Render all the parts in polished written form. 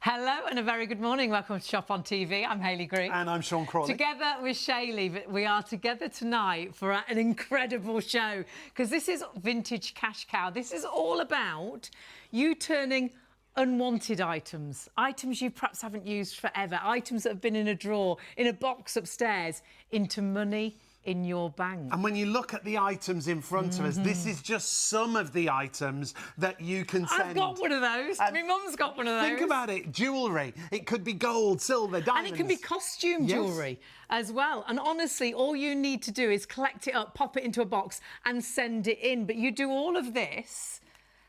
Hello and a very good morning. Welcome to Shop on TV. I'm Hayley Green. And I'm Sean Crawley. Together with Shaylee, we are together tonight for an incredible show because this is Vintage Cash Cow. This is all about you turning unwanted items you perhaps haven't used forever, items that have been in a drawer, in a box upstairs, into money in your bank. And when you look at the items in front of us, this is just some of the items that you can send. I've got one of those. My mum's got one of those. Think about it. Jewellery. It could be gold, silver, diamonds. And it can be costume jewellery as well. And honestly, all you need to do is collect it up, pop it into a box and send it in. But you do all of this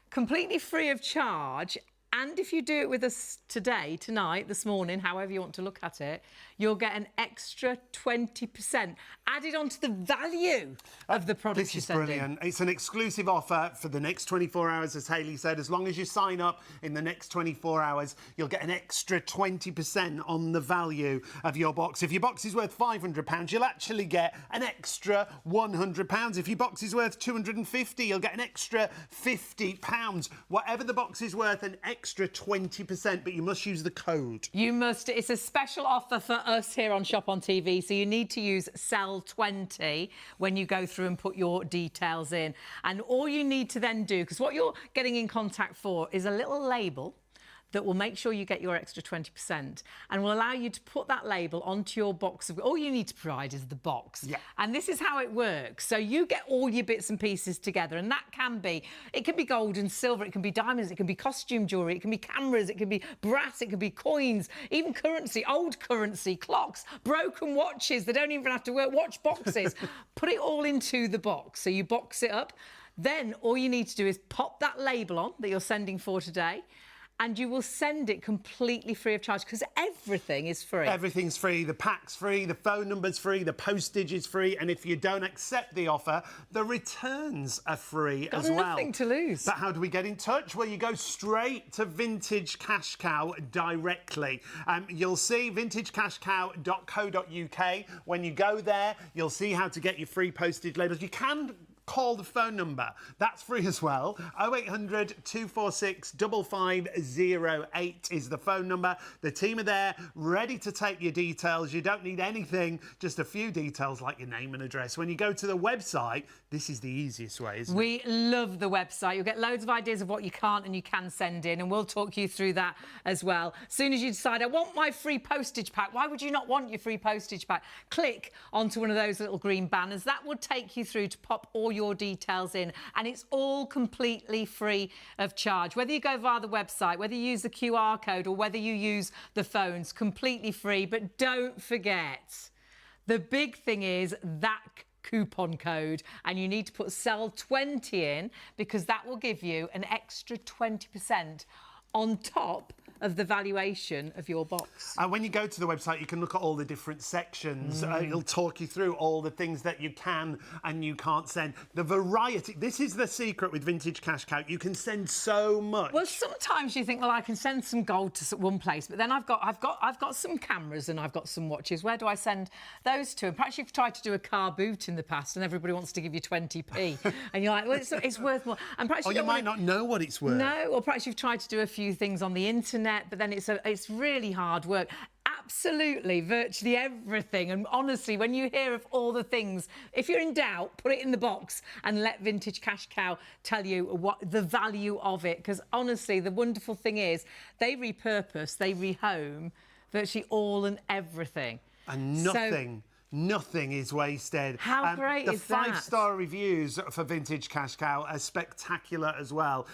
completely free of charge. And if you do it with us today, tonight, this morning, however you want to look at it, you'll get an extra 20% added onto the value of the product you're sending. This is brilliant. It's an exclusive offer for the next 24 hours, as Hayley said. As long as you sign up in the next 24 hours, you'll get an extra 20% on the value of your box. If your box is worth £500, you'll actually get an extra £100. If your box is worth £250, you'll get an extra £50. Whatever the box is worth, an extra 20%, but you must use the code. You must. It's a special offer for us here on Shop on TV, so you need to use Sell20 when you go through and put your details in. And all you need to then do, because what you're getting in contact for is a little label that will make sure you get your extra 20% and will allow you to put that label onto your box. All you need to provide is the box. Yeah. And this is how it works. So you get all your bits and pieces together, and that can be, it can be gold and silver, it can be diamonds, it can be costume jewellery, it can be cameras, it can be brass, it can be coins, even currency, old currency, clocks, broken watches that don't even have to work, watch boxes. Put it all into the box. So you box it up. Then all you need to do is pop that label on that you're sending for today, and you will send it completely free of charge because everything is free. Everything's free. The pack's free, the phone number's free, the postage is free, and if you don't accept the offer, the returns are free as well. Nothing to lose. But how do we get in touch? Well, you go straight to Vintage Cash Cow directly. You'll see vintagecashcow.co.uk. When you go there, you'll see how to get your free postage labels. You can call the phone number. That's free as well. 0800 246 5508 is the phone number. The team are there, ready to take your details. You don't need anything, just a few details like your name and address. When you go to the website, this is the easiest way, isn't it? We love the website. You'll get loads of ideas of what you can't and you can send in, and we'll talk you through that as well. As soon as you decide, I want my free postage pack, why would you not want your free postage pack? Click onto one of those little green banners. That will take you through to pop all your details in, and it's all completely free of charge. Whether you go via the website, whether you use the QR code or whether you use the phones, completely free. But don't forget, the big thing is that coupon code, and you need to put Sell20 in because that will give you an extra 20% on top of the valuation of your box. And when you go to the website, you can look at all the different sections. It'll talk you through all the things that you can and you can't send. The variety, this is the secret with Vintage Cash Cow. You can send so much. Well, sometimes you think, well, I can send some gold to one place, but then I've got some cameras and I've got some watches. Where do I send those to? And perhaps you've tried to do a car boot in the past and everybody wants to give you 20p. And you're like, well, it's worth more. And perhaps you might not know what it's worth. No, or perhaps you've tried to do a few things on the internet, but then it's really hard work. Absolutely, virtually everything. And honestly, when you hear of all the things, if you're in doubt, put it in the box and let Vintage Cash Cow tell you what the value of it. Because honestly, the wonderful thing is they repurpose, they rehome virtually all and everything. And nothing is wasted. How great is that? The 5-star reviews for Vintage Cash Cow are spectacular as well.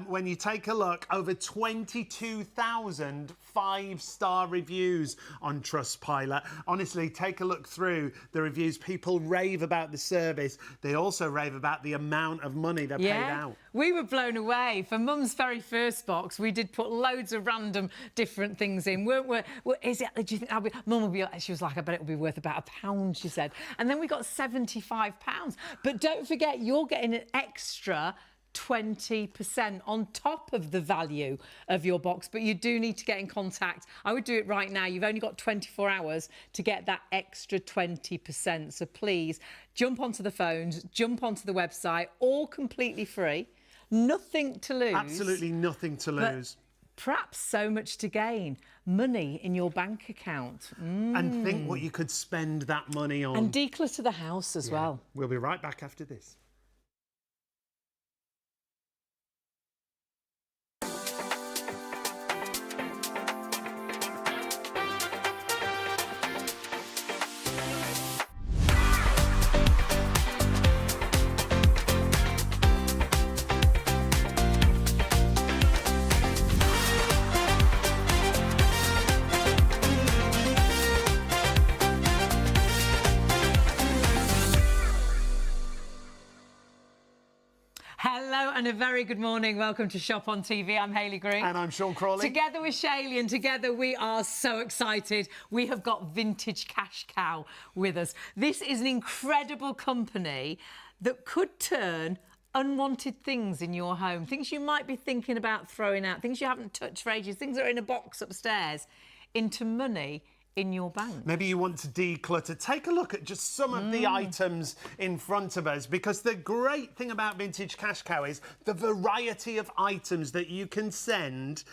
When you take a look, over 22,000 5-star reviews on Trustpilot. Honestly, take a look through the reviews. People rave about the service. They also rave about the amount of money they're paid out. We were blown away. For Mum's very first box, we did put loads of random different things in, weren't we? Well, do you think Mum will be? She was like, I bet it'll be worth about £1, she said. And then we got £75. But don't forget, you're getting an extra 20% on top of the value of your box, but you do need to get in contact. I would do it right now. You've only got 24 hours to get that extra 20%. So please jump onto the phones, jump onto the website, all completely free. Nothing to lose. Absolutely nothing to lose. perhaps so much to gain. Money in your bank account. And think what you could spend that money on. And declutter the house as well. We'll be right back after this. Hello and a very good morning. Welcome to Shop on TV. I'm Hayley Green. And I'm Sean Crawley. Together with Shaylee, and together we are so excited. We have got Vintage Cash Cow with us. This is an incredible company that could turn unwanted things in your home, things you might be thinking about throwing out, things you haven't touched for ages, things that are in a box upstairs, into money in your bank. Maybe you want to declutter. Take a look at just some of the items in front of us, because the great thing about Vintage Cash Cow is the variety of items that you can send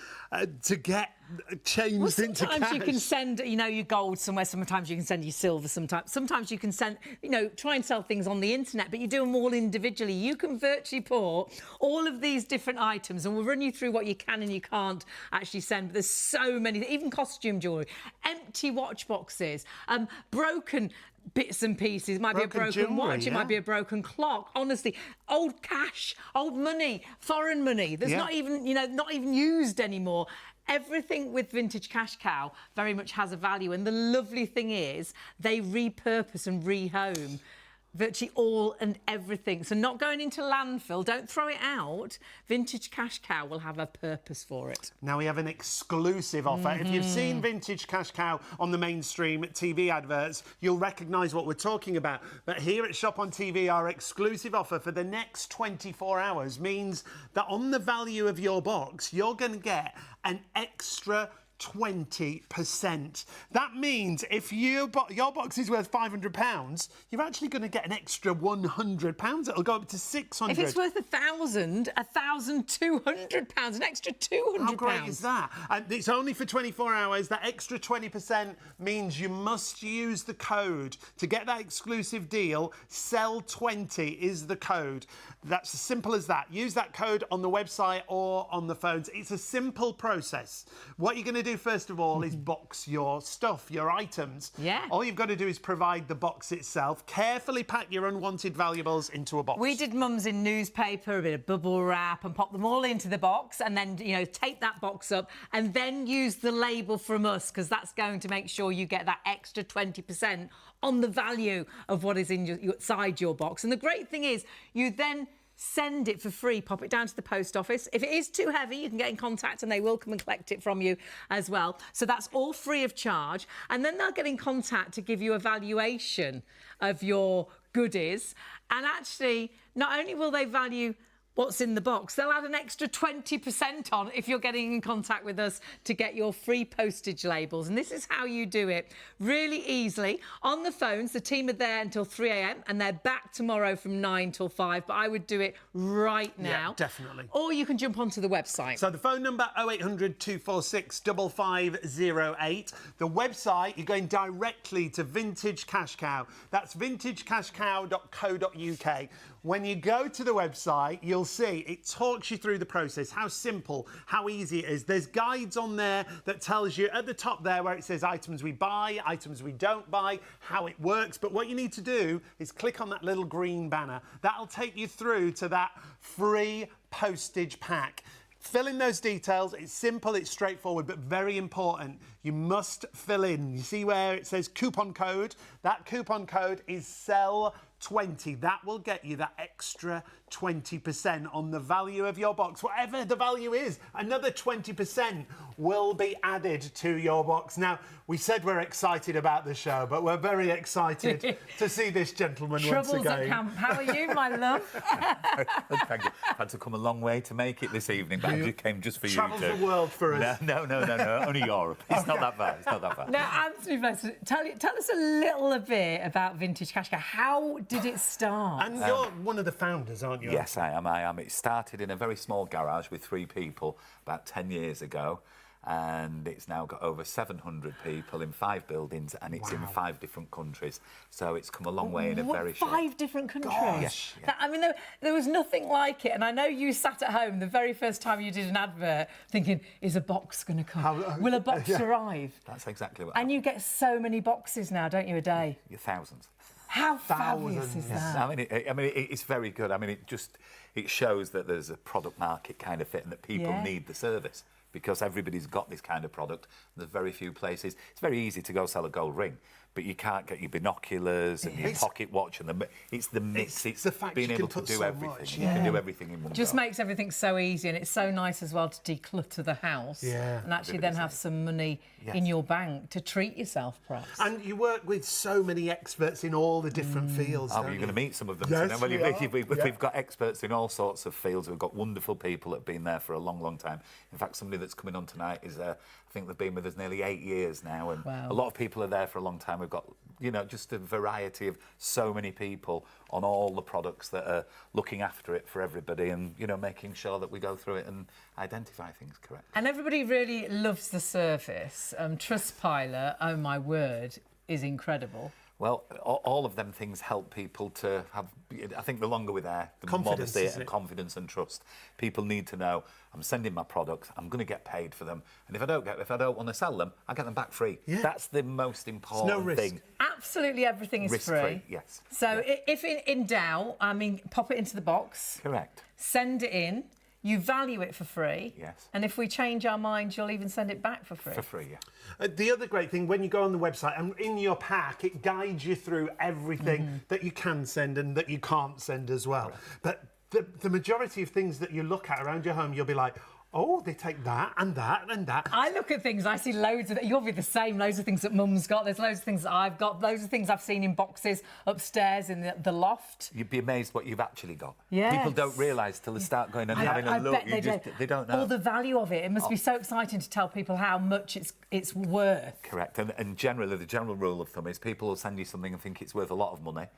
to get changed into cash. Sometimes you can send, your gold somewhere. Sometimes you can send your silver. Sometimes you can send, try and sell things on the internet, but you do them all individually. You can virtually put all of these different items, and we'll run you through what you can and you can't actually send. But there's so many, even costume jewellery, empty watch boxes, broken bits and pieces. It might be a broken jewelry, watch, it might be a broken clock. Honestly, old cash, old money, foreign money. There's not even, not even used anymore. Everything with Vintage Cash Cow very much has a value, and the lovely thing is they repurpose and rehome virtually all and everything. So not going into landfill, don't throw it out. Vintage Cash Cow will have a purpose for it. Now we have an exclusive offer. If you've seen Vintage Cash Cow on the mainstream TV adverts, you'll recognise what we're talking about. But here at Shop on TV, our exclusive offer for the next 24 hours means that on the value of your box, you're going to get an extra 20%. That means if your box is worth £500, you're actually going to get an extra £100. It'll go up to £600. If it's worth £1,000, £1,200, an extra £200. How great is that? And it's only for 24 hours. That extra 20% means you must use the code to get that exclusive deal. SELL20 is the code. That's as simple as that. Use that code on the website or on the phones. It's a simple process. What you're going to do first of all is box your stuff, your items. Yeah. All you've got to do is provide the box itself. Carefully pack your unwanted valuables into a box. We did mums in newspaper, a bit of bubble wrap, and pop them all into the box, and then take that box up and then use the label from us, because that's going to make sure you get that extra 20% on the value of what is inside your box. And the great thing is you then send it for free, pop it down to the post office. If it is too heavy, you can get in contact and they will come and collect it from you as well. So that's all free of charge. And then they'll get in contact to give you a valuation of your goodies. And actually, not only will they value what's in the box, they'll add an extra 20% on if you're getting in contact with us to get your free postage labels. And this is how you do it really easily. On the phones, the team are there until 3 a.m. and they're back tomorrow from 9 till 5. But I would do it right now. Yeah, definitely. Or you can jump onto the website. So the phone number 0800 246 5508. The website, you're going directly to Vintage Cash Cow. That's vintagecashcow.co.uk. When you go to the website, you'll see it talks you through the process, how simple, how easy it is. There's guides on there that tells you at the top there where it says items we buy, items we don't buy, how it works. But what you need to do is click on that little green banner. That'll take you through to that free postage pack. Fill in those details. It's simple, it's straightforward, but very important. You must fill in. You see where it says coupon code? That coupon code is SELL20. That will get you that extra 20% on the value of your box. Whatever the value is, another 20% will be added to your box. Now, we said we're excited about the show, but we're very excited to see this gentleman once again. Troubles at camp. How are you, my love? Thank you. I've had to come a long way to make it this evening, but I just came just for you Travels two. the world for us. No, only Europe. It's not that bad. It's not that bad. Now, Anthony, tell us a little bit about Vintage Cash Cow. How did it start? And you're one of the founders, aren't you? Yes, I am. It started in a very small garage with 3 people about 10 years ago. And it's now got over 700 people in 5 buildings, and it's in 5 different countries. So it's come a long way in a very short... 5 different countries? Yes. Yeah. I mean, there was nothing like it. And I know you sat at home the very first time you did an advert thinking, is a box going to come? Will a box arrive? That's exactly what And you get so many boxes now, don't you, a day? Thousands. How fabulous is that? I mean, it's very good. I mean, it shows that there's a product market kind of fit and that people need the service. Because everybody's got this kind of product. There's very few places. It's very easy to go sell a gold ring, but you can't get your binoculars and your pocket watch and it's the mix. It's the fact being you able can to put do so everything. much, You can do everything in one Just go. makes everything so easy, and it's so nice as well to declutter the house and actually then have some money in your bank to treat yourself, perhaps. And you work with so many experts in all the different fields. Oh, you're going to meet some of them. Yes, We've got experts in all sorts of fields. We've got wonderful people that have been there for a long, long time. In fact, somebody that's coming on tonight is, I think they've been with us nearly 8 years now, and a lot of people are there for a long time. We've got, just a variety of so many people on all the products that are looking after it for everybody, and making sure that we go through it and identify things correct. And everybody really loves the service. Trustpilot, oh my word, is incredible. Well, all of them things help people to have, I think the longer we're there, the more they see it, and confidence and trust. People need to know, I'm sending my products, I'm going to get paid for them. And if I don't want to sell them, I get them back free. Yeah. That's the most important thing. Absolutely everything is free. Yes. So if in doubt, pop it into the box. Correct. Send it in. You value it for free. Yes. And if we change our mind, you'll even send it back for free. For free, yeah. The other great thing, when you go on the website, and in your pack, it guides you through everything that you can send and that you can't send as well. Right. But the majority of things that you look at around your home, you'll be like, oh, they take that and that and that. I look at things, I see loads of... You'll be the same, loads of things that Mum's got. There's loads of things that I've got. Loads of things I've seen in boxes upstairs in the loft. You'd be amazed what you've actually got. Yes. People don't realise till they start going and having a look. They don't know. All the value of it. It must be so exciting to tell people how much it's worth. Correct. And generally, the general rule of thumb is people will send you something and think it's worth a lot of money.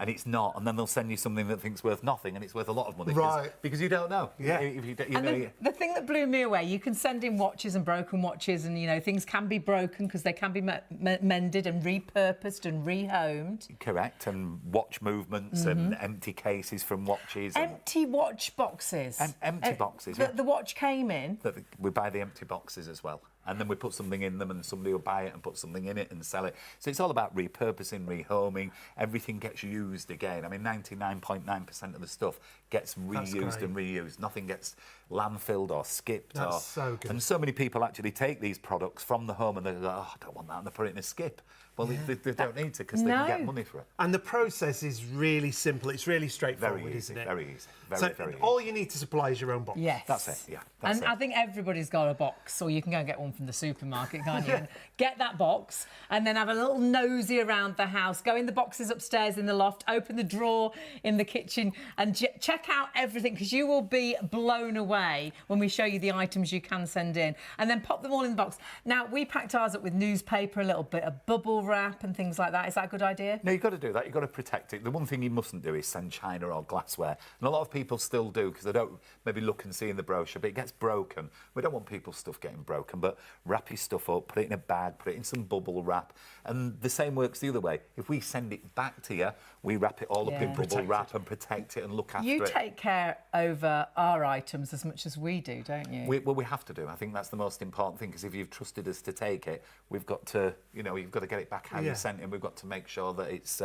And it's not, and then they'll send you something that thinks worth nothing, and it's worth a lot of money. Right. Because you don't know. Yeah. The thing that blew me away, you can send in watches and broken watches, and things can be broken because they can be mended and repurposed and rehomed. Correct, and watch movements and empty cases from watches. Empty watch boxes. Empty boxes. The watch came in. We buy the empty boxes as well. And then we put something in them and somebody will buy it and put something in it and sell it. So it's all about repurposing, rehoming. Everything gets used again. 99.9% of the stuff gets reused and reused. Nothing gets landfilled or skipped. That's so good. And so many people actually take these products from the home and they go, oh, I don't want that, and they put it in a skip. Well, they don't need to because they can get money for it. And the process is really simple. It's really straightforward, isn't it? Very easy. Very easy. All you need to supply is your own box. Yes. That's it, yeah. And I think everybody's got a box, or you can go and get one from the supermarket, can't you? And get that box and then have a little nosy around the house. Go in the boxes upstairs in the loft, open the drawer in the kitchen and check out everything, because you will be blown away when we show you the items you can send in. And then pop them all in the box. Now, we packed ours up with newspaper, a little bit of bubble wrap and things like that. Is that a good idea? No, you've got to do that. You've got to protect it. The one thing you mustn't do is send china or glassware. And a lot of people still do because they don't maybe look and see in the brochure, but it gets broken. We don't want people's stuff getting broken, but wrap your stuff up, put it in a bag, put it in some bubble wrap. And the same works the other way. If we send it back to you, we wrap it all up in bubble wrap and protect it and look after it. You take care over our items as much as we do, don't you? We have to do. I think that's the most important thing, because if you've trusted us to take it, we've got to, you've got to get it back how you sent it. We've got to make sure that it's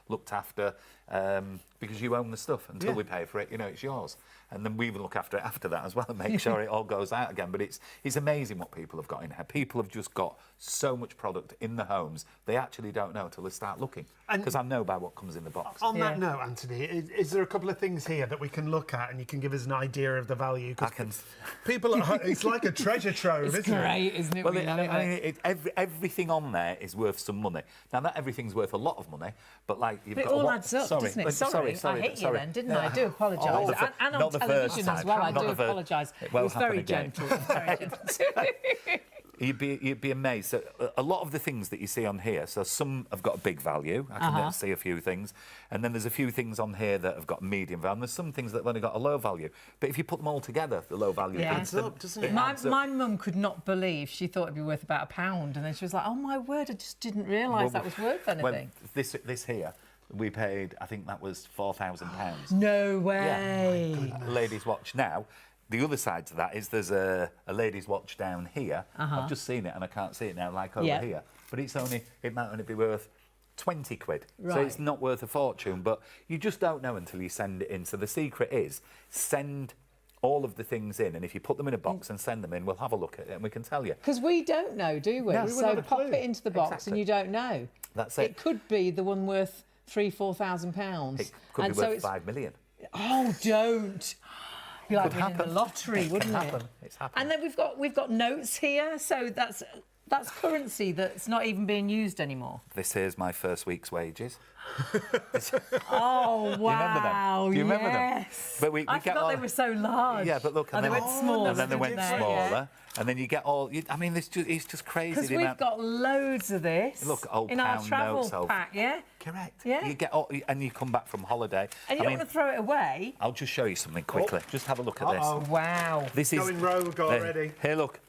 looked after, because you own the stuff. Until we pay for it, it's yours. And then we will look after it after that as well and make sure it all goes out again. But it's amazing what people have got in here. People have just got so much product in the homes, they actually don't know till they start looking. Because I know by what comes in the box. On that note, Anthony, is there a couple of things here that we can look at and you can give us an idea of the value? People at home, it's like a treasure trove, isn't it? It's great, isn't it? Well, everything on there is worth some money. Now, not everything's worth a lot of money, but you've got it all adds up, doesn't it? Sorry, I hit you then, didn't I? I do apologise. And on television as well, I do apologise. It was very gentle. You'd be amazed. So a lot of the things that you see on here, so some have got a big value. I can see a few things. And then there's a few things on here that have got medium value. And there's some things that have only got a low value. But if you put them all together, the low value adds up, doesn't it? My mum could not believe, she thought it'd be worth about £1. And then she was like, oh, my word, I just didn't realise that was worth anything. This here, we paid, I think that was £4,000. No way. Yeah. Ladies' watch now. The other side to that is there's a ladies' watch down here. I've just seen it and I can't see it now, like over here. But it might only be worth 20 quid. Right. So it's not worth a fortune, but you just don't know until you send it in. So the secret is send all of the things in, and if you put them in a box and send them in, we'll have a look at it and we can tell you. Because we don't know, do we? No, So pop it into the box and you don't know. That's it. It could be the one worth £3,000-4,000. It could be worth 5 million. Oh, don't. Be like winning the lottery, wouldn't it? It's happened. And then we've got notes here, so that's currency that's not even being used anymore. This here's my first week's wages. Oh, wow. Do you remember them? Yes. But we I forgot they were so large. Yeah, but look, and they went smaller. And then they went didn't smaller. Yeah. And then you get all... I mean, it's just crazy. Because we've got loads of this in our travel pack, yeah? Correct. Yeah. You get all... And you come back from holiday. And you don't want to throw it away. I'll just show you something quickly. Just have a look at this. Wow. This is... Going rogue already. Here, look.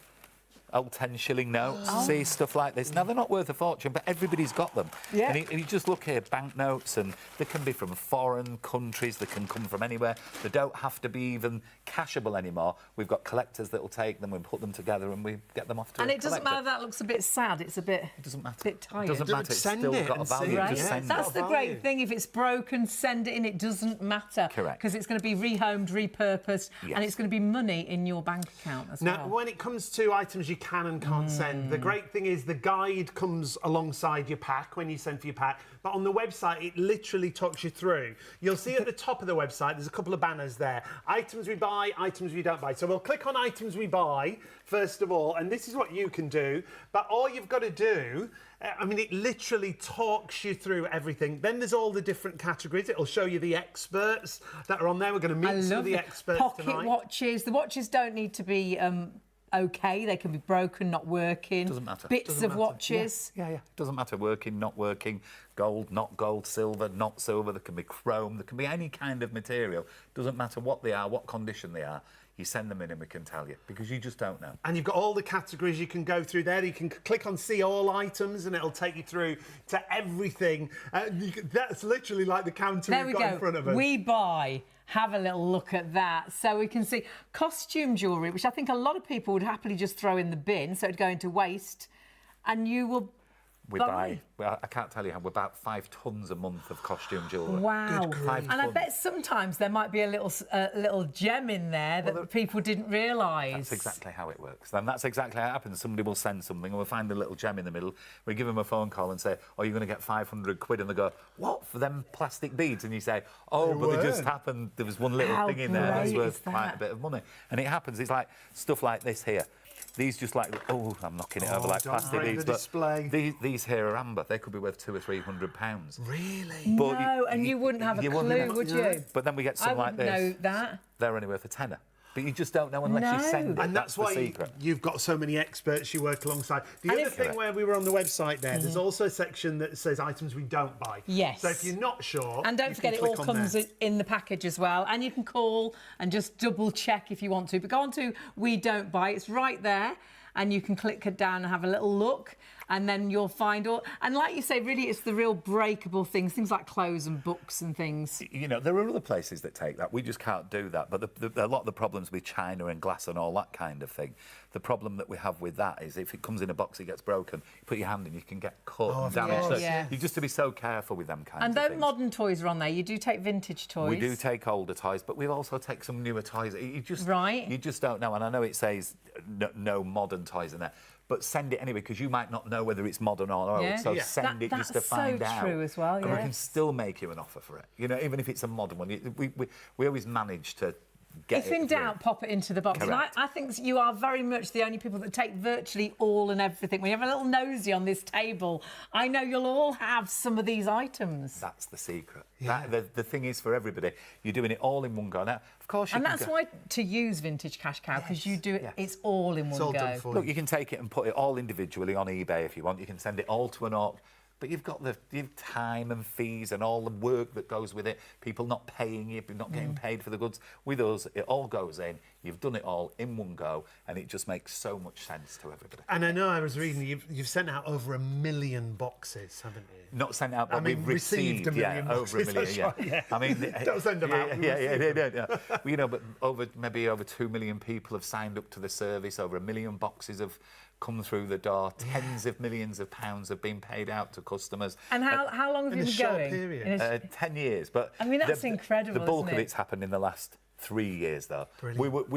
Old 10-shilling notes, see stuff like this. Now, they're not worth a fortune, but everybody's got them. Yeah. And you just look here, banknotes, and they can be from foreign countries, they can come from anywhere. They don't have to be even cashable anymore. We've got collectors that will take them, we put them together, and we get them off to a collector. And it doesn't matter, that looks a bit sad, it's a bit... It doesn't matter. Bit tired. It doesn't matter, it's still got a value. Right. Just send That's it. the great thing, if it's broken, send it in, it doesn't matter. Correct. Because it's going to be rehomed, repurposed, and it's going to be money in your bank account as well. Now, when it comes to items you can and can't send, the great thing is the guide comes alongside your pack when you send for your pack, but on the website it literally talks you through. You'll see at the top of the website there's a couple of banners there. Items we buy, items we don't buy. So we'll click on items we buy first of all, and this is what you can do, but all you've got to do, I mean, it literally talks you through everything. Then there's all the different categories. It'll show you the experts that are on there. We're going to meet some of the experts tonight. Pocket watches. The watches don't need to be okay. They can be broken, not working. Doesn't matter. Bits of watches. Yeah. Doesn't matter, working, not working, gold, not gold, silver, not silver. There can be chrome. There can be any kind of material. Doesn't matter what they are, what condition they are. You send them in and we can tell you, because you just don't know. And you've got all the categories you can go through there. You can click on see all items and it'll take you through to everything. That's literally like the counter we've got in front of us. We buy. Have a little look at that so we can see costume jewellery, which I think a lot of people would happily just throw in the bin, so it'd go into waste, and you will buy. Well, I can't tell you how, we're about 5 tons a month of costume jewellery. Wow. And I bet sometimes there might be a little gem in there that people didn't realise. That's exactly how it works. And that's exactly how it happens. Somebody will send something and we'll find a little gem in the middle. We give them a phone call and say, oh, you're going to get 500 quid. And they go, what, for them plastic beads? And you say, oh, but they just happened. There was one little thing in there that's worth quite a bit of money. And it happens. It's like stuff like this here. These just like, oh, I'm knocking it over like plastic beads. But these here are amber. They could be worth £200 or £300. Really? But no, and you wouldn't have a clue, would you? But then we get some like this. I wouldn't know that. They're only worth a tenner. But you just don't know unless you send it. And that's why you've got so many experts you work alongside. The other thing where we were on the website there's also a section that says items we don't buy. Yes. So if you're not sure... And don't forget, it all comes in the package as well. And you can call and just double check if you want to. But go on to We Don't Buy. It's right there. And you can click it down and have a little look, and then you'll find all... And like you say, really, it's the real breakable things like clothes and books and things. You know, there are other places that take that. We just can't do that. But a lot of the problems with china and glass and all that kind of thing, the problem that we have with that is if it comes in a box, it gets broken, you put your hand in, you can get cut and damaged. So you just to be so careful with them kinds of things. And though modern toys are on there, you do take vintage toys. We do take older toys, but we also take some newer toys. You just don't know. And I know it says no modern toys in there, but send it anyway, because you might not know whether it's modern or old. So send it just to find out. That's so true as well, and we can still make you an offer for it. You know, even if it's a modern one. We always manage to get If in doubt, pop it into the box. And I think you are very much the only people that take virtually all and everything. When you have a little nosy on this table, I know you'll all have some of these items. That's the secret. Yeah. The thing is, for everybody, you're doing it all in one go. Now, of course, you and can that's why to use Vintage Cash Cow, because you do it. Yes. It's all in one go. Done for Look, you can take it and put it all individually on eBay if you want. You can send it all to an auction. But you've got the time and fees and all the work that goes with it. People not paying you, not getting paid for the goods. With us, it all goes in. You've done it all in one go, and it just makes so much sense to everybody. And I know I was reading you've sent out over 1 million boxes, haven't you? Not sent out, but we've received 1 million over 1 million. Right, yeah. I mean, don't send them out. Yeah. Well, you know, but maybe over 2 million people have signed up to the service. Over 1 million boxes have come through the door. Tens of millions of pounds have been paid out to customers. And how long have you been going? Period. 10 years. But I mean, that's incredible. The bulk isn't of it? it's happened in the last 3 years, though. Brilliant.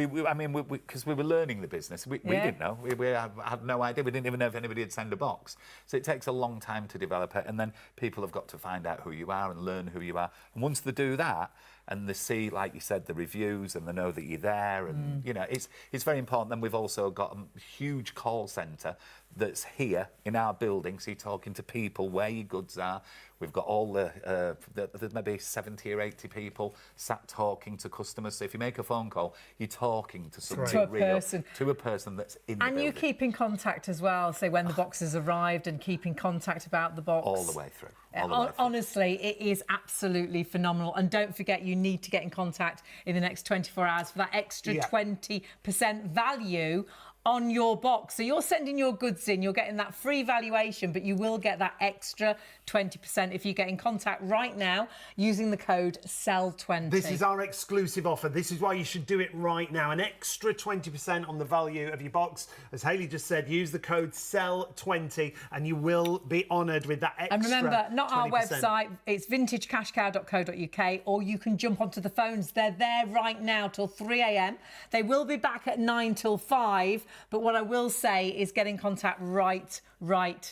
Because we were learning the business. We didn't know. We had no idea. We didn't even know if anybody had sent a box. So it takes a long time to develop it, and then people have got to find out who you are and learn who you are. And once they do that, and they see, like you said, the reviews, and they know that you're there, and you know, it's very important. Then we've also got a huge call centre that's here in our building, so you're talking to people where your goods are. We've got all there's maybe 70 or 80 people sat talking to customers. So if you make a phone call, you're talking to somebody to a person that's in the building. And you keep in contact as well, say when the box has arrived, and keep in contact about the box. All the way through. Honestly, it is absolutely phenomenal. And don't forget, you need to get in contact in the next 24 hours for that extra 20% value on your box. So you're sending your goods in, you're getting that free valuation, but you will get that extra 20% if you get in contact right now using the code SELL20. This is our exclusive offer. This is why you should do it right now. An extra 20% on the value of your box. As Hayley just said, use the code SELL20 and you will be honoured with that extra 20%. And remember, not our website, it's vintagecashcow.co.uk, or you can jump onto the phones. They're there right now till 3 a.m. They will be back at 9 till 5. But what I will say is get in contact right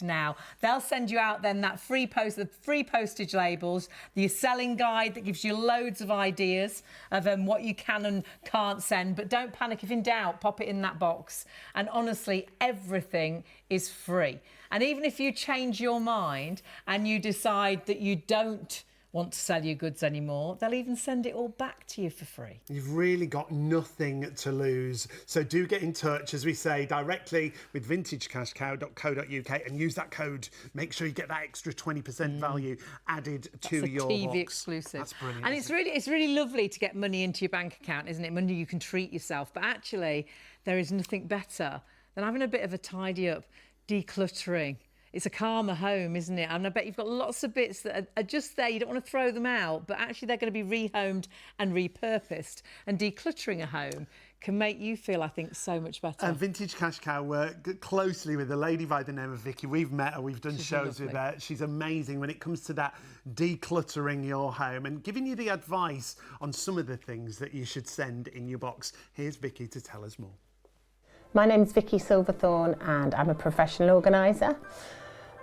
now. They'll send you out then that free the free postage labels, the selling guide that gives you loads of ideas of what you can and can't send. But don't panic. If in doubt, pop it in that box. And honestly, everything is free. And even if you change your mind and you decide that you don't want to sell your goods anymore, they'll even send it all back to you for free. You've really got nothing to lose. So do get in touch, as we say, directly with vintagecashcow.co.uk and use that code. Make sure you get that extra 20% value added to your TV box. exclusive. That's brilliant. And it's really lovely to get money into your bank account, isn't it? Money you can treat yourself. But actually, there is nothing better than having a bit of a tidy up, decluttering. It's a calmer home, isn't it? And I bet you've got lots of bits that are just there. You don't want to throw them out, but actually they're going to be rehomed and repurposed. And decluttering a home can make you feel, I think, so much better. And Vintage Cash Cow work closely with a lady by the name of Vicky. We've met her, we've done shows with her. She's amazing when it comes to that decluttering your home and giving you the advice on some of the things that you should send in your box. Here's Vicky to tell us more. My name's Vicky Silverthorne and I'm a professional organiser.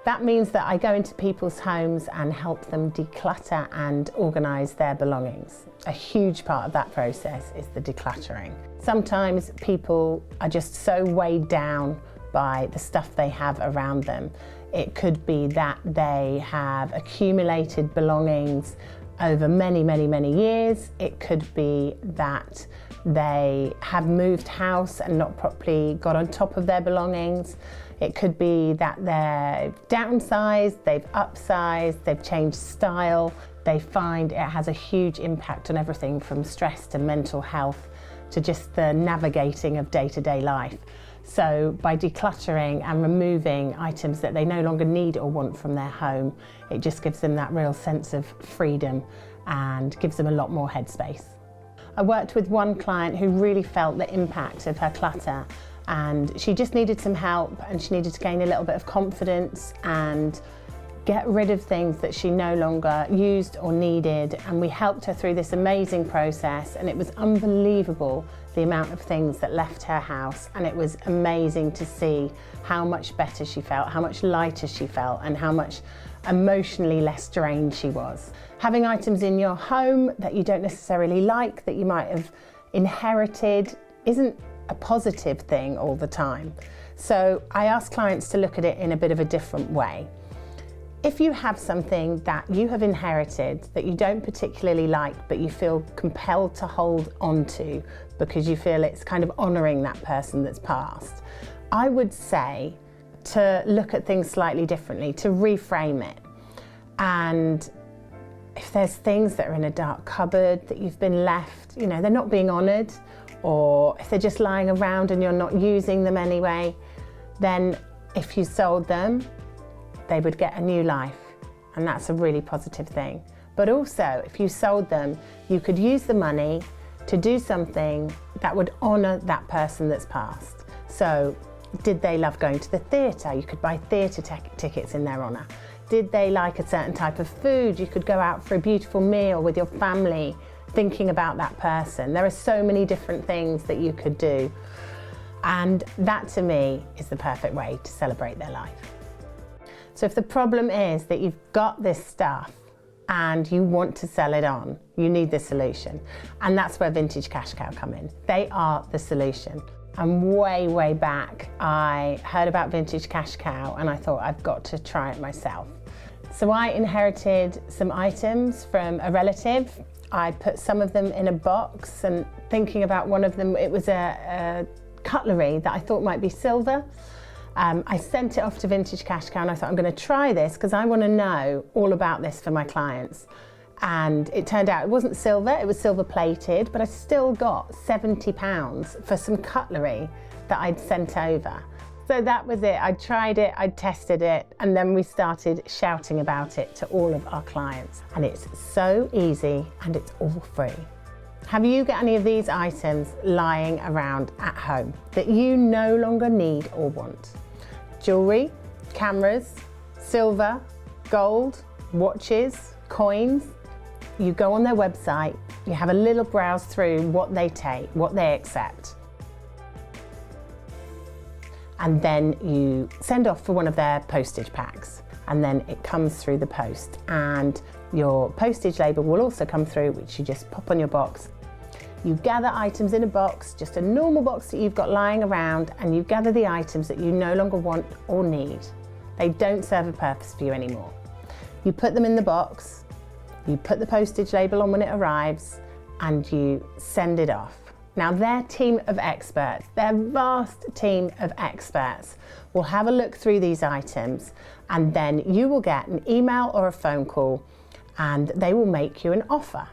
That means that I go into people's homes and help them declutter and organise their belongings. A huge part of that process is the decluttering. Sometimes people are just so weighed down by the stuff they have around them. It could be that they have accumulated belongings over many years. It could be that they have moved house and not properly got on top of their belongings. It could be that they've downsized, they've upsized, they've changed style. They find it has a huge impact on everything from stress to mental health to just the navigating of day-to-day life. So by decluttering and removing items that they no longer need or want from their home, it just gives them that real sense of freedom and gives them a lot more headspace. I worked with one client who really felt the impact of her clutter, and she just needed some help and she needed to gain a little bit of confidence and get rid of things that she no longer used or needed, and we helped her through this amazing process, and it was unbelievable the amount of things that left her house, and it was amazing to see how much better she felt, how much lighter she felt, and how much emotionally less drained she was. Having items in your home that you don't necessarily like, that you might have inherited isn't a positive thing all the time. So I ask clients to look at it in a bit of a different way. If you have something that you have inherited that you don't particularly like, but you feel compelled to hold on to because you feel it's kind of honouring that person that's passed, I would say to look at things slightly differently, to reframe it. And if there's things that are in a dark cupboard that you've been left, you know, they're not being honoured, or if they're just lying around and you're not using them anyway, then if you sold them, they would get a new life, and that's a really positive thing. But also, if you sold them, you could use the money to do something that would honour that person that's passed. So, did they love going to the theatre? You could buy theatre tickets in their honour. Did they like a certain type of food? You could go out for a beautiful meal with your family, thinking about that person. There are so many different things that you could do. And that, to me, is the perfect way to celebrate their life. So if the problem is that you've got this stuff and you want to sell it on, you need the solution. And that's where Vintage Cash Cow come in. They are the solution. And way back, I heard about Vintage Cash Cow and I thought, I've got to try it myself. So I inherited some items from a relative. I put some of them in a box, and thinking about one of them, it was a cutlery that I thought might be silver. I sent it off to Vintage Cash Cow and I thought, I'm going to try this because I want to know all about this for my clients. And it turned out it wasn't silver, it was silver plated, but I still got £70 for some cutlery that I'd sent over. So that was it. I tried it, I tested it, and then we started shouting about it to all of our clients. And it's so easy and it's all free. Have you got any of these items lying around at home that you no longer need or want? Jewellery, cameras, silver, gold, watches, coins. You go on their website, you have a little browse through what they take, what they accept. And then you send off for one of their postage packs, and then it comes through the post, and your postage label will also come through, which you just pop on your box. You gather items in a box, just a normal box that you've got lying around, and you gather the items that you no longer want or need. They don't serve a purpose for you anymore. You put them in the box, you put the postage label on when it arrives, and you send it off. Now their team of experts, their vast team of experts, will have a look through these items, and then you will get an email or a phone call, and they will make you an offer.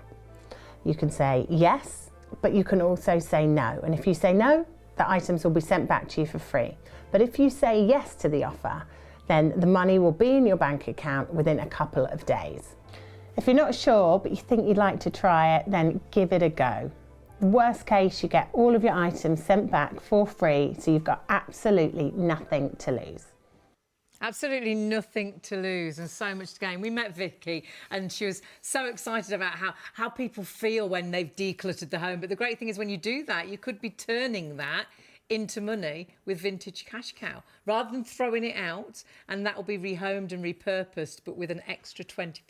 You can say yes, but you can also say no. And if you say no, the items will be sent back to you for free. But if you say yes to the offer, then the money will be in your bank account within a couple of days. If you're not sure, but you think you'd like to try it, then give it a go. Worst case, you get all of your items sent back for free, so you've got absolutely nothing to lose. Absolutely nothing to lose and so much to gain. We met Vicky and she was so excited about how people feel when they've decluttered the home. But the great thing is when you do that, you could be turning that into money with Vintage Cash Cow rather than throwing it out, and that will be rehomed and repurposed, but with an extra 20%.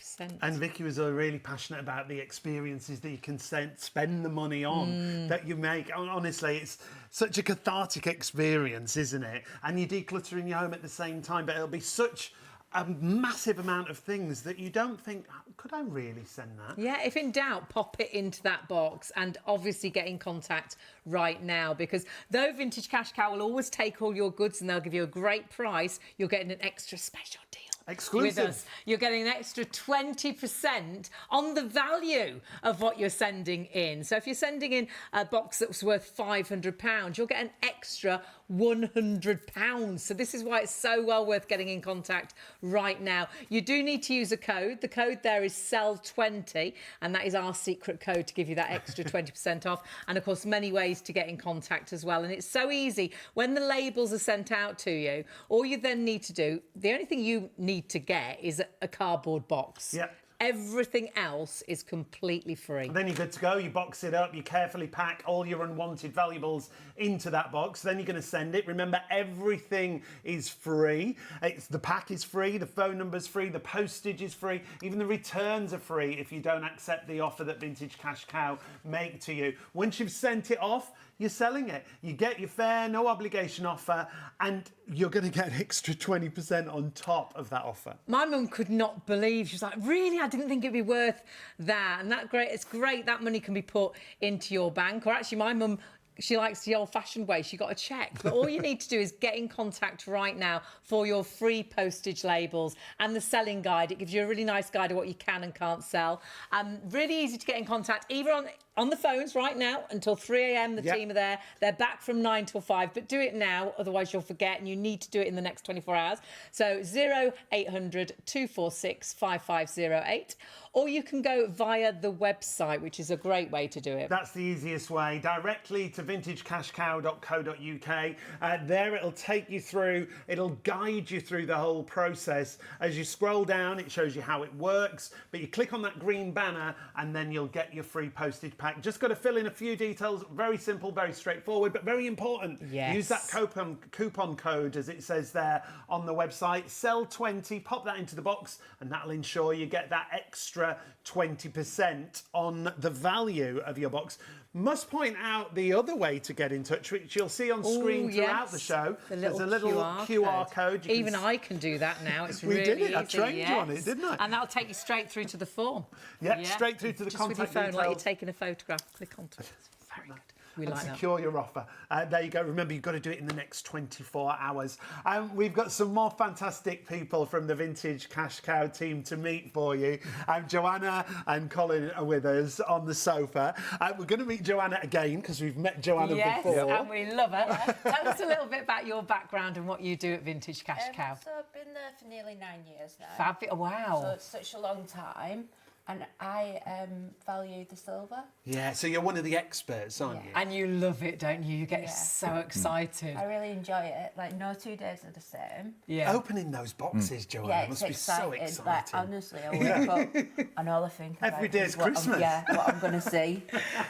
And Vicky was really passionate about the experiences that you can spend the money on that you make. Honestly, it's such a cathartic experience, isn't it? And you're decluttering your home at the same time, but it'll be such a massive amount of things that you don't think, could I really send that? Yeah, if in doubt, pop it into that box and obviously get in contact right now, because though Vintage Cash Cow will always take all your goods and they'll give you a great price, you're getting an extra special deal. Exclusive. With us. You're getting an extra 20% on the value of what you're sending in. So if you're sending in a box that's worth £500, you'll get an extra £100. So this is why it's so well worth getting in contact right now. You do need to use a code. The code there is SELL20, and that is our secret code to give you that extra 20% off. And of course, many ways to get in contact as well. And it's so easy. When the labels are sent out to you, all you then need to do, the only thing you need to get is a cardboard box. Yep. Everything else is completely free. And then you're good to go. You box it up, you carefully pack all your unwanted valuables into that box. Then you're going to send it. Remember, everything is free. The pack is free, the phone number's free, the postage is free, even the returns are free if you don't accept the offer that Vintage Cash Cow make to you. Once you've sent it off, you're selling it. You get your fair, no obligation offer, and you're going to get an extra 20% on top of that offer. My mum could not believe. She was like, really? I didn't think it'd be worth that. And it's great that money can be put into your bank. Or actually, my mum, she likes the old-fashioned way. She got a cheque. But all you need to do is get in contact right now for your free postage labels and the selling guide. It gives you a really nice guide of what you can and can't sell. Really easy to get in contact, either on the phones right now until 3 a.m. The team are there. They're back from 9 till 5, but do it now, otherwise you'll forget, and you need to do it in the next 24 hours. So 0800 246 5508, or you can go via the website, which is a great way to do it. That's the easiest way, directly to vintagecashcow.co.uk. There it'll take you through, it'll guide you through the whole process. As you scroll down, it shows you how it works, but you click on that green banner and then you'll get your free postage pack. Just got to fill in a few details. Very simple, very straightforward, but very important. Yes. Use that coupon code, as it says there on the website. Sell20, pop that into the box, and that'll ensure you get that extra 20% on the value of your box. Must point out the other way to get in touch, which you'll see on screen throughout the show. There's a little QR code. Even I can do that now. It's really easy. We did it. I trained you on it, didn't I? And that'll take you straight through to the form. Yeah, straight through to the contact with your phone, details. like you're taking a photograph. Click onto it. Very good. We And like secure your offer. There you go. Remember, you've got to do it in the next 24 hours. We've got some more fantastic people from the Vintage Cash Cow team to meet for you. Joanna and Colin are with us on the sofa. We're going to meet Joanna again because we've met Joanna before. Yes, and we love her. Tell us a little bit about your background and what you do at Vintage Cash Cow. So I've been there for nearly 9 years now. Fabulous. Wow. So it's such a long time. And I value the silver. Yeah, so you're one of the experts, aren't you? And you love it, don't you? You get so excited. I really enjoy it. Like, no 2 days are the same. Yeah. Opening those boxes, Joanna, Yeah, must it's be so exciting. Like, honestly, I wake up and all I think about Every day is Christmas. what I'm going to see.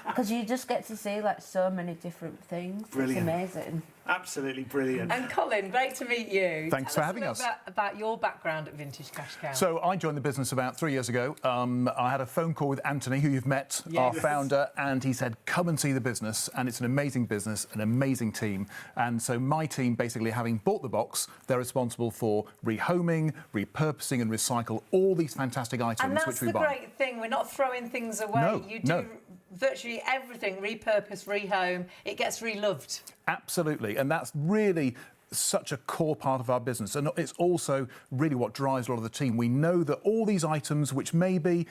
Because you just get to see, like, so many different things. Brilliant. It's amazing. Absolutely brilliant. And Colin, great to meet you. Thanks for having us. Tell us a little bit about your background at Vintage Cash Cow. So I joined the business about 3 years ago. I had a phone call with Anthony, who you've met, our founder, and he said, come and see the business. And it's an amazing business, an amazing team. And so my team, basically having bought the box, they're responsible for rehoming, repurposing and recycle all these fantastic items which we buy. And that's the great thing. We're not throwing things away. No, you do virtually everything, repurpose, rehome. It gets reloved. Absolutely. And that's really such a core part of our business, and it's also really what drives a lot of the team. We know that all these items, which maybe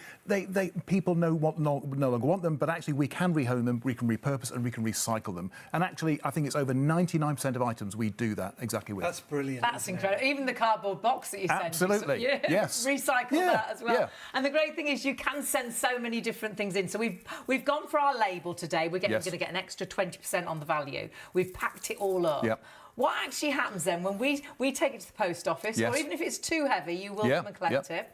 people no longer want them, but actually we can rehome them, we can repurpose, and we can recycle them. And actually, I think it's over 99% of items we do that exactly with. That's brilliant. That's incredible. Even the cardboard box that you send. Absolutely. Yes. Recycle that as well. Yeah. And the great thing is you can send so many different things in. So we've gone for our label today. We're going to get an extra 20% on the value. We've packed it all up. Yep. What actually happens then when we take it to the post office, or even if it's too heavy, you will come and collect it.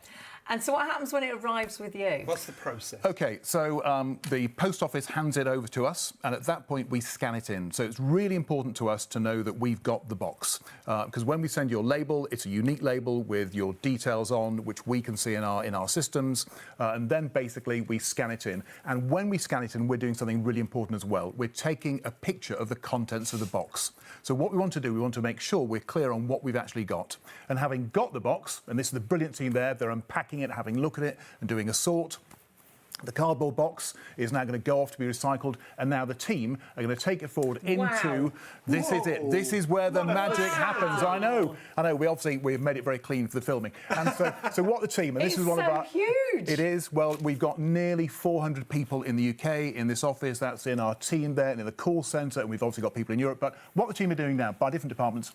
And so what happens when it arrives with you? What's the process? OK, so the post office hands it over to us, and at that point we scan it in. So it's really important to us to know that we've got the box. Because when we send your label, it's a unique label with your details on, which we can see in our systems. And then basically we scan it in. And when we scan it in, we're doing something really important as well. We're taking a picture of the contents of the box. So what we want to do, we want to make sure we're clear on what we've actually got. And having got the box, and this is the brilliant team there, they're unpacking it, having a look at it and doing a sort. The cardboard box is now going to go off to be recycled, and now the team are going to take it forward into... This is it. This is where the magic happens. I know. We've made it very clean for the filming. And so what the team... And this is one of our... huge. It is. Well, we've got nearly 400 people in the UK in this office. That's in our team there, and in the call centre, and we've obviously got people in Europe. But what the team are doing now, by different departments,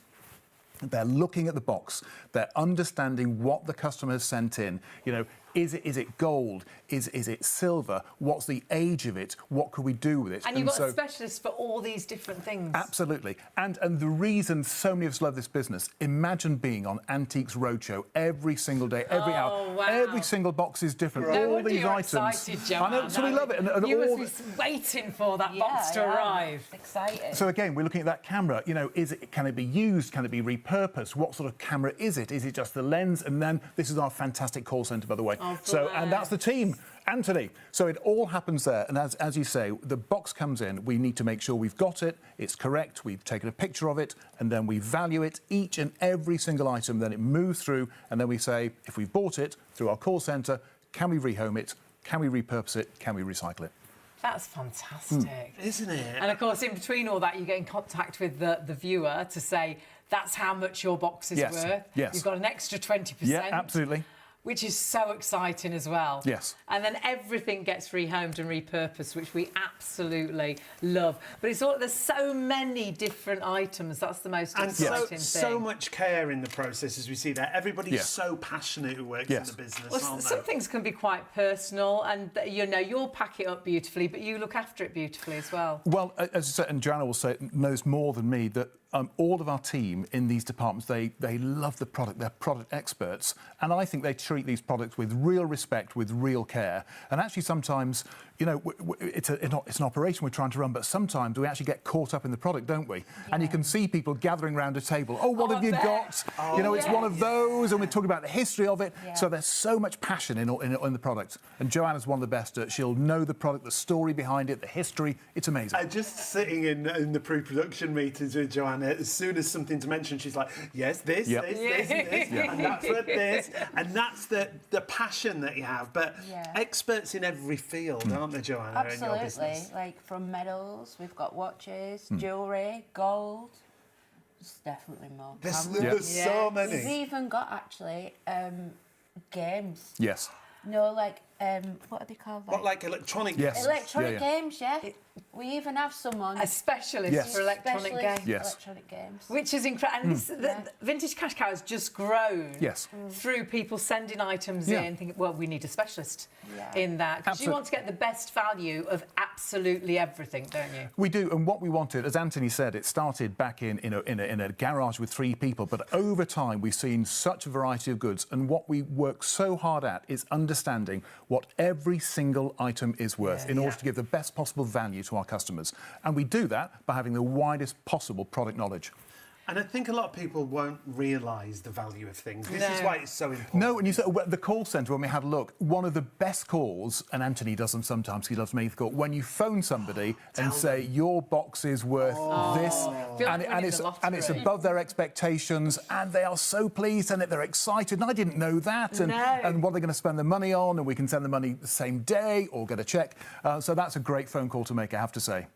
they're looking at the box. They're understanding what the customer has sent in. You know, Is it gold? Is it silver? What's the age of it? What could we do with it? And you've got a specialist for all these different things. Absolutely. And the reason so many of us love this business, imagine being on Antiques Roadshow every single day, every hour. Wow. Every single box is different. No all wonder these you're items. excited, Joanne. I know, so we love it. And you all must be waiting for that box to I am. arrive. It's exciting. So again, we're looking at that camera. You know, can it be used? Can it be repurposed? What sort of camera is it? Is it just the lens? And then this is our fantastic call centre, by the way. Oh, and that's the team, Anthony. So it all happens there. And as you say, the box comes in. We need to make sure we've got it. It's correct. We've taken a picture of it, and then we value it, each and every single item. Then it moves through, and then we say, if we've bought it through our call centre, can we rehome it? Can we repurpose it? Can we recycle it? That's fantastic. Isn't it? And of course, in between all that, you get in contact with the viewer to say, that's how much your box is worth. Yes. You've got an extra 20%. Yeah, absolutely. Which is so exciting as well. Yes. And then everything gets rehomed and repurposed, which we absolutely love. But there's so many different items. That's the most exciting thing. So much care in the process, as we see there. Everybo's so passionate who works in the business, well, aren't some they? things can be quite personal, and you'll pack it up beautifully, but you look after it beautifully as well. Well, as I said, and Joanna will say, knows more than me, that all of our team in these departments, they love the product. They're product experts. And I think they treat these products with real respect, with real care. And actually sometimes, you know, it's an operation we're trying to run, but sometimes we actually get caught up in the product, don't we? Yeah. And you can see people gathering around a table. Oh, what have you got? You know, it's one of those, and we're talking about the history of it. Yeah. So there's so much passion in the product. And Joanna's one of the best. She'll know the product, the story behind it, the history. It's amazing. Just sitting in the pre-production meetings with Joanna, as soon as something's mentioned, she's like, yes, this, this, and this, and that's what this. And that's the passion that you have. But experts in every field, aren't they, Joanna, in your business? Absolutely. Like from medals, we've got watches, jewellery, gold. There's definitely more. There's so many. We've even got, actually, games. Yes. No, like, what are they called? What, like electronic games? Yes. Electronic games, we even have someone... A specialist for electronic games. Electronic games. Which is incredible. And the Vintage Cash Cow has just grown through people sending items in, thinking, well, we need a specialist in that. Because you want to get the best value of absolutely everything, don't you? We do, and what we wanted, as Anthony said, it started back in a garage with 3 people, but over time we've seen such a variety of goods, and what we work so hard at is understanding what every single item is worth in order to give the best possible value to our customers. And we do that by having the widest possible product knowledge. And I think a lot of people won't realise the value of things. This is why it's so important. No, and you said the call centre, when we had a look, one of the best calls, and Anthony does them sometimes, he loves me, the call, when you phone somebody and say, your box is worth this, and it's above their expectations, and they are so pleased, and they're excited, and I didn't know that, and what they're going to spend the money on, and we can send the money the same day or get a cheque. So that's a great phone call to make, I have to say.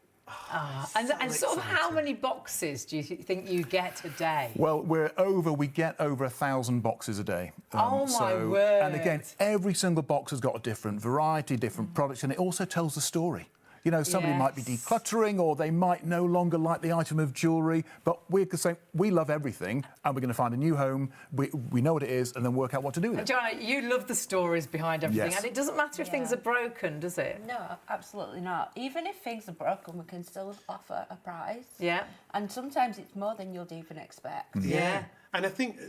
And sort of how many boxes do you think you get a day? Well, we get over 1,000 boxes a day. Oh, my word. And again, every single box has got a different variety, different products, and it also tells the story. You know, somebody might be decluttering, or they might no longer like the item of jewellery, but we're saying we love everything, and we're going to find a new home, we know what it is, and then work out what to do with it. Joanna, you love the stories behind everything, and it doesn't matter if things are broken, does it? No, absolutely not. Even if things are broken, we can still offer a price. Yeah. And sometimes it's more than you'd even expect. Yeah. And I think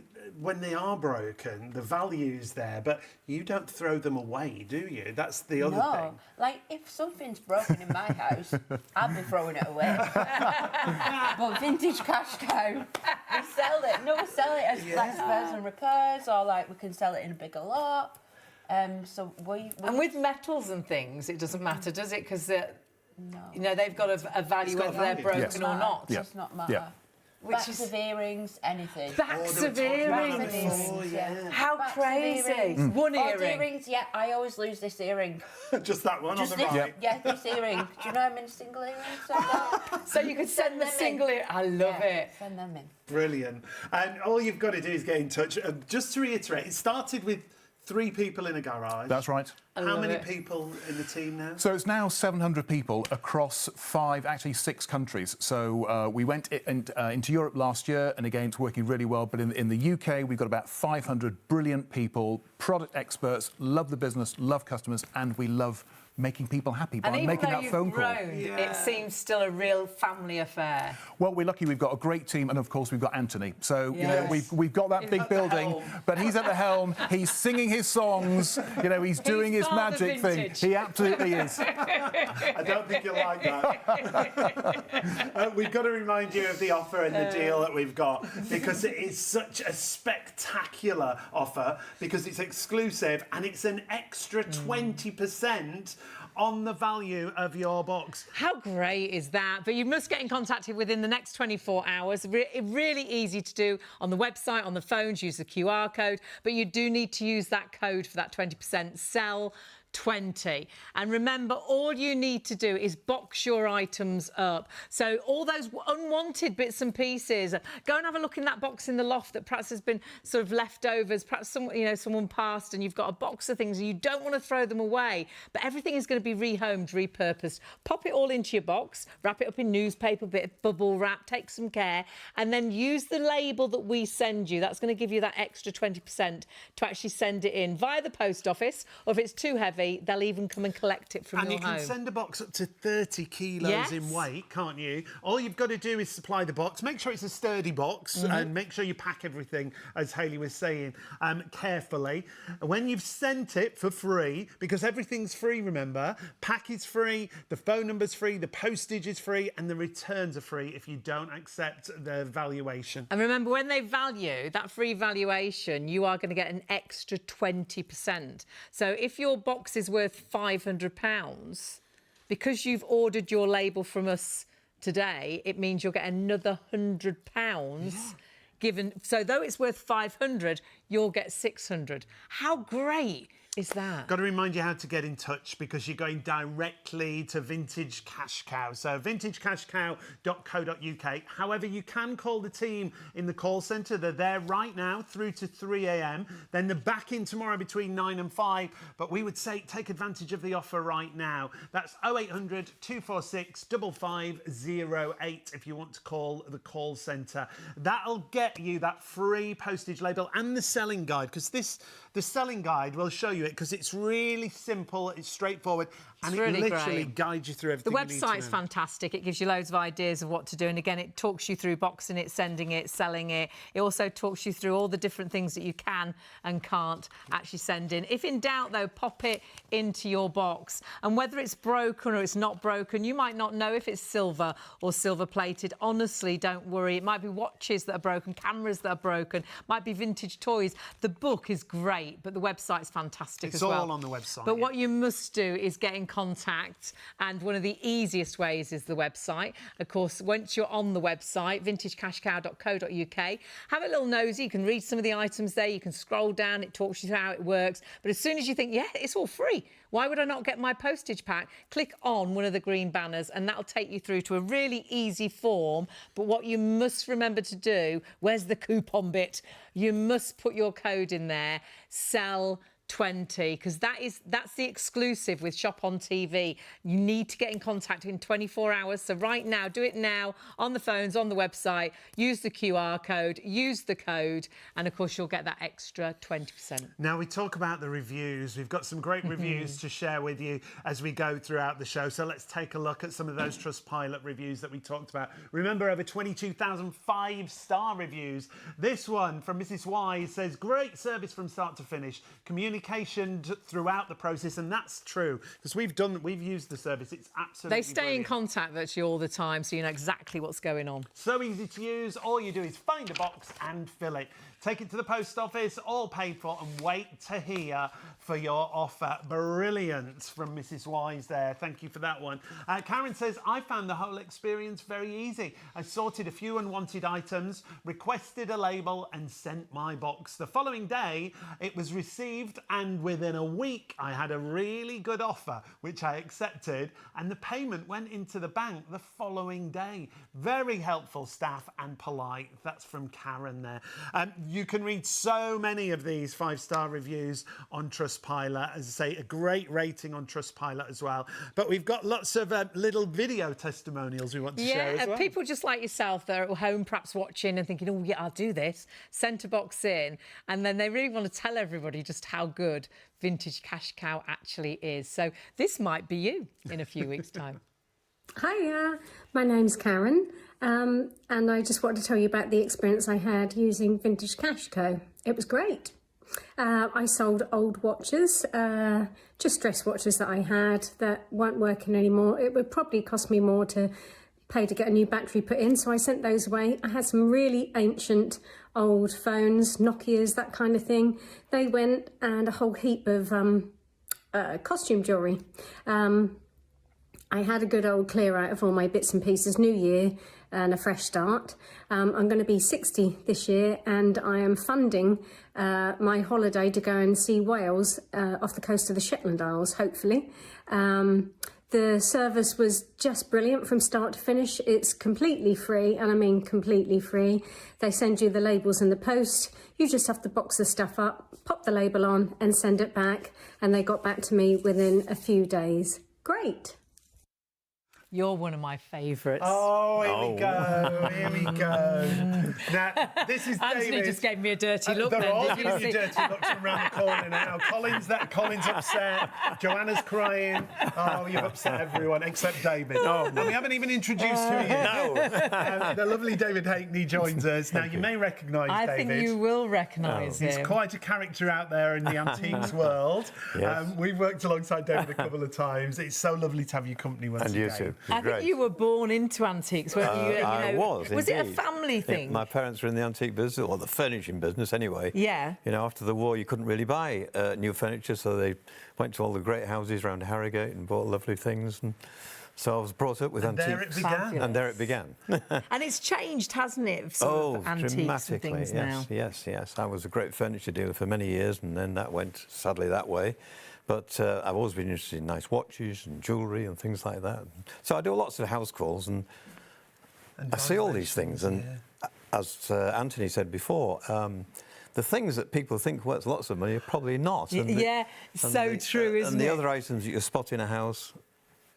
when they are broken, the value's there, but you don't throw them away, do you? That's the other thing. No, like if something's broken in my house, I'd be throwing it away. But Vintage Cash Cow, we sell it. No, we sell it as like spares and repairs, or like we can sell it in a bigger lot. So we and with metals and things, it doesn't matter, does it? Because you know, they've got a value whether they're broken or not. It does not matter. Yeah. Backs of earrings, anything. Backs of earrings. How crazy. One earring. Earrings, I always lose this earring. Just that one on the this, right. Yeah, this earring. Do you know how many single earrings I've got? So you could send the single earring. I love it. Send them in. Brilliant. And all you've got to do is get in touch. Just to reiterate, it started with 3 people in a garage. That's right. How many people in the team now? So it's now 700 people across 5, actually 6 countries. So we went into Europe last year, and again, it's working really well. But in the UK, we've got about 500 brilliant people, product experts, love the business, love customers, and we love making people happy by making that phone call. It seems still a real family affair. Well, we're lucky we've got a great team, and of course we've got Anthony. So you know we've got that big building, but he's at the helm. He's singing his songs. You know, he's doing his magic thing. He absolutely is. I don't think you'll like that. We've got to remind you of the offer and the deal that we've got, because it is such a spectacular offer, because it's exclusive and it's an extra 20% on the value of your box. How great is that? But you must get in contact within the next 24 hours. Really easy to do on the website, on the phones, use the QR code. But you do need to use that code for that 20%. Sell 20. And remember, all you need to do is box your items up. So all those unwanted bits and pieces, go and have a look in that box in the loft that perhaps has been sort of leftovers. Perhaps someone passed and you've got a box of things and you don't want to throw them away, but everything is going to be rehomed, repurposed. Pop it all into your box, wrap it up in newspaper, bit of bubble wrap, take some care, and then use the label that we send you. That's going to give you that extra 20% to actually send it in via the post office, or if it's too heavy, they'll even come and collect it from your home. And you can send a box up to 30 kilos in weight, can't you? All you've got to do is supply the box. Make sure it's a sturdy box and make sure you pack everything, as Hayley was saying, carefully. When you've sent it for free, because everything's free, remember, pack is free, the phone number's free, the postage is free, and the returns are free if you don't accept the valuation. And remember, when they value that free valuation, you are going to get an extra 20%. So if your box is worth £500, because you've ordered your label from us today, it means you'll get another £100 given. So though it's worth 500, you'll get 600. How great is that? Got to remind you how to get in touch, because you're going directly to Vintage Cash Cow. So vintagecashcow.co.uk. However, you can call the team in the call centre. They're there right now through to 3 a.m. Then they're back in tomorrow between 9 and 5. But we would say take advantage of the offer right now. That's 0800 246 5508 if you want to call the call centre. That'll get you that free postage label and the selling guide, because the selling guide will show you it, because it's really simple, it's straightforward, and really it literally great. guides you through everything. The website's fantastic. It gives you loads of ideas of what to do. And again, it talks you through boxing it, sending it, selling it. It also talks you through all the different things that you can and can't actually send in. If in doubt, though, pop it into your box. And whether it's broken or it's not broken, you might not know if it's silver or silver plated. Honestly, don't worry. It might be watches that are broken, cameras that are broken, might be vintage toys. The book is great, but the website's fantastic as well. It's all on the website. But what you must do is get in contact, and one of the easiest ways is the website. Of course, once you're on the website, vintagecashcow.co.uk, have a little nosy. You can read some of the items there. You can scroll down. It talks you through how it works. But as soon as you think, yeah, it's all free, why would I not get my postage pack? Click on one of the green banners and that'll take you through to a really easy form. But what you must remember to do, where's the coupon bit? You must put your code in there, sell 20, because that's the exclusive with Shop on TV. You need to get in contact in 24 hours. So right now, do it now on the phones, on the website. Use the QR code, use the code, and of course you'll get that extra 20%. Now we talk about the reviews. We've got some great reviews to share with you as we go throughout the show. So let's take a look at some of those Trustpilot reviews that we talked about. Remember, over 22,000 5-star reviews. This one from Mrs. Y says, great service from start to finish. Communication throughout the process, and that's true, because we've used the service. It's absolutely They stay brilliant. in contact virtually all the time, so you know exactly what's going on. So easy to use. All you do is find a box and fill it. Take it to the post office, all paid for, and wait to hear for your offer. Brilliant from Mrs. Wise there. Thank you for that one. Karen says, I found the whole experience very easy. I sorted a few unwanted items, requested a label, and sent my box. The following day, it was received and within a week I had a really good offer which I accepted, and the payment went into the bank the following day. Very helpful staff and polite. That's from Karen there. You can read so many of these 5-star reviews on Trustpilot. As I say, a great rating on Trustpilot as well. But we've got lots of little video testimonials we want to share as well. People just like yourself, they're at home perhaps watching and thinking, oh yeah, I'll do this, sent a box in, and then they really want to tell everybody just how good Vintage Cash Cow actually is. So this might be you in a few weeks' time. Hiya, my name's Karen, and I just wanted to tell you about the experience I had using Vintage Cash Co. It was great. I sold old watches, just dress watches that I had that weren't working anymore. It would probably cost me more to pay to get a new battery put in, so I sent those away. I had some really ancient old phones, Nokias, that kind of thing. They went, and a whole heap of costume jewellery. I had a good old clear out of all my bits and pieces. New year and a fresh start. I'm going to be 60 this year, and I am funding my holiday to go and see Wales off the coast of the Shetland Isles, hopefully. The service was just brilliant from start to finish. It's completely free, and I mean completely free. They send you the labels in the post. You just have to box the stuff up, pop the label on and send it back. And they got back to me within a few days. Great. You're one of my favourites. Oh, here we go. Here we go. Now, this is Anthony David. just gave me a dirty look. They're all Did you giving you see? dirty looks from around the corner now. Colin's upset. Joanna's crying. Oh, you've upset everyone except David. Oh, and we haven't even introduced who he is. No. The lovely David Hackney joins us. Now, you may recognise David. I think you will recognise him. He's quite a character out there in the antiques world. Yes. We've worked alongside David a couple of times. It's so lovely to have you company once And again. you too. I think you were born into antiques, weren't you? I was. Was it a indeed. family thing? Yeah, my parents were in the antique business, or the furnishing business anyway. Yeah. You know, after the war, you couldn't really buy new furniture, so they went to all the great houses around Harrogate and bought lovely things. And so I was brought up with antiques. There it began. Fabulous. And there it began. And it's changed, hasn't it? Sort of antiques dramatically. and things Yes, now. yes. I was a great furniture dealer for many years, and then that went sadly that way. But I've always been interested in nice watches and jewellery and things like that. So I do lots of house calls, and I see all these things. And as Anthony said before, the things that people think worth lots of money are probably not. And so true, isn't And the it? other items that you spot in a house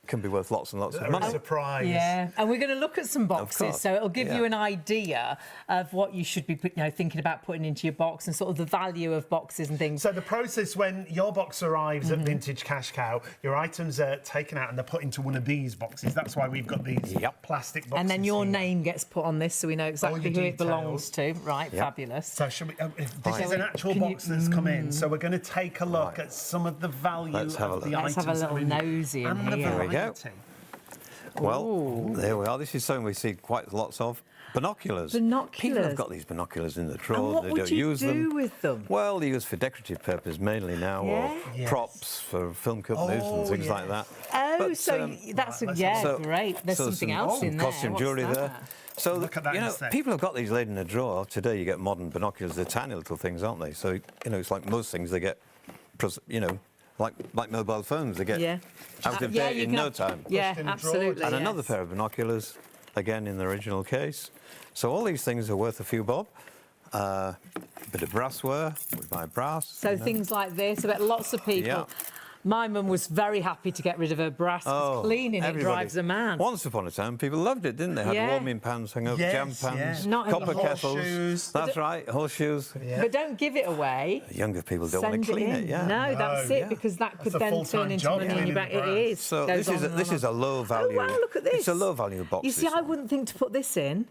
can be worth lots and lots of money. A surprise. Yeah, and we're going to look at some boxes, course, so it'll give yeah. you an idea of what you should be thinking about putting into your box and sort of the value of boxes and things. So the process when your box arrives at Vintage Cash Cow, your items are taken out and they're put into one of these boxes. That's why we've got these plastic boxes. And then your here. name gets put on this, so we know exactly your who it belongs details. to. Right, fabulous. So should we, this is Right. an actual Can you- box that's come in, so we're going to take a look at some of the value Let's have a of the look. Let's items. have a that are little in nosy in and the here. There we go. variety. Well, there we are. This is something we see quite lots of. Binoculars. Binoculars. People have got these binoculars in the drawer. And what they would don't you use do them. with them? Well, they're used for decorative purpose mainly now, Yeah? or Yes. props for film companies Oh, and things yes. like that. Oh, But, so that's let's yeah, have great. There's so something some else in there. costume What's jewellery that? there. So Look at that you in a know, sec. people have got these laid in a drawer. Today you get modern binoculars. They're tiny little things, aren't they? So it's like most things. They get, like mobile phones. They get out of date you in can no have- time. Yeah, in a drawer. absolutely. And yes. another pair of binoculars, again in the original case. So all these things are worth a few bob. Bit of brassware, we buy brass. So things like this, I bet lots of people. Yeah. My mum was very happy to get rid of her brass. 'Cause cleaning it everybody. drives a man. Once upon a time, people loved it, didn't they? Had Yeah. warming pans hung up, Yes, jam yeah. pans, Not copper anymore. kettles. Horseshoes. That's right, horseshoes. But don't give it away. Younger people don't want Send to clean it it. in. Yeah. No, that's it, because that could That's a then full-time turn into job, money in cleaning your bank. the It brass. is. So Goes this is on a low value. Oh wow, look at this. It's a low value box. You see, this I one. wouldn't think to put this in.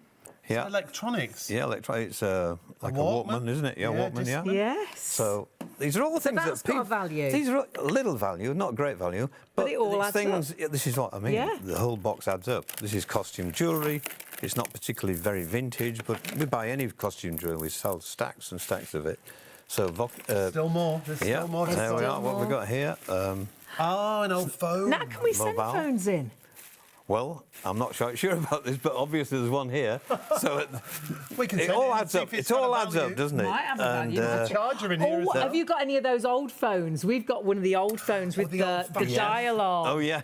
Yeah. Electronics. Yeah, electronic. It's like a Walkman? Walkman, isn't it? Yeah, Yeah, Walkman. Yeah. Yes. So these are all the things that's that got a people. value. These are little value, not great value, but it all these adds things. up. Yeah, this is what I mean. Yeah. The whole box adds up. This is costume jewellery. It's not particularly very vintage, but we buy any costume jewellery, we sell stacks and stacks of it. So Still more. There's yeah, still more. to there we sell. are. What we got here? Oh, an old phone. Now can we send Mobile. phones in? Well, I'm not sure about this, but obviously there's one here. So We can it send all and adds see up. if it's It got all a adds up, value. doesn't it? Might have a value. There's a charger in here. Oh, Is there? have you got any of those old phones? We've got one of the old phones with the the old-fashioned. dial on. Oh, yeah.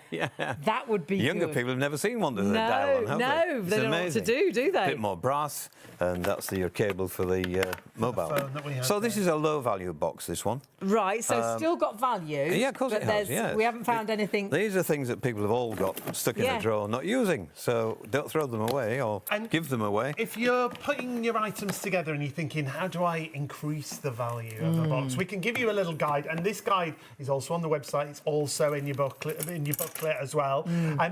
That would be Younger good. people have never seen one with a dial on, have they? No, It's they don't know what to amazing. do they? Bit more brass, and that's your cable for the mobile. phone that we have So this is a low-value box, this one. Right, so it's still got value. Yeah, of course but it has, there's- yes. We haven't found anything. These are things that people have all got stuck in Yeah. a drawer not using. So don't throw them away or And give them away. If you're putting your items together and you're thinking, how do I increase the value of a box? We can give you a little guide, and this guide is also on the website. It's also in your booklet as well.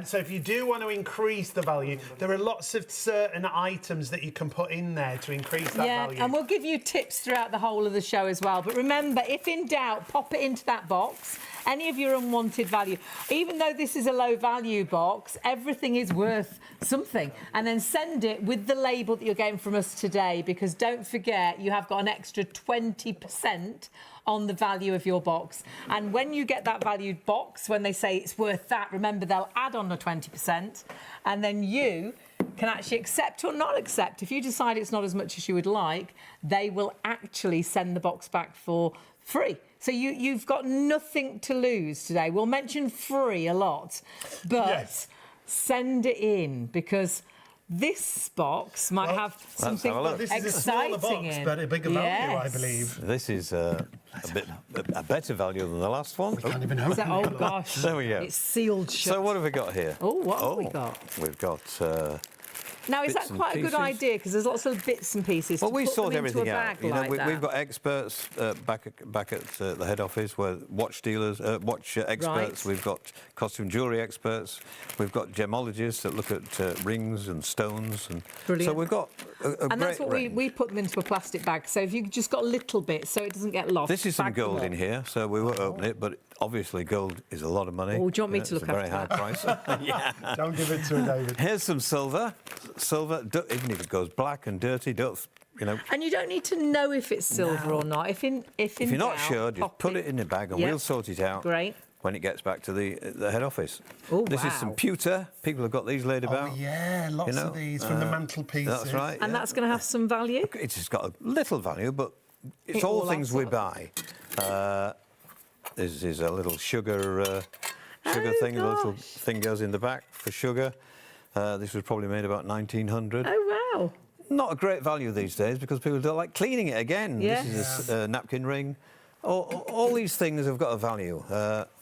So if you do want to increase the value, there are lots of certain items that you can put in there to increase that Yeah, value. and we'll give you tips throughout the whole of the show as well. But remember, if in doubt, pop it into that box. Any of your unwanted value. Even though this is a low value box, everything is worth something. And then send it with the label that you're getting from us today, because don't forget, you have got an extra 20% on the value of your box. And when you get that valued box, when they say it's worth that, remember they'll add on the 20%, and then you can actually accept or not accept. If you decide it's not as much as you would like, they will actually send the box back for free. So you've got nothing to lose today. We'll mention free a lot, but Yes. send it in, because this box might have something have a look. This is a exciting smaller box, in. but a bigger value, I Yes. believe. This is a better value than the last one. Can't even open So, oh it. gosh, There we go. it's sealed shut. So what have we got here? Oh, what have we got? We've got... Now, is bits that and quite a good pieces. idea? Because there's lots of bits and pieces. Well, to we put sort them into everything a out. bag like We've got experts back at the head office, where watch dealers, watch experts. Right. We've got costume jewellery experts. We've got gemologists that look at rings and stones. And Brilliant. So we've got a And great that's what range. we put them into a plastic bag. So if you've just got a little bit, so it doesn't get lost. This is some bag them gold up. in here, so we won't open it, but obviously gold is a lot of money. Oh, do you want me to It's look a very after high price. Yeah. Don't give it to her, David. Here's some silver. Even if it goes black and dirty, And you don't need to know if it's silver or not. If if you're not doubt, sure, just pop put it in the bag and Yeah. we'll sort it out. Great. When it gets back to the head office. Oh, this is some wow. pewter. People have got these laid about. Oh, yeah, lots of these from the mantelpiece. That's right. And yeah. that's going to have some value. It's just got a little value, but it's It all all things adds we up. buy. This is a little sugar Oh, thing. A little gosh. thing goes in the back for sugar. This was probably made about 1900. Oh, wow. Not a great value these days because people don't like cleaning it again. Yeah. This is a napkin ring. All these things have got a value.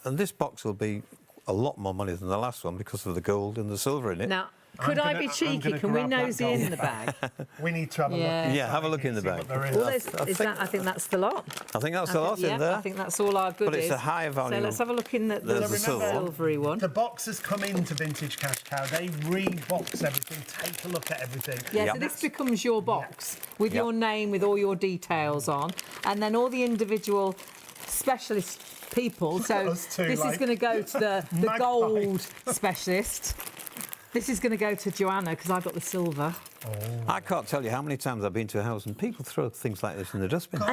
And this box will be a lot more money than the last one because of the gold and the silver in it. Now, could I be I'm cheeky? gonna Can we grab that nosy gold. in the bag? We need to have a look. Yeah. Yeah, have a look in the See bag. what there is. Well, I I think that's the lot. I think that's a lot yeah, in there. I think that's all our goodies. But it's a high value. So let's have a look in the There's the silver one. silvery one. The boxes come into Vintage Cash Cow. They rebox everything, take a look at everything. Yeah, Yep. so this becomes your box with Yep. your name, with all your details on, and then all the individual specialist people. So us two, this is like going to go to the magpie. gold specialist. This is going to go to Joanna because I've got the silver. I can't tell you how many times I've been to a house and people throw things like this in the dustbin.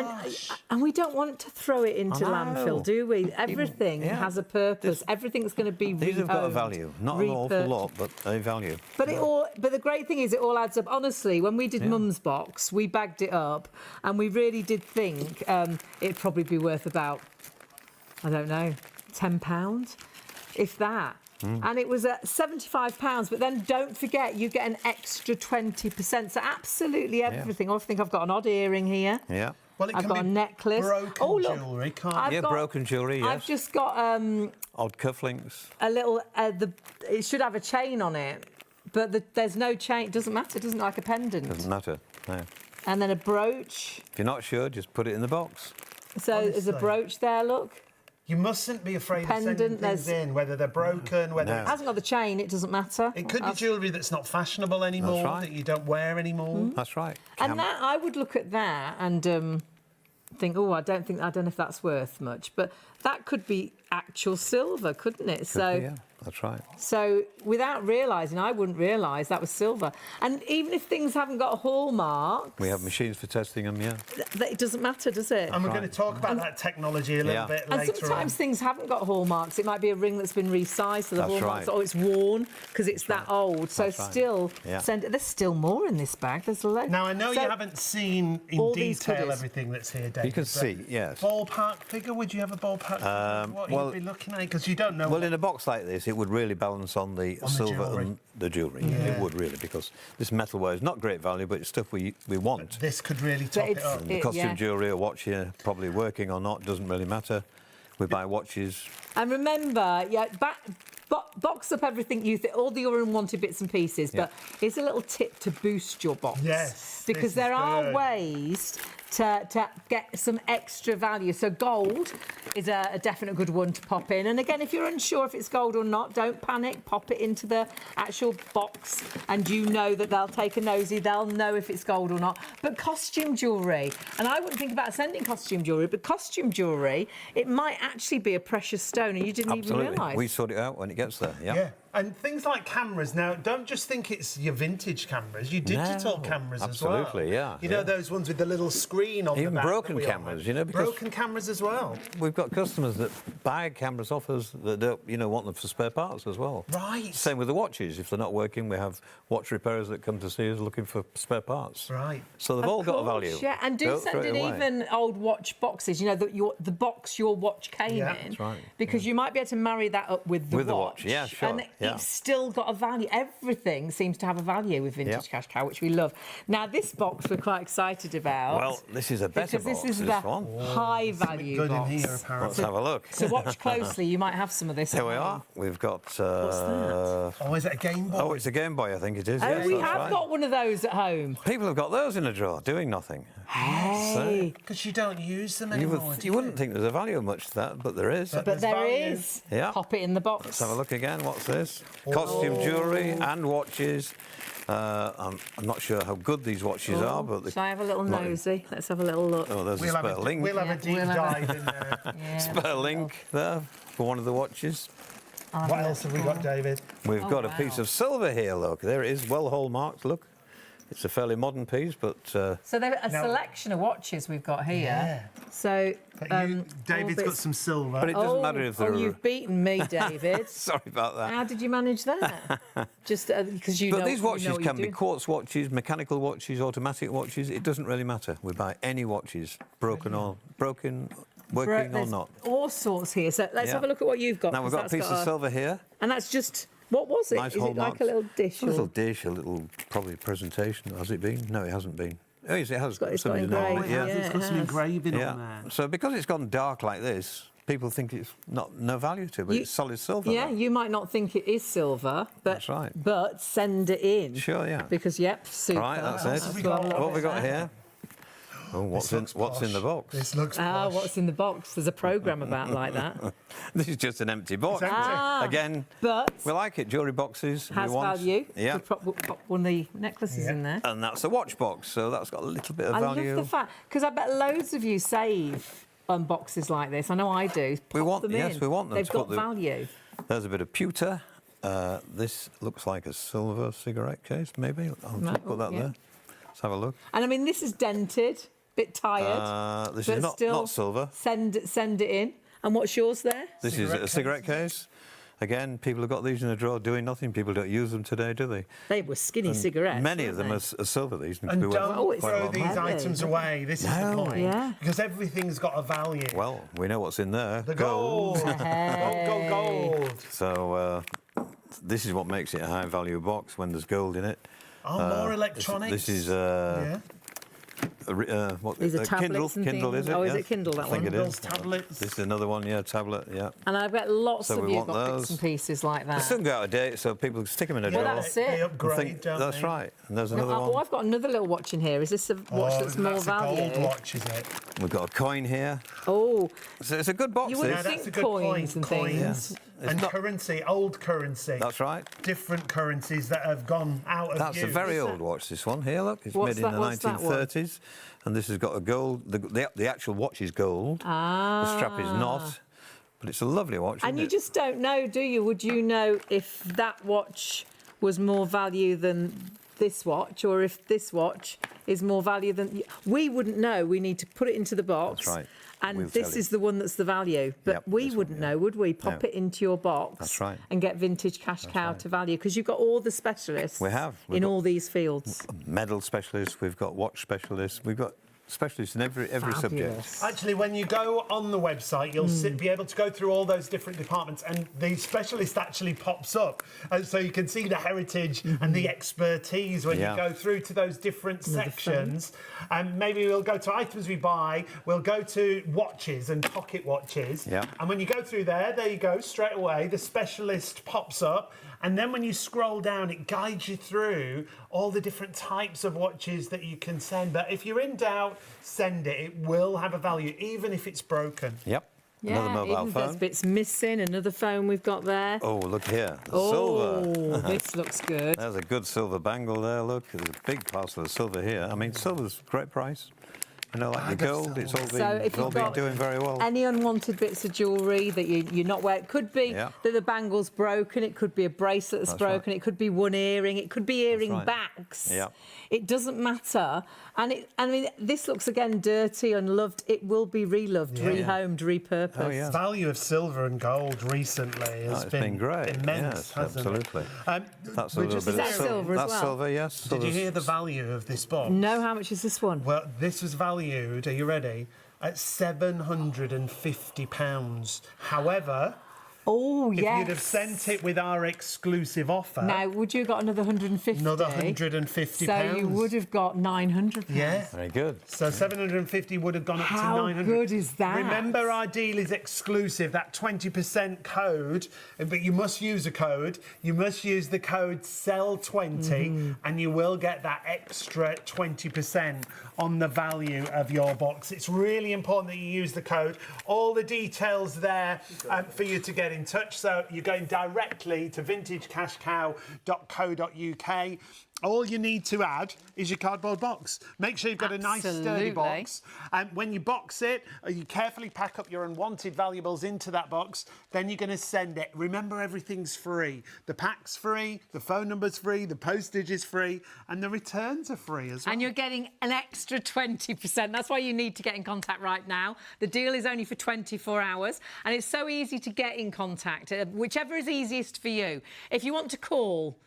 And we don't want to throw it into I know. landfill, do we? Everything Yeah. has a purpose. Everything's going to be These have got a rehomed, value. Not an awful repurposed. lot, but a value. But but the great thing is it all adds up. Honestly, when we did Mum's box, we bagged it up, and we really did think it'd probably be worth about, I don't know, £10, if that. And it was at £75, but then don't forget you get an extra 20%. So absolutely everything. I think I've got an odd earring here. Yeah. Well, it I've can got a be necklace. broken Oh, look. jewellery, can't I've Yeah, got- broken jewellery, yes. I've just got Odd cufflinks. a little. It should have a chain on it, but there's no chain. It doesn't matter. It doesn't like a pendant. Doesn't matter. No. And then a brooch. If you're not sure, just put it in the box. So there's a Honestly. brooch there. Look. You mustn't be afraid of Pendant, sending things there's- in, whether they're broken, whether No. It hasn't got the chain. It doesn't matter. it could be jewellery that's not fashionable anymore, right. that you don't wear anymore. That's right. And that I would look at that and think, oh, I don't know if that's worth much, but that could be actual silver, couldn't it? So be, yeah. That's right. So without realising, I wouldn't realise that was silver. And even if things haven't got hallmarks... We have machines for testing them, yeah. It doesn't matter, does it? And we're going to talk about that technology a little bit later And sometimes on. things haven't got hallmarks. It might be a ring that's been resized, so the That's hallmarks, right. or it's worn because it's that old. So That's right. still, Yeah. there's still more in this bag. There's a load. Now, I know you haven't seen in all these detail goodies. everything that's here, David. You can but see, yes. Ballpark figure? Would you have a ballpark figure? What well- you'd be looking at? Because you don't know. Well, in a box like this, it would really balance on the silver jewellery. and the jewellery. It would really, because this metalware is not great value, but it's stuff we want. This could really top it up. The costume jewellery or watch here, probably working or not, doesn't really matter. We buy watches. And remember, box up everything you think, all the unwanted bits and pieces. Yeah. But here's a little tip to boost your box. Yes, because this there is are good. ways to get some extra value. So gold is a definite good one to pop in. And again, if you're unsure if it's gold or not, don't panic. Pop it into the actual box, and you know that they'll take a nosy. They'll know if it's gold or not. But costume jewellery, and I wouldn't think about sending costume jewellery, but costume jewellery, it might actually be a precious stone, and you didn't even realise. We sort it out when it gets there, Yeah. And things like cameras, now, don't just think it's your vintage cameras, your digital No, cameras as well. absolutely, yeah, You know, those ones with the little screen on Even the back. broken that we all cameras, have. you know, because- Broken cameras as well. We've got customers that buy cameras off us that don't, want them for spare parts as well. Right. Same with the watches. If they're not working, we have watch repairers that come to see us looking for spare parts. Right. So they've Of all got a course, value. Yeah, and do Don't send throw it in away. even old watch boxes, the box your watch came Yeah, in. that's right, Because you might be able to marry that up with the With the watch. watch, yeah, sure, And yeah. it's still got a value. Everything seems to have a value with Vintage Yeah. Cash Cow, which we love. Now, this box we're quite excited about. Well, this is a better because this box, is this the one. high value Good box. in here, apparently. Let's have a look. So watch closely, you might have some of this. Here at we home. are. We've got... What's that? Oh, is it a Game Boy? Oh, it's a Game Boy, I think it is. Oh, yes, we that's have right. got one of those at home. People have got those in a drawer, doing nothing. Hey. Because you don't use them You, anymore. you wouldn't think there's a value much to that, but there is. But But There's there value. is. Yeah. Pop it in the box. Let's have a look again. What's this? Costume jewellery and watches. I'm not sure how good these watches are, but Shall I have a little not- nosy? Let's have a little look. Oh, there's a spare link. We'll have Yeah, a deep we'll have dive in there. Yeah. Spare link there for one of the watches. What else have we got, David? We've Oh, got a piece wow. of silver here. Look, there it is, well hallmarked. Look, it's a fairly modern piece, but So there's a Now- selection of watches we've got here. Yeah. So David's got some silver. but it doesn't matter if they're. you've beaten me, David. Sorry about that. How did you manage that? Just because you know. But these you watches know what can you're be doing. quartz watches, mechanical watches, automatic watches. It doesn't really matter. We buy any watches, broken, working or There's not. all sorts here. So let's Yeah. have a look at what you've got. Now we've 'cause got a that's piece of silver here. And that's just what was it? Nice Is it like hallmarks. a little dish? A little or- dish, a little probably presentation. Has it been? No, it hasn't been. Oh, yes, it has. It's got Somebody's name on engraved, it, yeah. yeah. It's got it some has. engraving Yeah. on there. So because it's gone dark like this, people think it's no value to it, but You- it's solid silver. Yeah, that. you might not think it is silver, but That's right. But send it in. Sure, yeah. Because super. Right, that's We'll it. have a look What have we at got that. here? Oh, what's in the box? This looks Ah, posh. what's in the box? There's a programme about like that. This is just an empty box. It's empty. Ah, Again, but we like it. Jewellery boxes. has we want. value. Yeah. We'll pop one of the necklaces in there. And that's a watch box, so that's got a little bit of I value. love the fact because I bet loads of you save boxes like this. I know I do. Pop want- them yes, in. we want them They've to got put the- value. There's a bit of pewter. This looks like a silver cigarette case, maybe. I'll Right, just put that yeah. there. Let's have a look. And I mean, this is dented, bit tired. This but is still not silver. Send it in. And what's yours there? This is a cigarette case. Again, people have got these in a drawer doing nothing. People don't use them today, do they? They were skinny cigarettes. Many of weren't them they? are silver. These And be worth don't Oh, it's quite a throw lot. these heavy. items away. This is the No. point. Yeah. Because everything's got a value. Well, we know what's in there. The gold. Gold. So this is what makes it a high-value box when there's gold in it. Oh, more electronics. This is yeah. what? These are Kindle. tablets and Kindle things. is it? Oh, is Yeah. it Kindle, that I think one? it Those is. tablets. This is another one. Yeah, tablet. Yeah. And I bet lots So of we you want got those. bits and pieces like They that. still go out of date, so people stick them in a Well, drawer. that's They it. upgrade, don't That's they? right. And there's No, another oh, one. I've got another little watch in here. Is this a watch that's more a value? gold watch, is it? We've got a coin here. Oh, So it's a good box. You this. wouldn't Yeah, that's a think good coins point. and things. Coins It's and not- currency, old currency. That's right. Different currencies that have gone out of That's use. a very old watch, this one. Here, look. It's What's made that- in the what's that one? 1930s. And this has got a gold... The actual watch is gold. The strap is not. But it's a lovely watch, And isn't you it? just don't know, do you? Would you know if that watch was more value than this watch, or if this watch is more value than... We wouldn't know. We need to put it into the box. That's right. And We'll this tell is the one that's the value. But Yep, we this one, wouldn't yeah. know, would we? Pop No. it into your box. That's right. And get vintage cash cow right. to value, because you've got all the specialists We have. We've in got all these fields. Medal specialists, we've got watch specialists, we've got specialists in every subject. Fabulous. Actually, when you go on the website, you'll be able to go through all those different departments, and the specialist actually pops up. And so you can see the heritage and the expertise when Yeah. you go through to those different sections. And maybe we'll go to items we buy, we'll go to watches and pocket watches. Yeah. And when you go through there you go, straight away, the specialist pops up. And then when you scroll down, it guides you through all the different types of watches that you can send. But if you're in doubt, send it. It will have a value, even if it's broken. Yep. Another mobile even if there's phone. bits missing, another phone we've got there. Oh, look here. The Oh, silver. this looks good. There's a good silver bangle there, look. There's a big parcel of silver here. I mean, silver's a great price. You know, like the gold, it's all So if you've been got doing very well. any unwanted bits of jewellery that you're not wearing, it could be Yeah. that the bangle's broken, it could be a bracelet that's broken, right. it could be one earring, it could be earring right. backs. Yeah. It doesn't matter. I mean, this looks again dirty, unloved. It will be reloved, rehomed, repurposed. Oh, yeah. The value of silver and gold recently has It's been great. immense, Yes, hasn't absolutely. it? That's a we're little just- bit Is that silver as That's well? silver, yes. Did you hear the value of this box? No, how much is this one? Well, this was valued, are you ready, at £750. However, Oh, if yes. you'd have sent it with our exclusive offer, Now, would you have got another 150? another £150. So you would have got £900. Yeah. Very good. So 750 would have gone up How to 900. good is that? Remember, our deal is exclusive, that 20% code, but you must use a code. You must use the code SELL20 and you will get that extra 20% on the value of your box. It's really important that you use the code. All the details there for you to get in touch. So you're going directly to vintagecashcow.co.uk. All you need to add is your cardboard box. Make sure you've got a nice sturdy Absolutely. box. And when you box it, you carefully pack up your unwanted valuables into that box, then you're going to send it. Remember, everything's free. The pack's free, the phone number's free, the postage is free, and the returns are free as well. And you're getting an extra 20%. That's why you need to get in contact right now. The deal is only for 24 hours, and it's so easy to get in contact, whichever is easiest for you. If you want to call,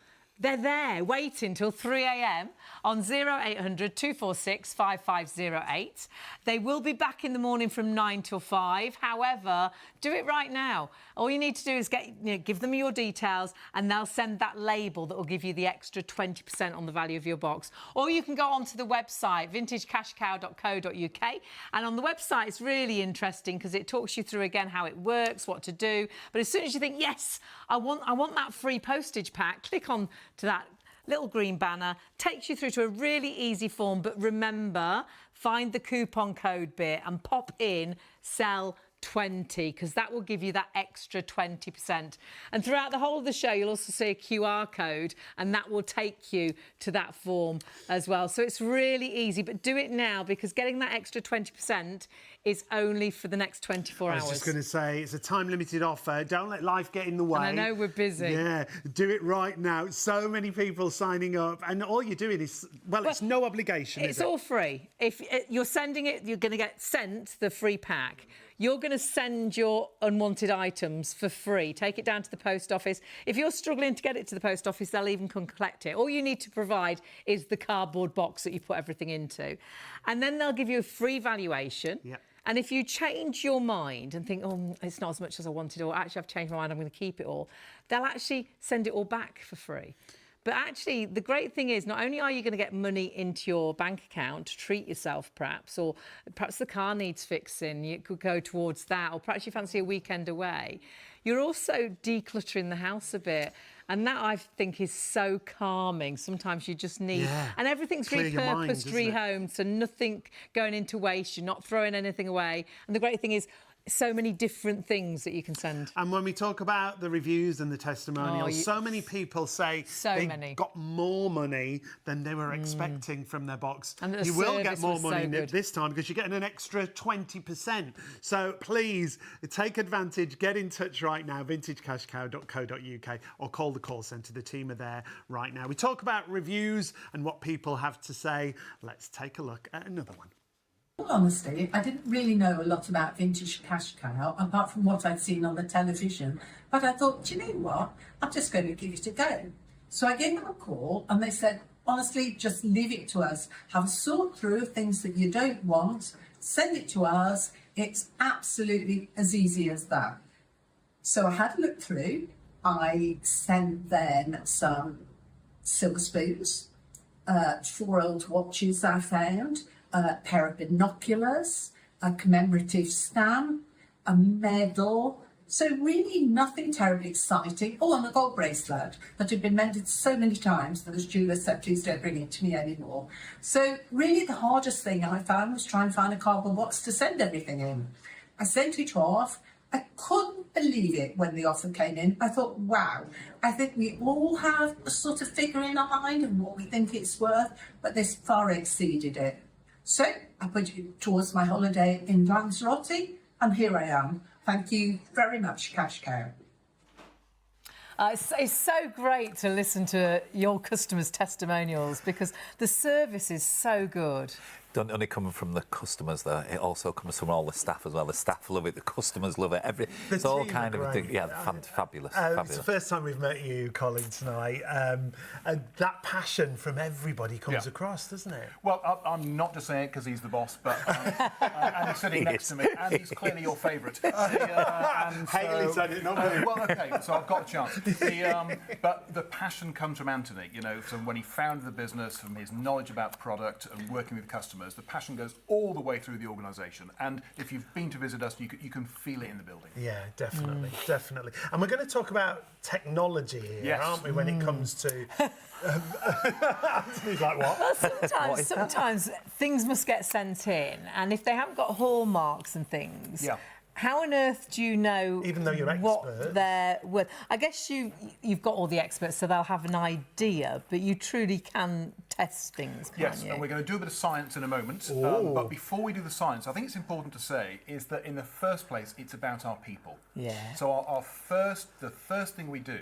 they're there waiting till 3 a.m. on 0800 246 5508. They will be back in the morning from 9 till 5. However, do it right now. All you need to do is give them your details, and they'll send that label that will give you the extra 20% on the value of your box. Or you can go onto the website, vintagecashcow.co.uk. And on the website, it's really interesting because it talks you through again how it works, what to do. But as soon as you think, yes, I want that free postage pack, click on to that little green banner, takes you through to a really easy form. But remember, find the coupon code bit and pop in SELL20, because that will give you that extra 20%. And throughout the whole of the show, you'll also see a QR code, and that will take you to that form as well. So it's really easy, but do it now, because getting that extra 20% is only for the next 24 hours. I was just going to say, it's a time-limited offer. Don't let life get in the way. And I know we're busy. Yeah, do it right now. So many people signing up, and all you're doing is, well, it's no obligation, It's is it? all free. If you're sending it, you're going to get sent the free pack. You're going to send your unwanted items for free. Take it down to the post office. If you're struggling to get it to the post office, they'll even come collect it. All you need to provide is the cardboard box that you put everything into. And then they'll give you a free valuation. Yep. And if you change your mind and think, oh, it's not as much as I wanted, or actually I've changed my mind, I'm going to keep it all, they'll actually send it all back for free. But actually, the great thing is, not only are you going to get money into your bank account to treat yourself, perhaps, or perhaps the car needs fixing, you could go towards that, or perhaps you fancy a weekend away, you're also decluttering the house a bit. And that, I think, is so calming. Sometimes you just need... Yeah. And everything's Clear your mind, repurposed, isn't it? rehomed, so nothing going into waste. You're not throwing anything away. And the great thing is, so many different things that you can send. And when we talk about the reviews and the testimonials, so many people say they got more money than they were expecting from their box. And you will get more money this time because you're getting an extra 20%. So please take advantage, get in touch right now, vintagecashcow.co.uk, or call the call centre. The team are there right now. We talk about reviews and what people have to say. Let's take a look at another one. Honestly, I didn't really know a lot about Vintage Cash Cow, apart from what I'd seen on the television. But I thought, do you know what? I'm just going to give it a go. So I gave them a call and they said, honestly, just leave it to us. Have a sort through of things that you don't want, send it to us. It's absolutely as easy as that. So I had a look through. I sent them some silver spoons, 4 old watches I found, a pair of binoculars, a commemorative stamp, a medal. So really nothing terribly exciting. Oh, and a gold bracelet that had been mended so many times that as jeweller said, please don't bring it to me anymore. So really the hardest thing I found was trying to find a cardboard box to send everything in. I sent it off. I couldn't believe it when the offer came in. I thought, wow, I think we all have a sort of figure in our mind of what we think it's worth, but this far exceeded it. So I put it towards my holiday in Lanzarote, and here I am. Thank you very much, Cash Cow. It's so great to listen to your customers' testimonials because the service is so good. Don't only come from the customers though, it also comes from all the staff as well. The staff love it, the customers love it. It's all kind of fabulous. It's the first time we've met you, Colin, tonight. And that passion from everybody comes across, doesn't it? Well, I'm not just saying it because he's the boss, but and he's sitting next to me, and he's clearly your favourite. Hayley said it, not me. Well, okay, so I've got a chance. But the passion comes from Anthony, you know, from when he founded the business, from his knowledge about product and working with customers. The passion goes all the way through the organisation, and if you've been to visit us, you can feel it in the building. Yeah, definitely, definitely. And we're going to talk about technology here, aren't we, when it comes to... Anthony's like, what? Well, sometimes things must get sent in, and if they haven't got hallmarks and things... How on earth do you know even though you're what they're worth? I guess you've got all the experts, so they'll have an idea, but you truly can test things, can't you? And we're going to do a bit of science in a moment. But before we do the science, I think it's important to say is that in the first place, it's about our people. Yeah. So the first thing we do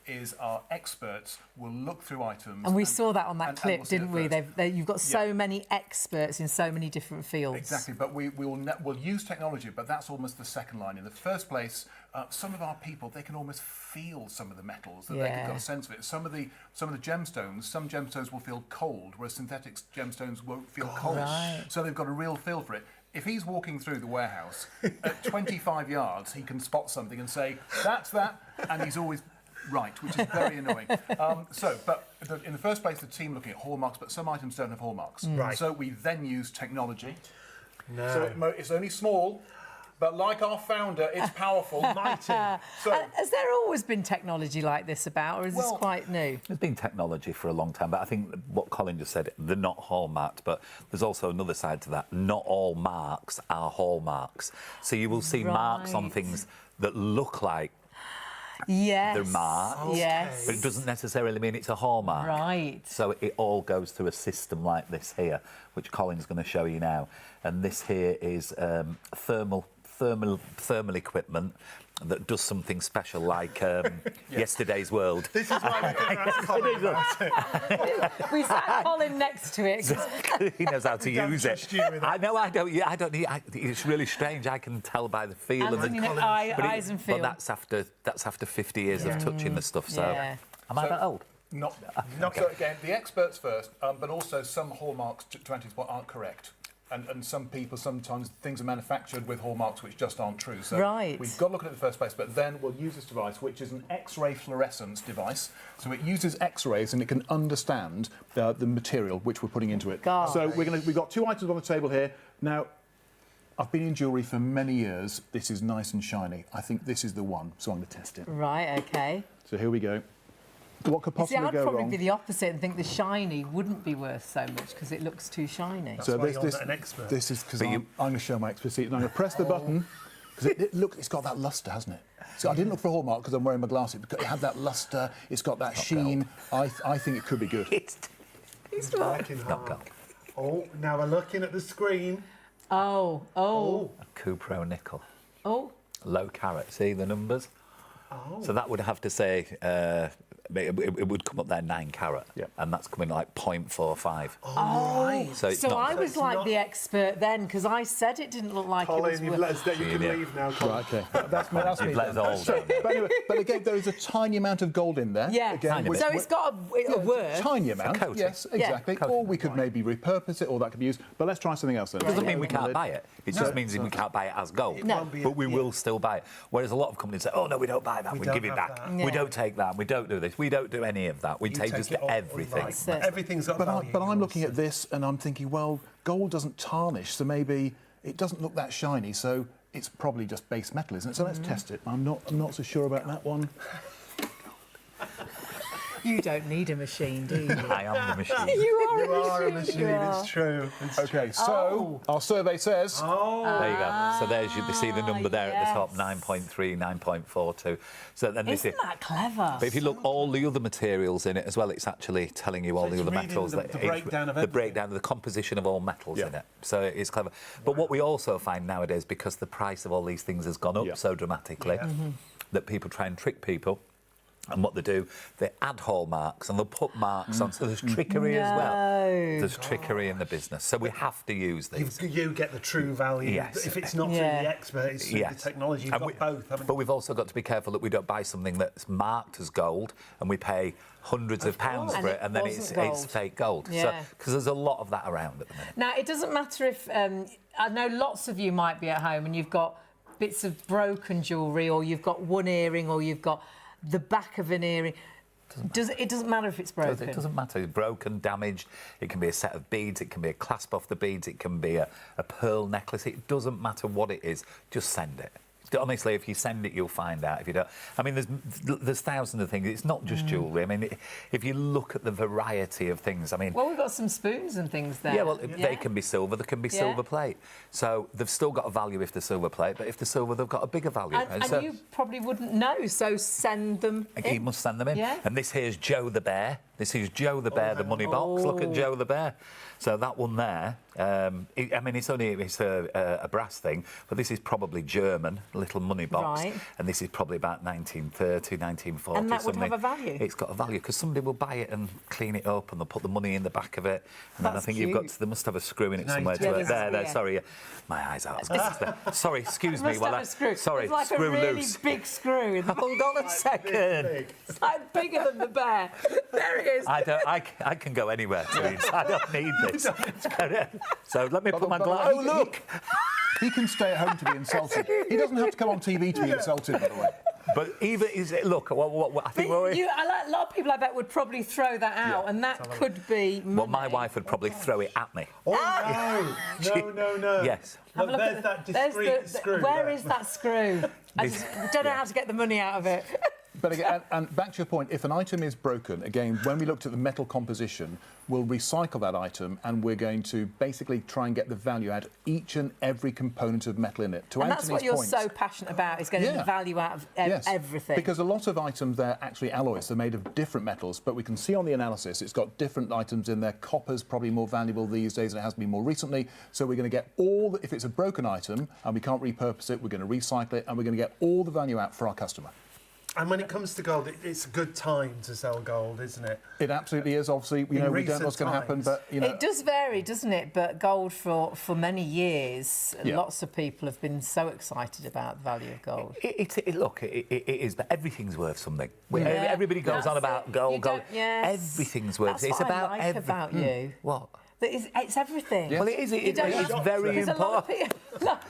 is our experts will look through items. And we saw that on that clip, didn't we? You've got so many experts in so many different fields. Exactly, but we'll use technology, but that's almost the second line. In the first place, some of our people, they can almost feel some of the metals, that they've got a sense of it. Some of the gemstones, some gemstones will feel cold, whereas synthetic gemstones won't feel cold. Right. So they've got a real feel for it. If he's walking through the warehouse, at 25 yards, he can spot something and say, that's that, and he's always... right, which is very annoying. In the first place, the team looking at hallmarks, but some items don't have hallmarks. Right. So we then use technology. No. So it's only small, but like our founder, it's powerful, mighty. So, has there always been technology like this about, or is this quite new? There's been technology for a long time, but I think what Colin just said, they're not hallmarked, but there's also another side to that. Not all marks are hallmarks. So you will see marks on things that look like they're marked, but it doesn't necessarily mean it's a hallmark. Right. So it all goes through a system like this here, which Colin's going to show you now. And this here is thermal equipment that does something special, like Yesterday's World. This is why we can ask Colin about it. We sat Colin next to it. He knows how to use it. I know. I don't. It's really strange. I can tell by the feel of the eyes and feel. But that's after 50 years of touching the stuff. So, am I that old? Not so again. The experts first, but also some hallmarks to Anthony's point aren't correct. And some people, sometimes things are manufactured with hallmarks which just aren't true. So we've got to look at it in the first place, but then we'll use this device, which is an X-ray fluorescence device. So it uses X-rays and it can understand the material which we're putting into it. So we've got 2 items on the table here. Now, I've been in jewellery for many years. This is nice and shiny. I think this is the one, so I'm going to test it. Right, OK. So here we go. What could possibly go wrong? I'd probably be the opposite and think the shiny wouldn't be worth so much because it looks too shiny. That's why you're not an expert. This is because I'm going to show my expertise. And I'm going to press the button. Because it's got that lustre, hasn't it? So I didn't look for a hallmark because I'm wearing my glasses. But it had that lustre. It's got that sheen. I think it could be good. It's working hard. Oh, now we're looking at the screen. Oh. A Cupro nickel. Oh. Low carat. See the numbers? Oh. So that would have to say it would come up there 9 carat, and that's coming like 0.45. Oh, right. So I was like the expert then because I said it didn't look like Colin, it was. you've let us know you can leave now. Colin. Right, okay. That's me. You've let us all down. But anyway, but again, there is a tiny amount of gold in there. Yeah. Again, So it's got a word. Tiny amount. coating. Yes, exactly. Coating. Or we could maybe repurpose it, or that could be used. But let's try something else then. Doesn't mean we can't buy it. It just means we can't buy it as gold. No. But we will still buy it. Whereas a lot of companies say, oh, no, we don't buy that. We give it back. that. We don't take that. We don't do this. We don't do any of that. We take just it all, everything. right. Everything's got value. But I'm looking at this and I'm thinking, well, gold doesn't tarnish, so maybe it doesn't look that shiny, so it's probably just base metal, isn't it? So let's test it. I'm not so sure about that one. You don't need a machine, do you? I am the machine. You are a machine. It's true. Okay, so our survey says... There you go. So there's you see the number there at the top, 9.3, 9.42. So then Isn't that clever? But if you look all the other materials in it as well, it's actually telling you all the other metals. The breakdown of everything. The breakdown of the composition of all metals in it. So it's clever. But what we also find nowadays, because the price of all these things has gone up so dramatically, that people try and trick people. And what they do, they add hallmarks and they'll put marks on. So there's trickery as well. There's trickery in the business. So we have to use these. You get the true value. Yes. If it's not through the expert, it's through the technology. You've got both, haven't you? But we've also got to be careful that we don't buy something that's marked as gold and we pay hundreds of pounds for it and then it's fake gold. Yeah. Because there's a lot of that around at the minute. Now, it doesn't matter if... I know lots of you might be at home and you've got bits of broken jewellery or you've got one earring or you've got the back of an earring. It doesn't matter if it's broken. It doesn't matter. It's broken, damaged. It can be a set of beads. It can be a clasp off the beads. It can be a pearl necklace. It doesn't matter what it is. Just send it. Honestly, if you send it, you'll find out. If you don't, I mean, there's thousands of things. It's not just jewellery. I mean, if you look at the variety of things, I mean. Well, we've got some spoons and things there. Yeah, well, they can be silver. They can be silver plate. So they've still got a value if they're silver plate, but if they're silver, they've got a bigger value. And so, you probably wouldn't know, so send them in. You must send them in. Yeah. And this here's Joe the Bear. This is Joe the Bear, the money box. Look at Joe the Bear. So that one there, I mean, it's a brass thing, but this is probably German, little money box. Right. And this is probably about 1930, 1940. And that would something. have a value? It's got a value, because somebody will buy it and clean it up and they'll put the money in the back of it. And then I think you've got to, they must have a screw in it somewhere. There, sorry. My eyes out. Sorry, excuse me. Sorry, it's like screw a really loose. big screw. Hold on a second. It's like bigger than the bear. There it is. I can go anywhere, please. I don't need this. So let me put my glass. Oh, look! He can stay at home to be insulted. He doesn't have to come on TV to be insulted, by the way. But even look, I think a lot of people, I bet, would probably throw that out, and that could be money. Well, my wife would probably throw it at me. Oh, no. Yes. Look, there's that discreet screw. Where is that screw? I don't know how to get the money out of it. But again, and back to your point, if an item is broken, again, when we looked at the metal composition, we'll recycle that item and we're going to basically try and get the value out of each and every component of metal in it. And that's what you're so passionate about, is getting the value out of everything. Because a lot of items, they're actually alloys. They're made of different metals, but we can see on the analysis it's got different items in there. Copper's probably more valuable these days than it has been more recently. So we're going to get if it's a broken item and we can't repurpose it, we're going to recycle it and we're going to get all the value out for our customer. And when it comes to gold, it's a good time to sell gold, isn't it? It absolutely is. Obviously, we don't know what's going to happen, but it does vary, doesn't it? But gold for many years, lots of people have been so excited about the value of gold. It is, but everything's worth something. Everybody goes on about gold. Everything's worth. That's it's what about I like about you. What? It's everything. Yes. Well, it is. It's very important.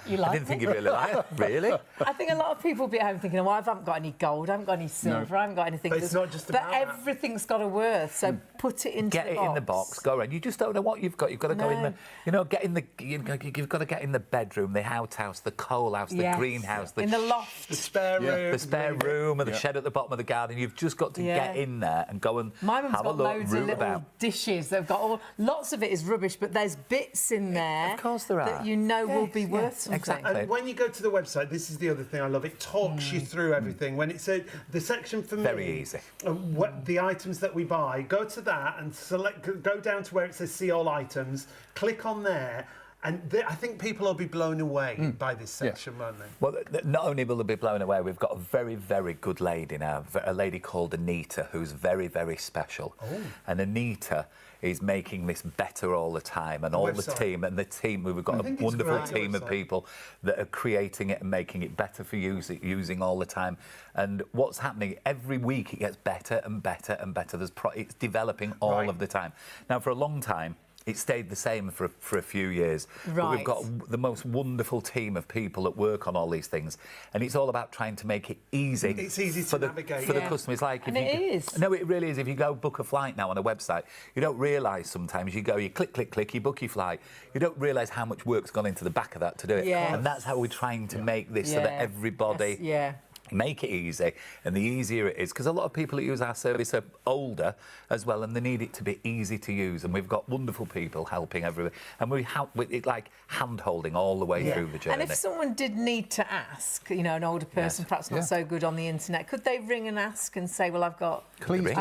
You like I didn't think you'd really like it. Really? I think a lot of people will be at home thinking, I haven't got any gold, I haven't got any silver, I haven't got anything. But it's not just about that. Everything's got a worth, so put it into the box. Get it in the box, go around. You just don't know what you've got. You've got to go in you've got to get in the bedroom, the outhouse, the coal house, the greenhouse, in the loft. The spare room. The spare room and the shed at the bottom of the garden. You've just got to get in there and go and My mum's have got a look, loads of little dishes that have got lots of it is is rubbish, but there's bits in there Of course there that are. you know will be worth something. exactly. And when you go to the website, this is the other thing I love. It talks you through everything. When it's the section for me, Very easy. What the items that we buy, go to that and go down to where it says see all items, click on there. And I think people will be blown away by this section, won't they? Well, not only will they be blown away, we've got a very, very good lady now, a lady called Anita, who's very, very special. And Anita is making this better all the time, and all the team, we've got a wonderful team of people that are creating it and making it better for using all the time. And what's happening, every week it gets better and better and better. It's developing all of the time. Now, for a long time, it stayed the same for a few years. But we've got the most wonderful team of people that work on all these things. And it's all about trying to make it easy. It's easy to navigate. For the customers. Like And it is. No, it really is. If you go book a flight now on a website, you don't realise sometimes you click, click, click, you book your flight. You don't realise how much work's gone into the back of that to do it. Yeah. And that's how we're trying to make this so that everybody... Make it easy, and the easier it is, because a lot of people that use our service are older as well, and they need it to be easy to use. And we've got wonderful people helping everybody, and we help with it, like hand-holding all the way through the journey. And if someone did need to ask, you know, an older person, perhaps not so good on the internet, could they ring and ask and say, well, I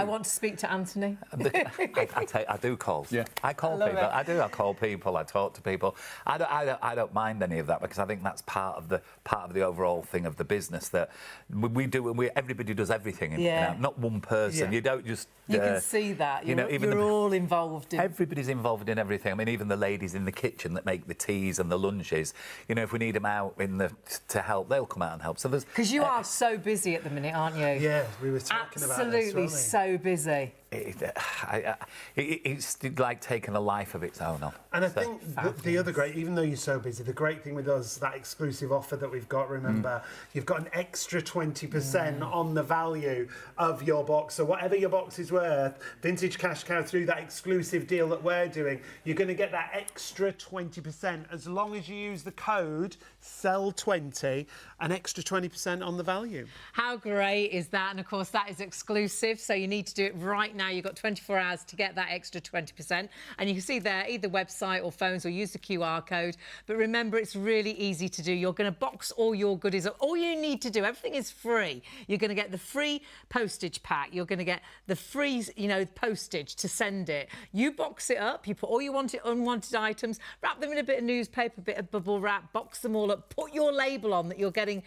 want to speak to Anthony? I do calls. Yeah. I call people. I call people. I talk to people. I don't mind any of that, because I think that's part of the overall thing of the business that we do. Everybody does everything. Not one person. You don't just. You can see that. You're all involved. Everybody's involved in everything. I mean, even the ladies in the kitchen that make the teas and the lunches. You know, if we need them out to help, they'll come out and help. So there's because you are so busy at the minute, aren't you? Yeah, we were talking about this. Absolutely so busy. It's like taking a life of its own on. And I think the other great, even though you're so busy, the great thing with us, that exclusive offer that we've got, remember, you've got an extra 20% on the value of your box. So whatever your box is worth, Vintage Cash Cow, through that exclusive deal that we're doing, you're going to get that extra 20% as long as you use the code SELL20, an extra 20% on the value. How great is that? And of course, that is exclusive, so you need to do it right now. You've got 24 hours to get that extra 20%. And you can see there either website or phones, or use the QR code. But remember, it's really easy to do. You're going to box all your goodies up. All you need to do, everything is free. You're going to get the free postage pack. You're going to get the free, postage to send it. You box it up. You put all your unwanted items, wrap them in a bit of newspaper, a bit of bubble wrap, box them all up, put your label on that you're getting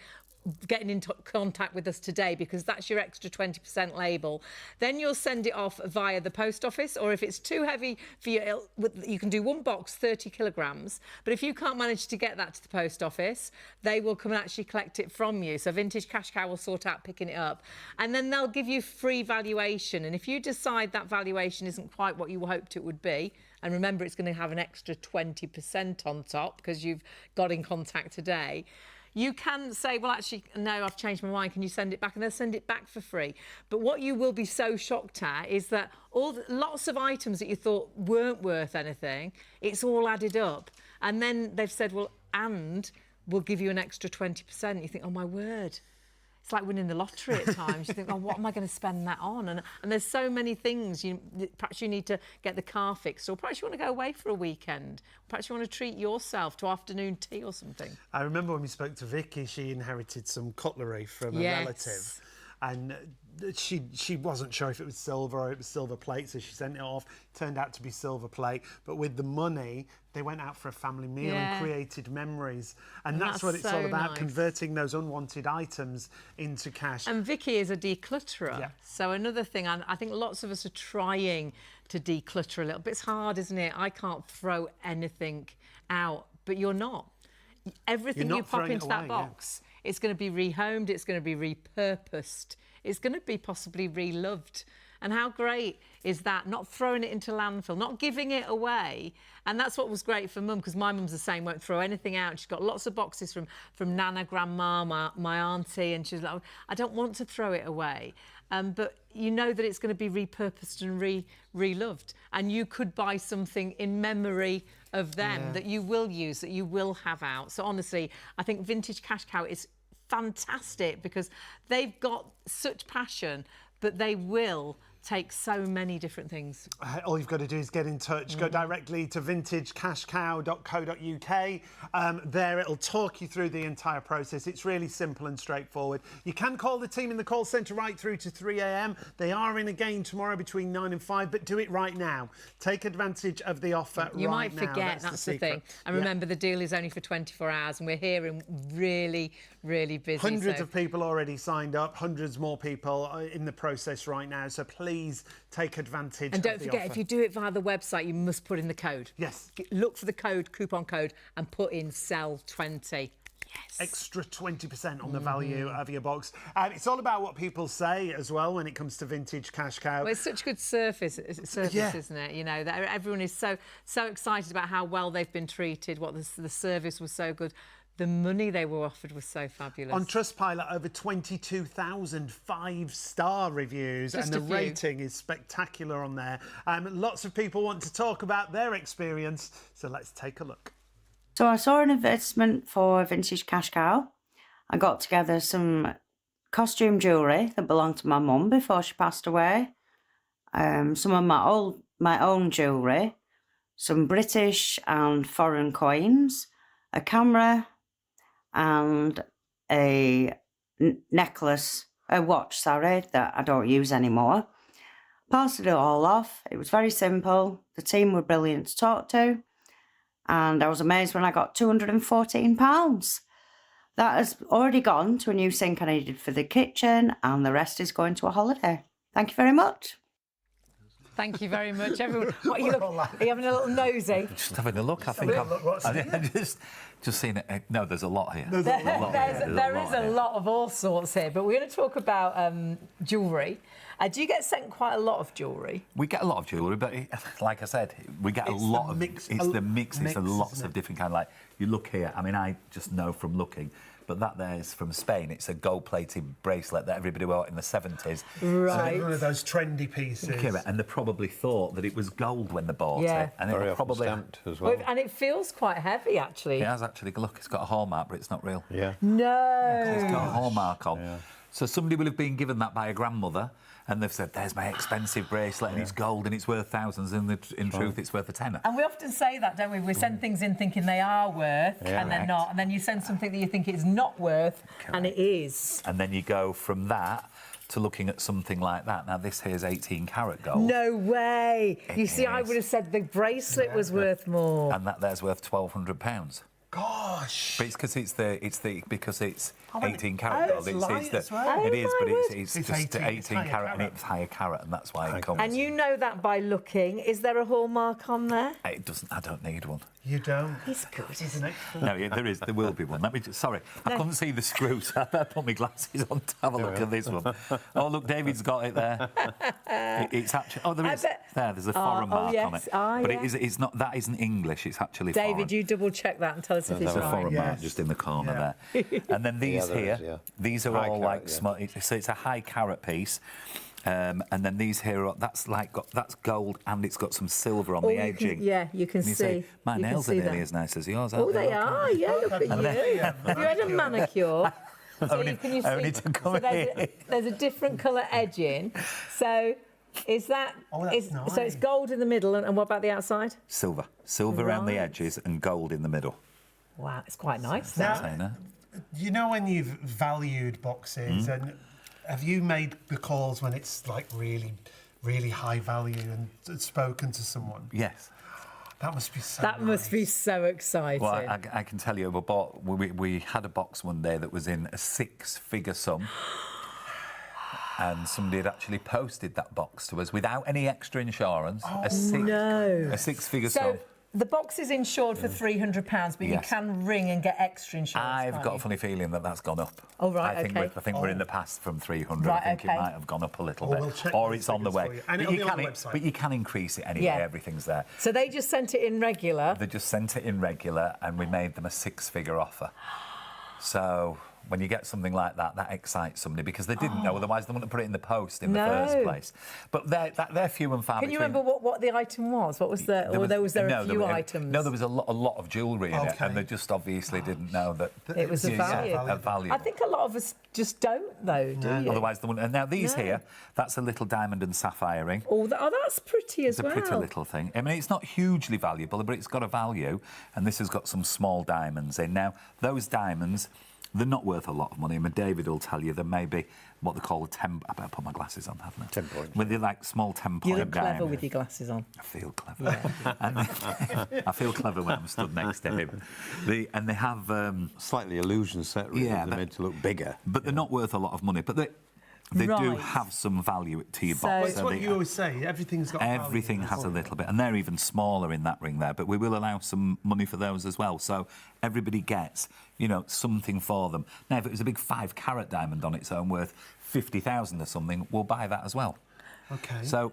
into contact with us today, because that's your extra 20% label. Then you'll send it off via the post office, or if it's too heavy for you, you can do one box, 30 kilograms. But if you can't manage to get that to the post office, they will come and actually collect it from you. So Vintage Cash Cow will sort out picking it up. And then they'll give you free valuation. And if you decide that valuation isn't quite what you hoped it would be, and remember, it's going to have an extra 20% on top because you've got in contact today, you can say, well, actually, no, I've changed my mind. Can you send it back? And they'll send it back for free. But what you will be so shocked at is that lots of items that you thought weren't worth anything, it's all added up. And then they've said, well, and we'll give you an extra 20%. You think, oh, my word. It's like winning the lottery at times. You think, oh, what am I going to spend that on? And there's so many things. Perhaps you need to get the car fixed, or perhaps you want to go away for a weekend. Perhaps you want to treat yourself to afternoon tea or something. I remember when we spoke to Vicky, she inherited some cutlery from a relative. And she wasn't sure if it was silver or it was silver plate, so she sent it off. Turned out to be silver plate. But with the money, they went out for a family meal and created memories. And that's what it's all about, converting those unwanted items into cash. And Vicky is a declutterer. Yeah. So another thing, I think lots of us are trying to declutter a little bit. It's hard, isn't it? I can't throw anything out, but you're not. Everything you pop into that box, it's going to be rehomed, it's going to be repurposed, it's going to be possibly reloved. And how great is that? Not throwing it into landfill, not giving it away. And that's what was great for Mum, because my mum's the same, won't throw anything out. She's got lots of boxes from Nana, Grandma, my auntie, and she's like, I don't want to throw it away. But you know that it's going to be repurposed and reloved. And you could buy something in memory of them that you will use, that you will have out. So honestly, I think Vintage Cash Cow is fantastic because they've got such passion, but they will take so many different things. All you've got to do is get in touch. Go directly to vintagecashcow.co.uk. There it'll talk you through the entire process. It's really simple and straightforward. You can call the team in the call centre right through to 3 a.m. They are in again tomorrow between 9 and 5, but do it right now. Take advantage of the offer You right might now. forget, that's the thing. And remember, the deal is only for 24 hours, and we're here and really, really busy. Hundreds of people already signed up, hundreds more people in the process right now. So please take advantage And don't of the forget, offer. if you do it via the website, you must put in the code. Yes. Look for the code, coupon code, and put in SELL20. Yes. Extra 20% on the value of your box. It's all about what people say as well when it comes to Vintage Cash Cow. Well, it's such good surface, isn't it? You know, that everyone is so excited about how well they've been treated, what the service was so good. The money they were offered was so fabulous. On Trustpilot, over 22,000 five-star reviews, Just and the a few. rating is spectacular on there. Lots of people want to talk about their experience, so let's take a look. So I saw an advertisement for Vintage Cash Cow. I got together some costume jewellery that belonged to my mum before she passed away. Some of my own jewellery, some British and foreign coins, a camera, and a watch, that I don't use anymore. Parcelled it all off. It was very simple. The team were brilliant to talk to. And I was amazed when I got £214. That has already gone to a new sink I needed for the kitchen, and the rest is going to a holiday. Thank you very much. Thank you very much, everyone. What are you having a little nosy? Just having a look. I think I'm just seeing it. No, there's a lot here. There is a lot of all sorts here, but we're going to talk about jewellery. Do you get sent quite a lot of jewellery? We get a lot of jewellery, but like I said, we get a lot of mix. It's the mix. It's lots of different kind. Like you look here. I mean, I just know from looking. But that there is from Spain. It's a gold-plated bracelet that everybody wore in the 70s. Right. So one of those trendy pieces. And they probably thought that it was gold when they bought it. And Very it often probably stamped as well. And it feels quite heavy, actually. It has actually. Look, it's got a hallmark, but it's not real. Yeah. No. It's got a hallmark on. Yeah. So somebody will have been given that by a grandmother, and they've said, "There's my expensive bracelet, and it's gold, and it's worth thousands, and in truth, it's worth a tenner." And we often say that, don't we? We send things in thinking they are worth, and they're not. And then you send something that you think it's not worth, and it is. And then you go from that to looking at something like that. Now, this here is 18 carat gold. No way. You see, I is. would have said the bracelet was worth more. And that there's worth £1,200. Gosh. But it's because it's 18 carat gold. It's light as well. It is, Oh, but my it's It's just 18 18 carat, and it's higher carat, and that's why it comes. And you know that by looking. Is there a hallmark on there? It doesn't. I don't need one. You don't? It's good, Isn't it? No, yeah, there is. There will be one. Let me just. Sorry, I couldn't see the screw, so I put my glasses on to have a look at this one. Oh, look, David's got it there. It's actually. Oh, there is. There's a foreign mark on it. But it is. It's not. That isn't English. It's actually foreign. David, you double check that and tell us if it's There's a right. foreign mark just in the corner there. And then these here. These are High all carat, like small. So it's a high carat piece. And then these here, that's gold, and it's got some silver on the edging. You can And you see. say, my you can nails are see nearly that. as nice as yours, Oh, aren't they are. Yeah, look at you. Have you had a manicure? Only to come here. There's a different colour edging. So is that? Oh, that's So it's nice. gold in the middle, and what about the outside? Silver around the Right. edges and gold in the middle. Wow, it's quite nice. Now- That. Saying that. You know when you've valued boxes, and have you made the calls when it's like really, really high value and spoken to someone? Yes. That must be so That must be nice. so exciting. Well, I can tell you, we had a box one day that was in a six-figure sum. And somebody had actually posted that box to us without any extra insurance. A six-figure sum. So the box is insured for £300, but you Yes. can ring and get extra insurance. I've can't got you? a funny feeling that that's gone up. Oh, right, I think okay. we're in the past from 300. Right, I think okay. it might have gone up a little Oh, bit, we'll check or those it's on the figures way. for you. And But it'll you be on can, the website. but you can increase it anyway. Yeah. Everything's there. So they just sent it in regular. They just sent it in regular, and we made them a six-figure offer. So when you get something like that, that excites somebody because they didn't know, otherwise they wouldn't put it in the post in the first place. But they're few and far Can between. you remember what the item was? What was the, was there a few items? No, there was a lot of jewellery in it, and they just obviously didn't know that it was a value. A value. I think a lot of us just don't, though, do you? Otherwise, they wouldn't. And now these here, that's a little diamond and sapphire ring. Oh, that's pretty as well. It's a pretty little thing. I mean, it's not hugely valuable, but it's got a value. And this has got some small diamonds in. Now, those diamonds, they're not worth a lot of money. I mean, David will tell you there may be what they call a 10... I better put my glasses on, haven't I? 10 points. With the, like, small 10-point You look clever diamond. with your glasses on. I feel clever. And I feel clever when I'm stood next to him. And they have... Slightly illusion set, really. They're made to look bigger. But they're not worth a lot of money. But they do have some value to your box. Well, it's what you always say. Everything's got value. Everything has a little bit, and they're even smaller in that ring there. But we will allow some money for those as well. So everybody gets, you know, something for them. Now, if it was a big 5-carat diamond on its own worth 50,000 or something, we'll buy that as well. Okay. So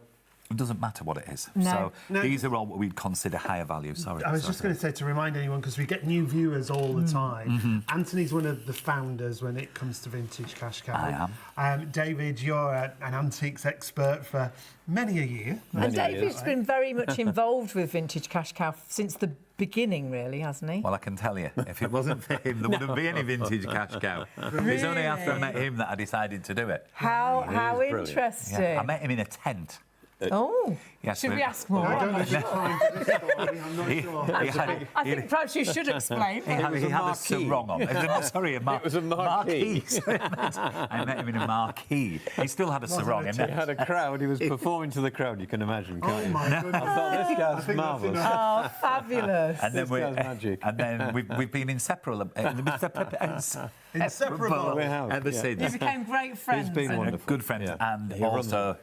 it doesn't matter what it is. No. So these are all what we'd consider higher value. Sorry. I was just going to say, to remind anyone, because we get new viewers all the time, Anthony's one of the founders when it comes to Vintage Cash Cow. I am. David, you're an antiques expert for many a year. And David's been very much involved with Vintage Cash Cow since the beginning, really, hasn't he? Well, I can tell you, if it wasn't for him, there wouldn't be any Vintage Cash Cow. It's only after I met him that I decided to do it. How interesting. Yeah, I met him in a tent. Oh, Yes, should we ask more? I don't know if you're trying for this story, I'm not sure. I think perhaps you should explain. He had a sarong on. Sorry, it was a marquee. I met him in a marquee. He still had a sarong. He had a crowd. He was performing to the crowd. You can imagine, can't you? My goodness. I thought this guy's marvellous. Oh, fabulous. And then This guy's magic. And then we've been inseparable Inseparable. We have, ever yeah. since. You became great friends. He's been wonderful. Good friends, Yeah. and He runs also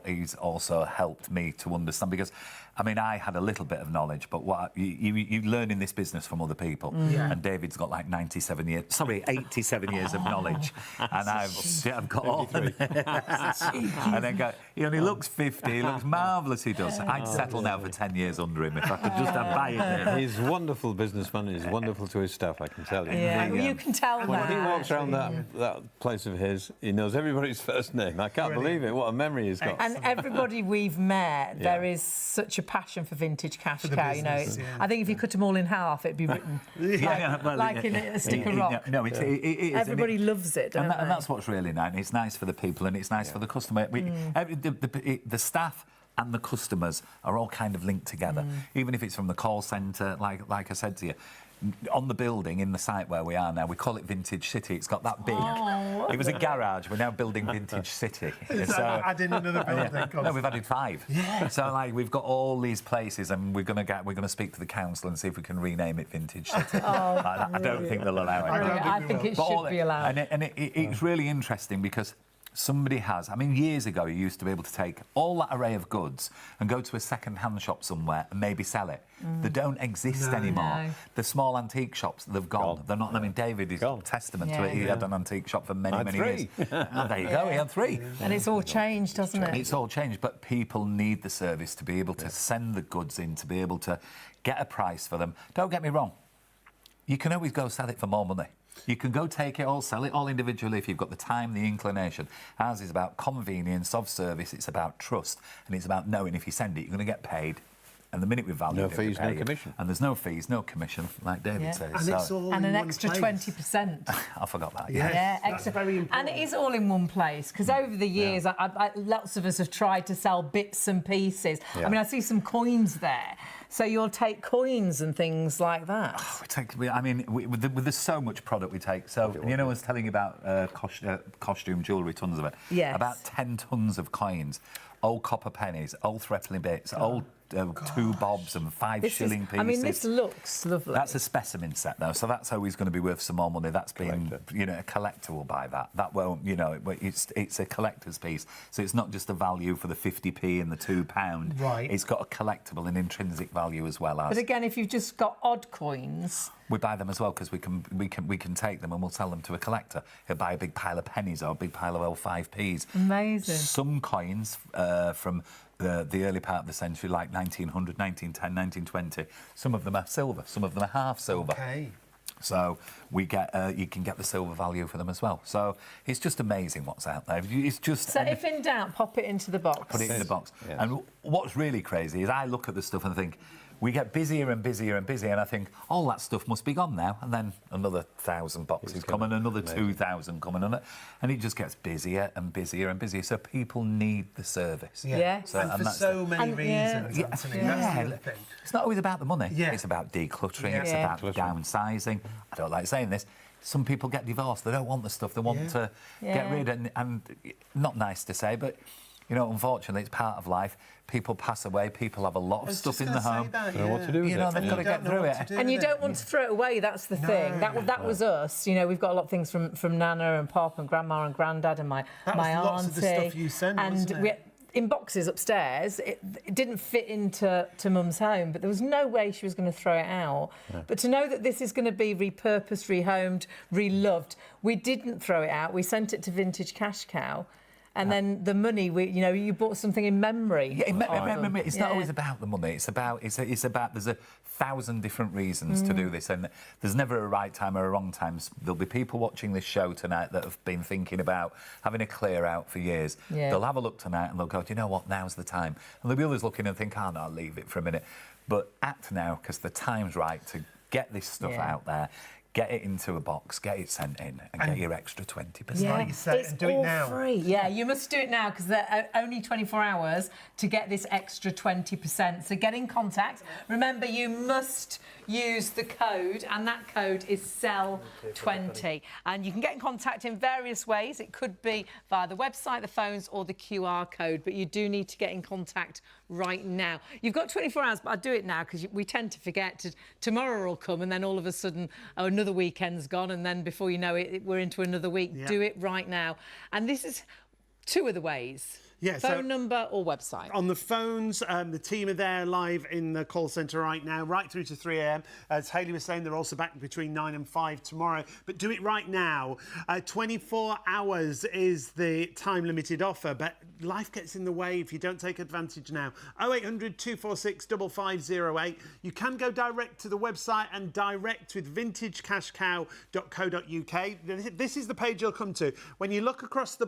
he's also helped me to understand, because I mean, I had a little bit of knowledge, but what you learn in this business from other people. And David's got like 87 years of knowledge, and I've got all of it. And then he only looks 50. He looks marvellous. He does. I'd settle now for 10 years under him if I could just have buy it there. He's a wonderful businessman. He's wonderful to his staff, I can tell you. Yeah, well, you can tell When he that. walks around that place of his, he knows everybody's first name. I can't believe it. What a memory he's got. And everybody we've met, there is such a passion for Vintage Cash Cow. You know, business, I think if you cut them all in half, it'd be written like in a stick of rock. No, it is. Everybody loves it, don't they? And that's what's really nice. It's nice for the people and it's nice for the customer. The staff and the customers are all kind of linked together. Even if it's from the call centre, like I said to you, on the building in the site where we are now, we call it Vintage City. It's got that big. It was a garage. We're now building Vintage City. So adding another building. No, we've added 5. Yeah. So like we've got all these places, and we're gonna speak to the council and see if we can rename it Vintage City. I don't think they'll allow it. I think it should be allowed. And it's really interesting because somebody has. I mean, years ago, you used to be able to take all that array of goods and go to a second-hand shop somewhere and maybe sell it. They don't exist anymore. No. The small antique shops, they've gone. They're not. I mean, David is testament to it. He had an antique shop for many years. Oh, there you go. He had 3. And it's all changed, doesn't it? It's all changed, but people need the service to be able to send the goods in, to be able to get a price for them. Don't get me wrong. You can always go sell it for more money. You can go take it all, sell it all individually if you've got the time, the inclination. Ours is about convenience of service, it's about trust, and it's about knowing if you send it, you're going to get paid. And the minute we value No it, fees, we pay no you. commission. And there's no fees, no commission, like David says. And it's all And in an one extra place. 20%. I forgot that. Yeah, That's very important. And it is all in one place, because over the years, lots of us have tried to sell bits and pieces. I mean, I see some coins there. So you'll take coins and things like that. There's so much product we take. So, you know, I was telling you about costume jewellery, tons of it. Yes. About 10 tons of coins, old copper pennies, old threepenny bits, old 2 bobs and 5 shilling pieces. I mean, this looks lovely. That's a specimen set, though, so that's always going to be worth some more money. That's been, you know, a collector will buy that. That won't, you know, it's a collector's piece. So it's not just a value for the 50p and the £2. Right. It's got a collectible and intrinsic value as well as. But again, if you've just got odd coins, we buy them as well because we can take them and we'll sell them to a collector. He'll buy a big pile of pennies or a big pile of old 5p's. Amazing. Some coins from the early part of the century, like 1900, 1910, 1920. Some of them are silver, some of them are half silver. Okay. So we get you can get the silver value for them as well. So it's just amazing what's out there. It's just So if in doubt, pop it into the box. put it in the box. Yeah. And what's really crazy is I look at the stuff and think we get busier and busier and busier, and I think all that stuff must be gone now. And then another 1,000 boxes come and another 2,000 come and it just gets busier and busier and busier. So people need the service. Yeah. So, And for that's so many reasons, Yeah. Anthony. Yeah. That's the other thing. It's not always about the money. Yeah. It's about decluttering. Yeah. It's Yeah. about downsizing. I don't like saying this. Some people get divorced. They don't want the stuff. They want to get rid. And not nice to say, but you know, unfortunately, it's part of life. People pass away. People have a lot of stuff in the home. Don't know what to do with You know, it. they've got to get through it. And you don't want to throw it away, that's the thing. That was us. You know, we've got a lot of things from Nana and Pop and Grandma and Grandad and my That was auntie. lots of the stuff you sent, and wasn't it? in boxes upstairs. It didn't fit into Mum's home, but there was no way she was going to throw it out. Yeah. But to know that this is going to be repurposed, rehomed, reloved, we didn't throw it out. We sent it to Vintage Cash Cow. And then the money, you bought something in memory. Yeah, it's not always about the money. It's about there's 1,000 different reasons to do this, and there's never a right time or a wrong time. There'll be people watching this show tonight that have been thinking about having a clear out for years. Yeah. They'll have a look tonight and they'll go, do you know what? Now's the time. And there'll be others looking and think, oh no, I'll leave it for a minute. But act now, because the time's right to get this stuff out there. Get it into a box, get it sent in, and get your extra 20%. Yeah, Like you said, it's and do it all now. free. Yeah, you must do it now because they're only 24 hours to get this extra 20%. So get in contact. Remember, you must use the code, and that code is SELL20. And you can get in contact in various ways. It could be via the website, the phones, or the QR code, but you do need to get in contact right now. You've got 24 hours, but I'll do it now because we tend to forget. Tomorrow will come, and then all of a sudden, another weekend's gone, and then before you know it, we're into another week. Yeah. Do it right now. And this is two of the ways. Yeah, phone number or website. On the phones, the team are there live in the call centre right now, right through to 3 a.m. As Hayley was saying, they're also back between 9 and 5 tomorrow. But do it right now. 24 hours is the time-limited offer, but life gets in the way if you don't take advantage now. 0800 246 5508. You can go direct to the website and direct with vintagecashcow.co.uk. This is the page you'll come to. When you look across the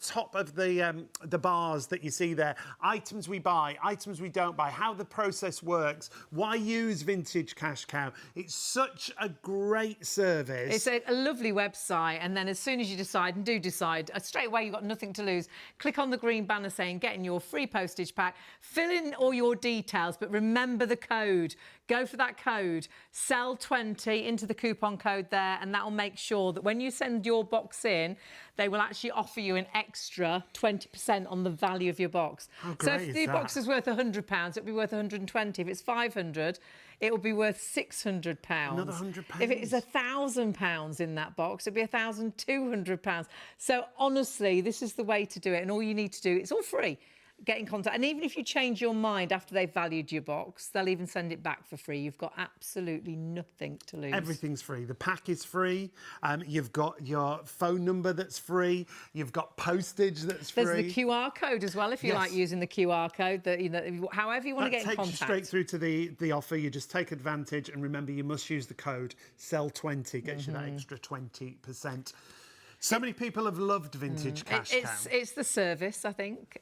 top of the bars that you see there, items we buy, items we don't buy, how the process works, why use Vintage Cash Cow. It's such a great service. It's a lovely website, and then as soon as you decide, and do decide, straight away you've got nothing to lose. Click on the green banner saying get in your free postage pack, fill in all your details, but remember the code. Go for that code, SELL20, into the coupon code there, and that will make sure that when you send your box in, they will actually offer you an extra 20% on the value of your box. How So great if is the that? box is worth £100, it'll be worth 120. If it's 500, it will be worth £600. Another £100. If it's £1,000 in that box, it'll be £1,200. So honestly, this is the way to do it, and all you need to do, it's all free. Get in contact, and even if you change your mind after they've valued your box, they'll even send it back for free. You've got absolutely nothing to lose. Everything's free. The pack is free. You've got your phone number that's free. You've got postage that's free. There's the QR code as well, if you like using the QR code. That however you want to get in That takes contact. you straight through to the offer. You just take advantage, and remember, you must use the code SELL20. Gets you that extra 20%. So many people have loved Vintage Cash Cow. It's the service, I think.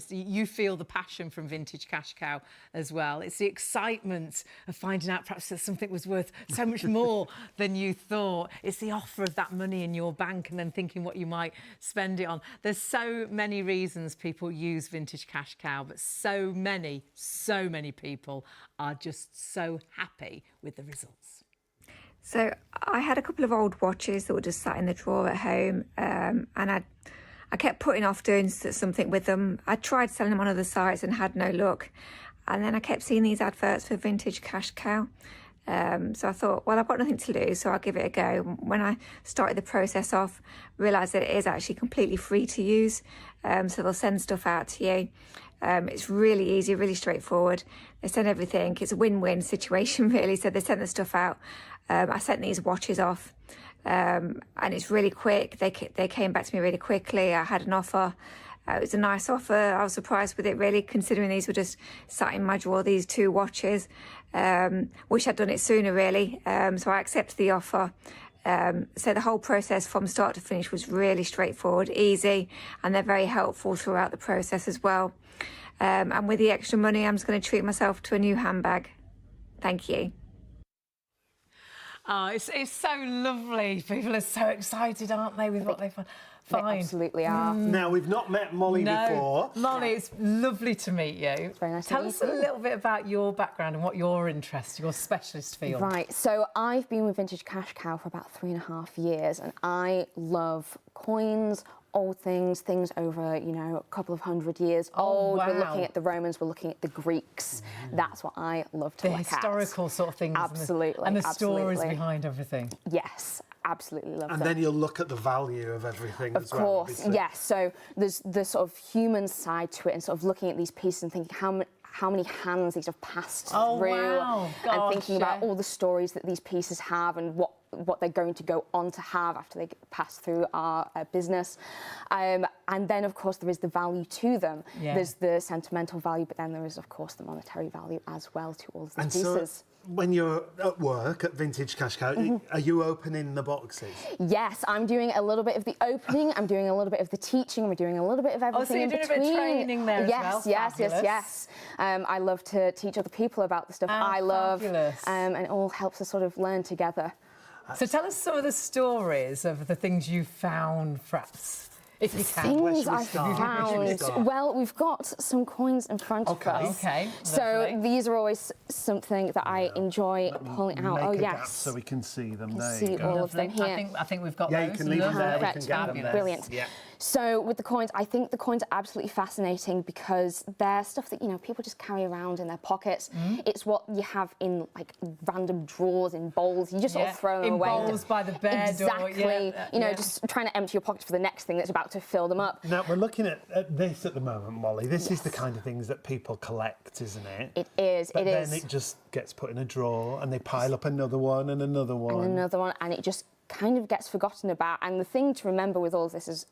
You feel the passion from Vintage Cash Cow as well. It's the excitement of finding out perhaps that something was worth so much more than you thought. It's the offer of that money in your bank and then thinking what you might spend it on. There's so many reasons people use Vintage Cash Cow, but so many people are just so happy with the results. So I had a couple of old watches that were just sat in the drawer at home, and I kept putting off doing something with them. I tried selling them on other sites and had no luck. And then I kept seeing these adverts for Vintage Cash Cow. So I thought, well, I've got nothing to lose, so I'll give it a go. When I started the process off, realised that it is actually completely free to use. So they'll send stuff out to you. It's really easy, really straightforward. They send everything. It's a win-win situation, really. So they sent the stuff out. I sent these watches off, and it's really quick. They came back to me really quickly. I had an offer. It was a nice offer. I was surprised with it, really, considering these were just sat in my drawer, these 2 watches. Wish I'd done it sooner, really. So I accepted the offer. So the whole process from start to finish was really straightforward, easy, and they're very helpful throughout the process as well. And with the extra money, I'm just going to treat myself to a new handbag. Thank you. Oh, it's so lovely. People are so excited, aren't they, with what they find? They absolutely are. Now, we've not met Molly before. Molly, it's lovely to meet you. It's very nice Tell to meet us you a little bit about your background and what your interest, your specialist field. Right, so I've been with Vintage Cash Cow for about 3.5 years, and I love coins, old things over, you know, a couple of 100 years old. Wow. We're looking at the Romans, we're looking at the Greeks. That's what I love to look at. The historical sort of things. Absolutely. And the stories behind everything. Yes. Absolutely love and them. then you'll look at the value of everything as well. Of course, obviously. yes. So there's the sort of human side to it, and sort of looking at these pieces and thinking how many hands these have passed through, wow. and thinking about all the stories that these pieces have and what they're going to go on to have after they pass through our business. And then, of course, there is the value to them. Yeah. There's the sentimental value, but then there is, of course, the monetary value as well to all of these and pieces. So when you're at work at Vintage Cash Cow, are you opening the boxes? Yes, I'm doing a little bit of the opening, I'm doing a little bit of the teaching, we're doing a little bit of everything so you're in doing between. a bit of training there yes, as well? Yes. I love to teach other people about the stuff I love, and it all helps us sort of learn together. So tell us some of the stories of the things you found, perhaps. If you can. Things I found. Well, we've got some coins in front of us. Okay. So lovely. these are always something that I enjoy pulling out. Make Oh a yes. gap so we can see them. You can there see you go. all of them here. I think we've got Yeah, those. you can leave them there. We Perfect. can get them there. Brilliant. Yeah. So with the coins, I think the coins are absolutely fascinating because they're stuff that, you know, people just carry around in their pockets. It's what you have in like random drawers in bowls. You just sort of throw them away. In bowls by the bed. Exactly. You know, just trying to empty your pockets for the next thing that's about to fill them up. Now, we're looking at this at the moment, Molly. This is the kind of things that people collect, isn't it? It is. But then it just gets put in a drawer and they pile up another one and another one. And another one, and it just kind of gets forgotten about. And the thing to remember with all of this is,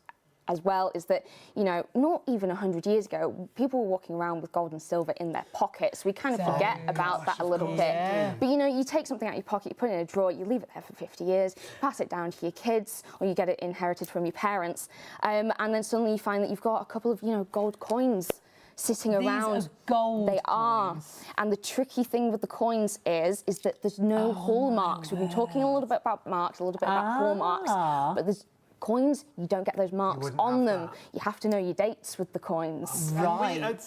as well, is that, you know, not even 100 years ago, people were walking around with gold and silver in their pockets. We kind of forget about that a little bit. Yeah. But, you know, you take something out of your pocket, you put it in a drawer, you leave it there for 50 years, pass it down to your kids, or you get it inherited from your parents, and then suddenly you find that you've got a couple of, you know, gold coins sitting around. These are gold They are. coins. And the tricky thing with the coins is that there's no hallmarks. We've been talking a little bit about marks, a little bit about hallmarks, but there's coins, you don't get those marks on them. You have to know your dates with the coins. Right.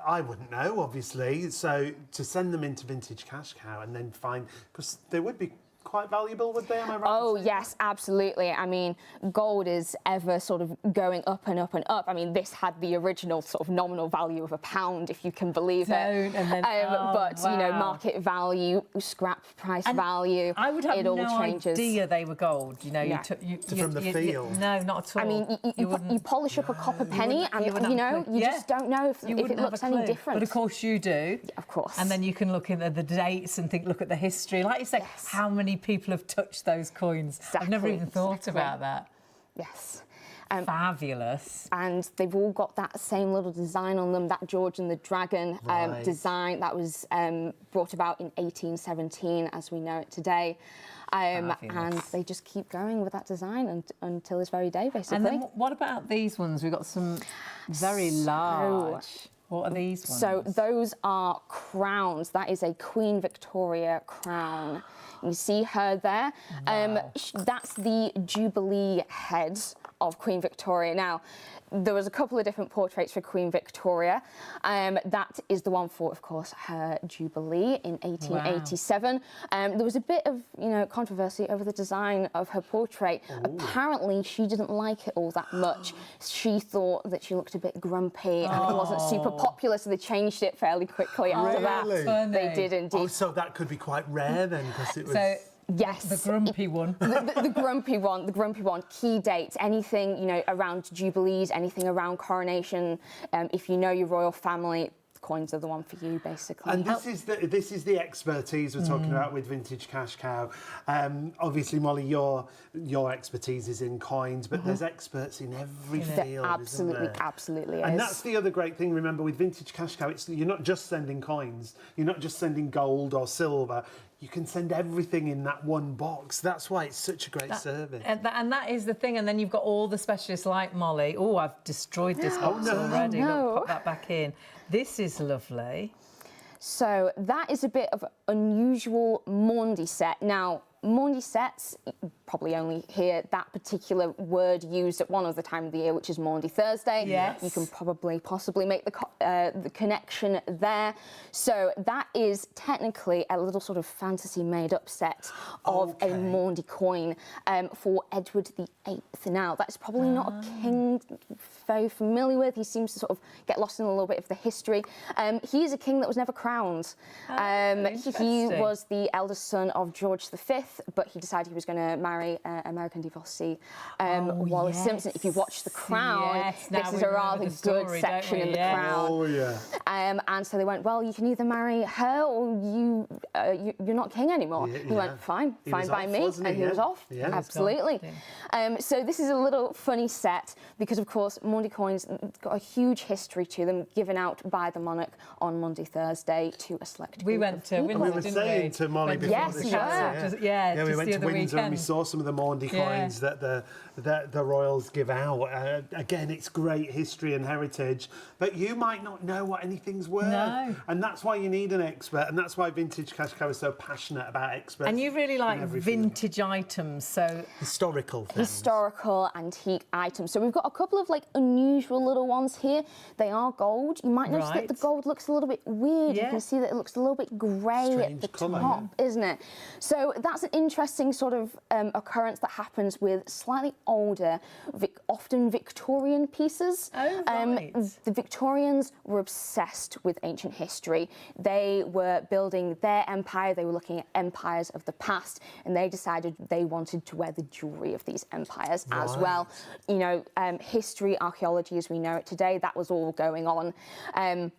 I wouldn't know, obviously. So to send them into Vintage Cash Cow and then find, because they would be quite valuable, would they? Am I right? Oh, yes, absolutely. I mean, gold is ever sort of going up and up and up. I mean, this had the original sort of nominal value of £1, if you can believe it. But, you know, market value, scrap price value, I would have it all no changes. idea they were gold. You know, Yeah. From the field. No, not at all. I mean, you polish up a copper penny and, wouldn't you have a know, clue. you Yeah. just don't know if You it wouldn't have looks a any clue. different. But of course you do. Of course. And then you can look at the dates and look at the history. Like you say, how many people have touched those coins? I've never even thought about that. Yes. Fabulous. And they've all got that same little design on them, that George and the Dragon design that was brought about in 1817 as we know it today. And they just keep going with that design until this very day, basically. And then what about these ones? We've got some very large. What are these ones? So those are crowns. That is a Queen Victoria crown. You see her there. Wow. That's the Jubilee head of Queen Victoria. Now, there was a couple of different portraits for Queen Victoria. That is the one for, of course, her Jubilee in 1887. There was a bit of, you know, controversy over the design of her portrait. Apparently, she didn't like it all that much. She thought that she looked a bit grumpy and it wasn't super popular, so they changed it fairly quickly after that. They did indeed. Oh, so that could be quite rare then, because it was... So, yes. The grumpy one. the grumpy one. Key dates, anything, you know, around jubilees, anything around coronation. If you know your royal family, coins are the one for you, basically. And this is the expertise we're talking about with Vintage Cash Cow. Obviously, Molly, your expertise is in coins, but there's experts in every field, absolutely, isn't there? absolutely And is. that's the other great thing. Remember, with Vintage Cash Cow, you're not just sending coins. You're not just sending gold or silver. You can send everything in that one box. That's why it's such a great service. And that is the thing. And then you've got all the specialists like Molly. Oh, I've destroyed this box already. Look, pop that back in. This is lovely. So that is a bit of an unusual Maundy set. Now, Maundy sets, you probably only hear that particular word used at one other time of the year, which is Maundy Thursday. Yes. You can possibly make the connection there. So that is technically a little sort of fantasy made-up set of a Maundy coin for Edward VIII. Now, that's probably not a king very familiar with. He seems to sort of get lost in a little bit of the history. He is a king that was never crowned. He was the eldest son of George V, but he decided he was going to marry American divorcee Wallis Simpson. If you watch The Crown, this is a rather good section in The Crown. Oh, yeah. And so they went, well, you can either marry her or you're not king anymore. He went, fine by me. And he was off. Yeah. Absolutely. So this is a little funny set because, of course, Maundy coins got a huge history to them, given out by the monarch on Maundy Thursday to a select group. We went to Windsor, we were saying to Molly before the show. Yeah, we went to Windsor weekend. and we saw some of the Maundy coins that the royals give out. Again, it's great history and heritage, but you might not know what anything's worth. No. And that's why you need an expert, and that's why Vintage Cash Cow is so passionate about experts. And you really like in every vintage items, so... Historical things. Historical, antique items. So we've got a couple of, like, unusual little ones here. They are gold. You might notice that the gold looks a little bit weird. You can see that it looks a little bit grey at the top, isn't it? So that's an interesting sort of occurrence that happens with slightly older, often Victorian pieces. The Victorians were obsessed with ancient history. They were building their empire, they were looking at empires of the past, and they decided they wanted to wear the jewellery of these empires as well. You know, history, archaeology as we know it today, that was all going on.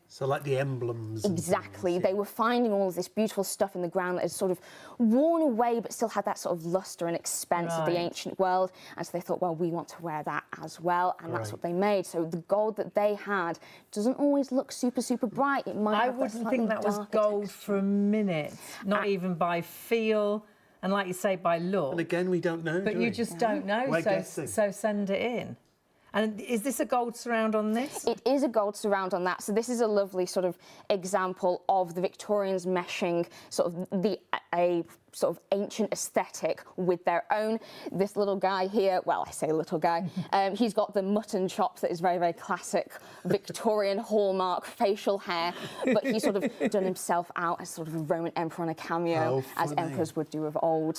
So like the emblems. Exactly. They were finding all of this beautiful stuff in the ground that had sort of worn away but still had that sort of lustre and expense of the ancient world. And so they thought, well, we want to wear that as well. And that's what they made. So the gold that they had doesn't always look super, super bright. It might I wouldn't think that was gold for a minute, not even by feel. And like you say, by look. And again, we don't know, But you just don't know, so send it in. And is this a gold surround on this? It is a gold surround on that. So this is a lovely sort of example of the Victorians meshing sort of a sort of ancient aesthetic with their own. This little guy here, well, I say little guy, he's got the mutton chops that is very, very classic Victorian hallmark facial hair, but he's sort of done himself out as sort of a Roman emperor on a cameo, as emperors would do of old.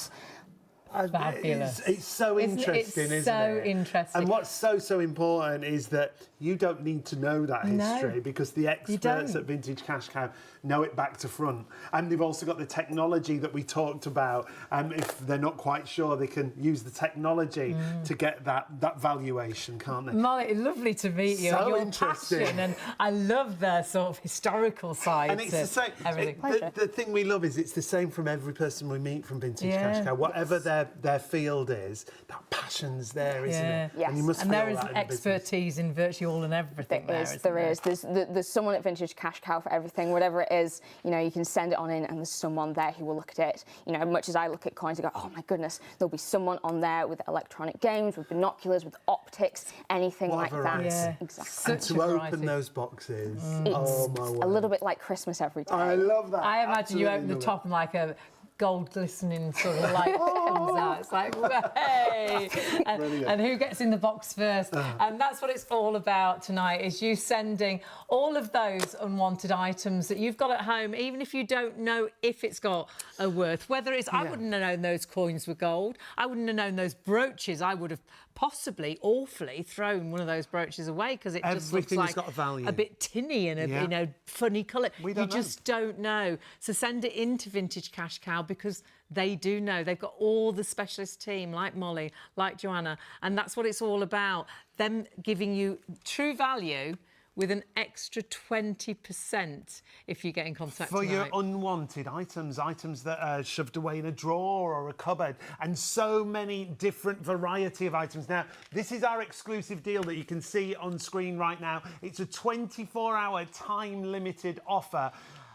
Fabulous. It's so interesting, isn't it? It's so interesting. And what's so important is that you don't need to know that history because the experts at Vintage Cash Cow know it back to front. And they've also got the technology that we talked about. If they're not quite sure, they can use the technology to get that valuation, can't they? Molly, lovely to meet you. So Your interesting. passion, and I love the sort of historical side. And it's the same. Everything. The thing we love is it's the same from every person we meet from Vintage Cash Cow. Whatever their field is, that passion's there, isn't it? Yes. And you must and feel there is that in expertise in virtually all and everything. There is. There's someone at Vintage Cash Cow for everything, whatever it is. You know, you can send it on in, and there's someone there who will look at it. You know, much as I look at coins, I go, oh my goodness, there'll be someone on there with electronic games, with binoculars, with optics, anything like that. Yeah. Exactly. And to open those boxes, oh my word. A little bit like Christmas every day. I love that. I imagine you open the top and like a gold glistening sort of light comes out. It's like, hey! And who gets in the box first? And that's what it's all about tonight, is you sending all of those unwanted items that you've got at home, even if you don't know if it's got a worth. Whether it's, I wouldn't have known those coins were gold. I wouldn't have known those brooches. I would have possibly, awfully, thrown one of those brooches away because it just looks like got a value. A bit tinny and a you know, funny colour. You just don't know. So send it into Vintage Cash Cow because they do know. They've got all the specialist team, like Molly, like Joanna, and that's what it's all about. Them giving you true value with an extra 20% if you get in contact for your tonight. unwanted items, items that are shoved away in a drawer or a cupboard, and so many different variety of items. Now, this is our exclusive deal that you can see on screen right now. It's a 24-hour time-limited offer.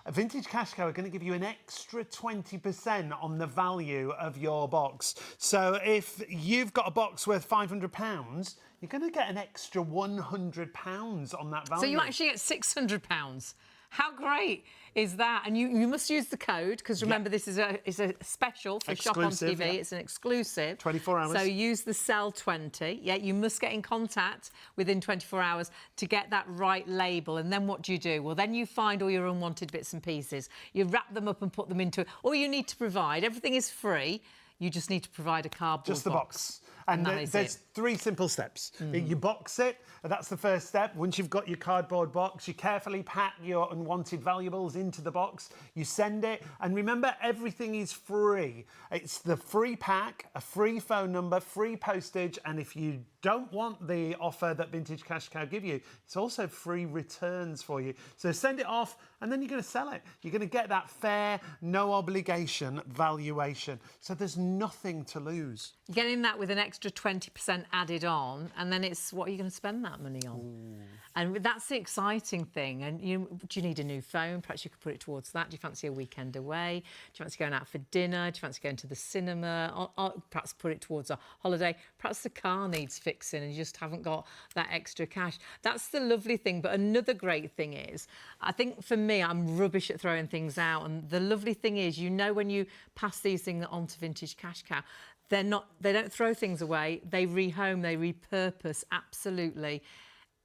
Vintage Cash Cow are going to give you an extra 20% on the value of your box. So if you've got a box worth £500, you're going to get an extra £100 on that value. So you actually get £600. How great is that? And you must use the code, because remember, this is a special for Shop on TV. Yeah. It's an exclusive. 24 hours. So use the cell 20. Yeah, you must get in contact within 24 hours to get that right label. And then what do? Well, then you find all your unwanted bits and pieces. You wrap them up and put them into it. All you need to provide, everything is free. You just need to provide a cardboard Just the box. And there's 3 simple steps. You box it, that's the first step. Once you've got your cardboard box, you carefully pack your unwanted valuables into the box, you send it, and remember, everything is free. It's the free pack, a free phone number, free postage, and if you don't want the offer that Vintage Cash Cow give you, it's also free returns for you. So send it off, and then you're going to sell it. You're going to get that fair, no obligation valuation. So there's nothing to lose. Getting that with an extra 20% added on, and then it's what are you going to spend that money on? Ooh. And that's the exciting thing. And do you need a new phone? Perhaps you could put it towards that. Do you fancy a weekend away? Do you fancy going out for dinner? Do you fancy going to the cinema? Or perhaps put it towards a holiday. Perhaps the car needs fixing and you just haven't got that extra cash. That's the lovely thing. But another great thing is, I think for me, I'm rubbish at throwing things out. And the lovely thing is, when you pass these things on to Vintage Cash Cow, they don't throw things away, they rehome, they repurpose absolutely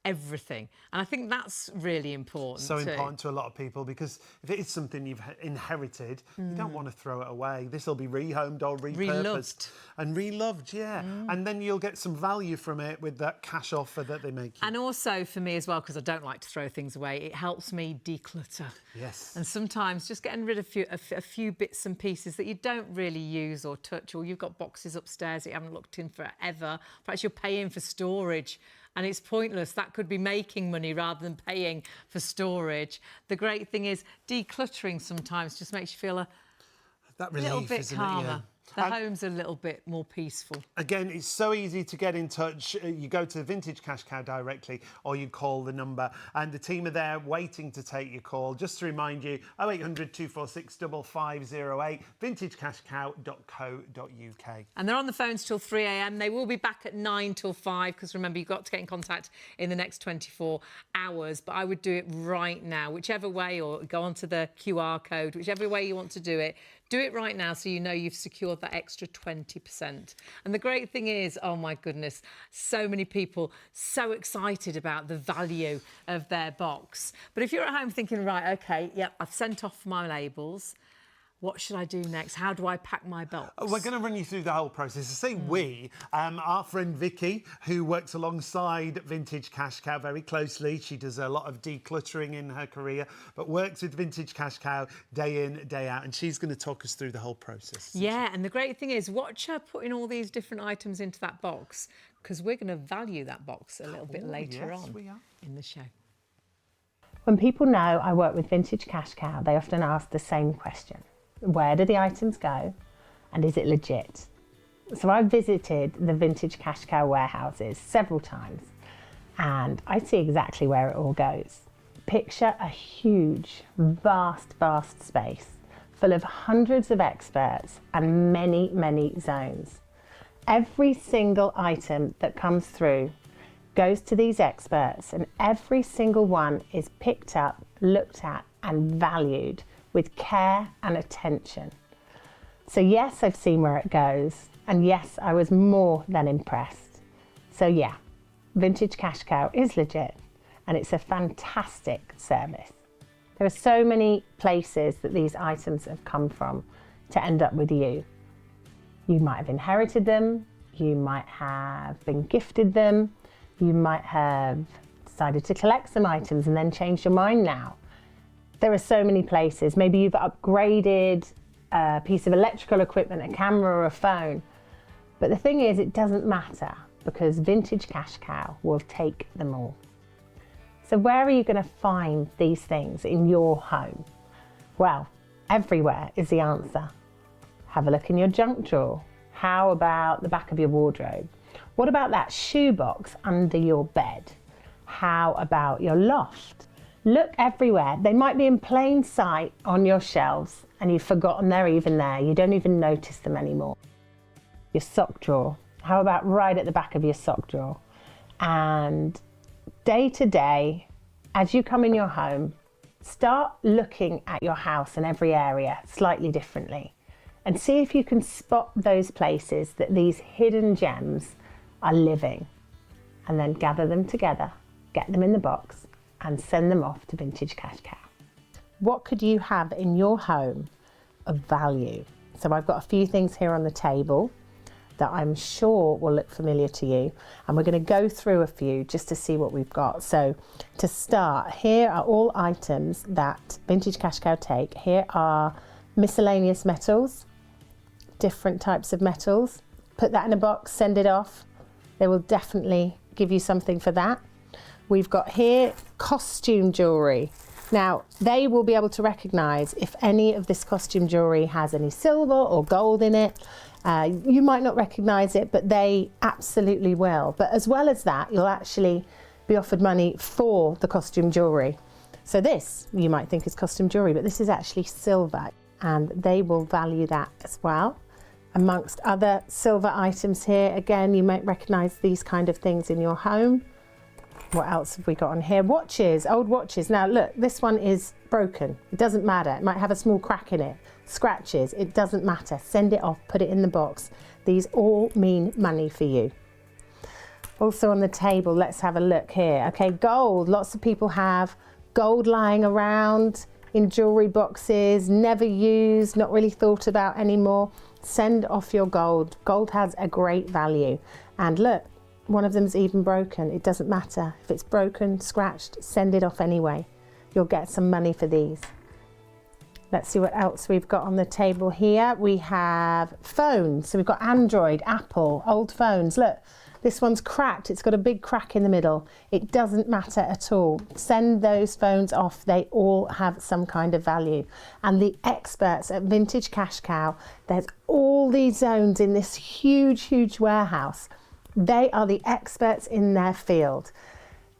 everything. And I think that's really important. So important to a lot of people, because if it is something you've inherited, you don't want to throw it away. This will be rehomed or repurposed. And reloved, yeah. And then you'll get some value from it with that cash offer that they make you. And also for me as well, because I don't like to throw things away, it helps me declutter. Yes. And sometimes just getting rid of a few bits and pieces that you don't really use or touch, or you've got boxes upstairs that you haven't looked in forever. Perhaps you're paying for storage and it's pointless. That could be making money rather than paying for storage. The great thing is decluttering sometimes just makes you feel a little bit calmer. The home's a little bit more peaceful. Again, it's so easy to get in touch. You go to Vintage Cash Cow directly, or you call the number, and the team are there waiting to take your call. Just to remind you, 0800 246 5508, vintagecashcow.co.uk. And they're on the phones till 3 a.m. They will be back at 9 till 5, because remember, you've got to get in contact in the next 24 hours. But I would do it right now, whichever way, or go onto the QR code, whichever way you want to do it. Do it right now so you know you've secured that extra 20%. And the great thing is, oh my goodness, so many people so excited about the value of their box. But if you're at home thinking, right, OK, yep, I've sent off my labels, what should I do next? How do I pack my box? We're going to run you through the whole process. I say we, our friend Vicky, who works alongside Vintage Cash Cow very closely. She does a lot of decluttering in her career, but works with Vintage Cash Cow day in, day out. And she's going to talk us through the whole process. Yeah, and the great thing is, watch her putting all these different items into that box, because we're going to value that box a little bit later on in the show. When people know I work with Vintage Cash Cow, they often ask the same question. Where do the items go, and is it legit? So I've visited the Vintage Cash Cow warehouses several times, and I see exactly where it all goes. Picture a huge, vast space full of hundreds of experts and many, many zones. Every single item that comes through goes to these experts, and every single one is picked up, looked at and valued with care and attention. So yes, I've seen where it goes, and yes, I was more than impressed. So yeah, Vintage Cash Cow is legit, and it's a fantastic service. There are so many places that these items have come from to end up with you. You might have inherited them, you might have been gifted them, you might have decided to collect some items and then changed your mind now. There are so many places. Maybe you've upgraded a piece of electrical equipment, a camera or a phone. But the thing is, it doesn't matter, because Vintage Cash Cow will take them all. So where are you going to find these things in your home? Well, everywhere is the answer. Have a look in your junk drawer. How about the back of your wardrobe? What about that shoebox under your bed? How about your loft? Look everywhere. They might be in plain sight on your shelves and you've forgotten they're even there. You don't even notice them anymore. Your sock drawer. How about right at the back of your sock drawer? And day to day, as you come in your home, start looking at your house in every area slightly differently and see if you can spot those places that these hidden gems are living, and then gather them together, get them in the box and send them off to Vintage Cash Cow. What could you have in your home of value? So I've got a few things here on the table that I'm sure will look familiar to you, and we're going to go through a few just to see what we've got. So to start, here are all items that Vintage Cash Cow take. Here are miscellaneous metals, different types of metals. Put that in a box, send it off. They will definitely give you something for that. We've got here costume jewellery. Now, they will be able to recognise if any of this costume jewellery has any silver or gold in it. You might not recognise it, but they absolutely will. But as well as that, you'll actually be offered money for the costume jewellery. So this, you might think is costume jewellery, but this is actually silver, and they will value that as well. Amongst other silver items here, again, you might recognise these kind of things in your home. What else have we got on here? Watches, old watches. Now look, this one is broken. It doesn't matter. It might have a small crack in it. Scratches, it doesn't matter. Send it off, put it in the box. These all mean money for you. Also on the table, let's have a look here. Okay, gold. Lots of people have gold lying around in jewellery boxes, never used, not really thought about anymore. Send off your gold. Gold has a great value. And look, one of them's even broken. It doesn't matter. If it's broken, scratched, send it off anyway. You'll get some money for these. Let's see what else we've got on the table here. We have phones. So we've got Android, Apple, old phones. Look, this one's cracked. It's got a big crack in the middle. It doesn't matter at all. Send those phones off. They all have some kind of value. And the experts at Vintage Cash Cow, there's all these zones in this huge, huge warehouse. They are the experts in their field.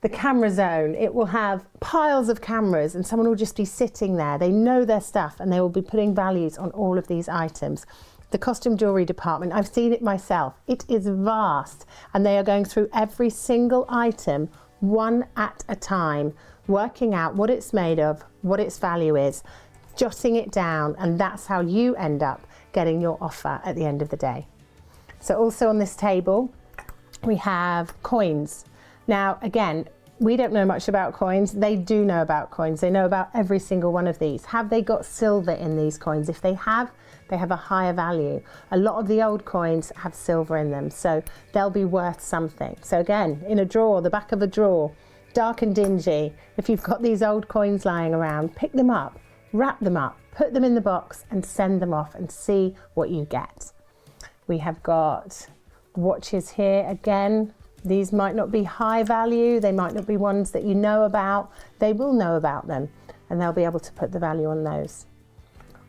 The camera zone, it will have piles of cameras and someone will just be sitting there. They know their stuff and they will be putting values on all of these items. The costume jewellery department, I've seen it myself. It is vast and they are going through every single item one at a time, working out what it's made of, what its value is, jotting it down, and that's how you end up getting your offer at the end of the day. So also on this table, we have coins. Now, again, we don't know much about coins. They do know about coins. They know about every single one of these. Have they got silver in these coins? If they have a higher value. A lot of the old coins have silver in them, so they'll be worth something. So again, in a drawer, the back of a drawer, dark and dingy, if you've got these old coins lying around, pick them up, wrap them up, put them in the box and send them off and see what you get. We have got watches here again. These might not be high value, they might not be ones that you know about. They will know about them and they'll be able to put the value on those.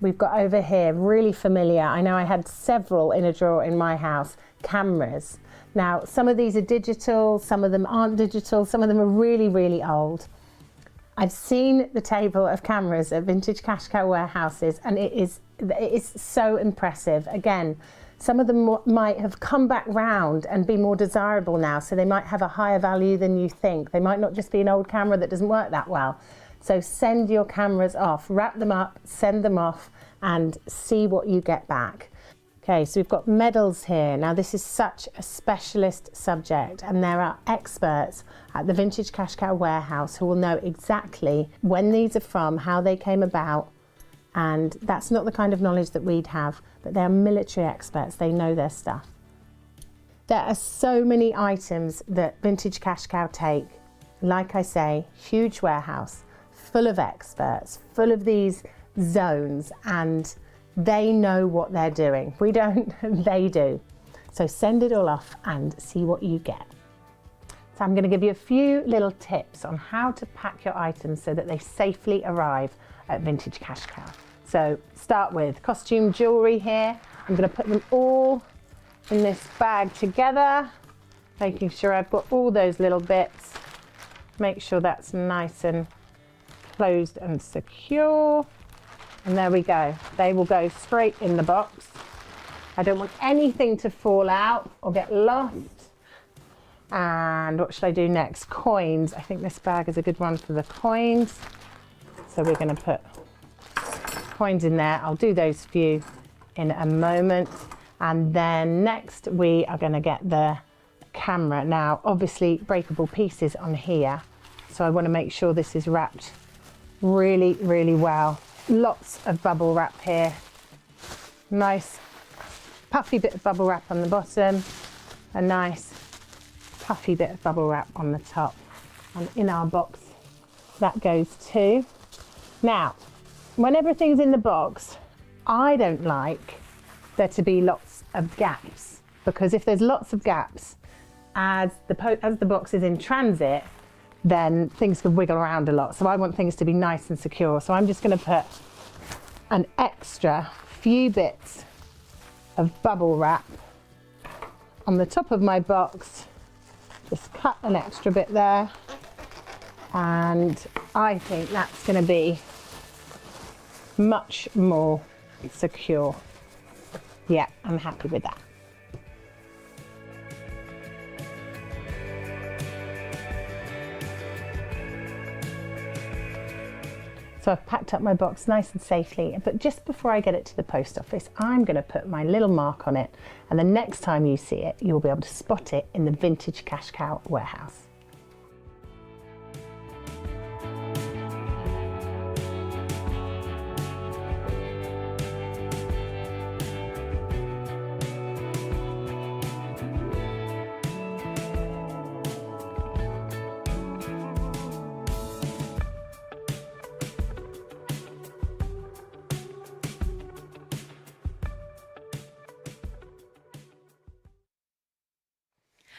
We've got over here, really familiar, I know I had several in a drawer in my house, cameras. Now, some of these are digital, some of them aren't digital, some of them are really, really old. I've seen the table of cameras at Vintage Cash Cow warehouses and it is so impressive. Again, some of them might have come back round and be more desirable now, so they might have a higher value than you think. They might not just be an old camera that doesn't work that well. So send your cameras off, wrap them up, send them off and see what you get back. Okay, so we've got medals here. Now this is such a specialist subject and there are experts at the Vintage Cash Cow warehouse who will know exactly when these are from, how they came about, and that's not the kind of knowledge that we'd have, but they're military experts, they know their stuff. There are so many items that Vintage Cash Cow take. Like I say, huge warehouse, full of experts, full of these zones, and they know what they're doing. We don't, they do. So send it all off and see what you get. So I'm going to give you a few little tips on how to pack your items so that they safely arrive at Vintage Cash Cow. So start with costume jewellery here. I'm going to put them all in this bag together, making sure I've got all those little bits. Make sure that's nice and closed and secure. And there we go. They will go straight in the box. I don't want anything to fall out or get lost. And what should I do next? Coins. I think this bag is a good one for the coins. So we're going to put coins in there. I'll do those for you in a moment. And then next we are going to get the camera. Now, obviously breakable pieces on here. So I want to make sure this is wrapped really, really well. Lots of bubble wrap here. Nice puffy bit of bubble wrap on the bottom. A nice puffy bit of bubble wrap on the top. And in our box, that goes too. Now, when everything's in the box, I don't like there to be lots of gaps, because if there's lots of gaps, as the box is in transit, then things can wiggle around a lot. So I want things to be nice and secure. So I'm just going to put an extra few bits of bubble wrap on the top of my box. Just cut an extra bit there, and I think that's going to be much more secure. Yeah, I'm happy with that. So I've packed up my box nice and safely, but just before I get it to the post office, I'm going to put my little mark on it, and the next time you see it, you'll be able to spot it in the Vintage Cash Cow warehouse.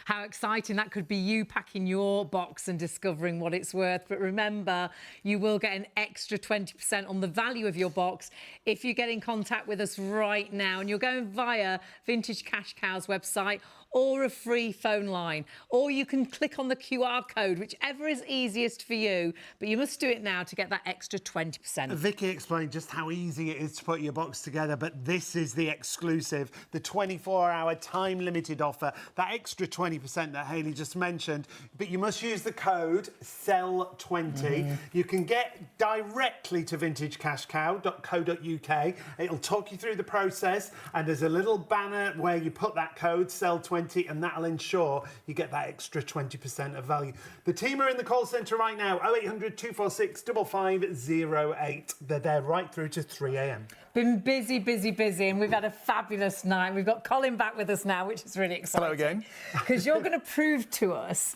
How exciting that could be, you packing your box and discovering what it's worth. But remember, you will get an extra 20% on the value of your box if you get in contact with us right now. And you're going via Vintage Cash Cow's website or a free phone line. Or you can click on the QR code, whichever is easiest for you. But you must do it now to get that extra 20%. Vicky explained just how easy it is to put your box together, but this is the exclusive, the 24-hour time-limited offer, that extra 20% that Hayley just mentioned. But you must use the code SELL20. You can get directly to vintagecashcow.co.uk. It'll talk you through the process, and there's a little banner where you put that code SELL20, and that'll ensure you get that extra 20% of value. The team are in the call centre right now, 0800 246 5508. They're there right through to 3 a.m. Been busy, busy, busy, and we've had a fabulous night. We've got Colin back with us now, which is really exciting. Hello again. Because you're going to prove to us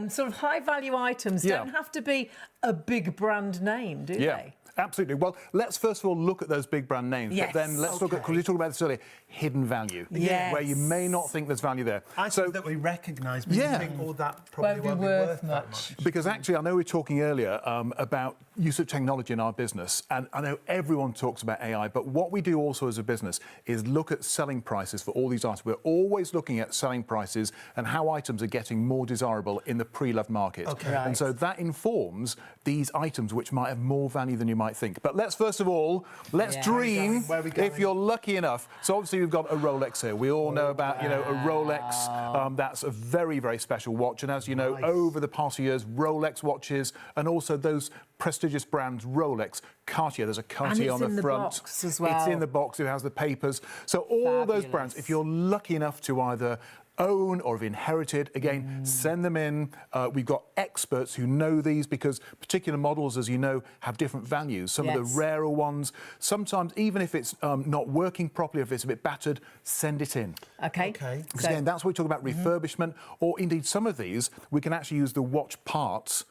sort of high-value items don't have to be a big brand name, do they? Absolutely. Well, let's first of all look at those big brand names, but then let's look at, because we talked about this earlier, hidden value, where you may not think there's value there. So that we recognise, but you think, oh, that probably won't be worth that much. Because actually, I know we were talking earlier about use of technology in our business, and I know everyone talks about AI, but what we do also as a business is look at selling prices for all these items. We're always looking at selling prices and how items are getting more desirable in the pre-loved market. And so that informs these items which might have more value than you might think. But let's first of all, let's dream if you're lucky enough. So obviously we've got a Rolex here. We all know about, you know, a Rolex. That's a very, very special watch. And as you know, over the past few years, Rolex watches and also those prestigious brands, Rolex, Cartier, there's a Cartier on the front. Box as well. It's in the box, it has the papers. So all those brands, if you're lucky enough to either own or have inherited, again, send them in. We've got experts who know these because particular models, as you know, have different values. Some of the rarer ones, sometimes even if it's not working properly, if it's a bit battered, send it in. Because again, that's what we talk about refurbishment, or indeed some of these, we can actually use the watch parts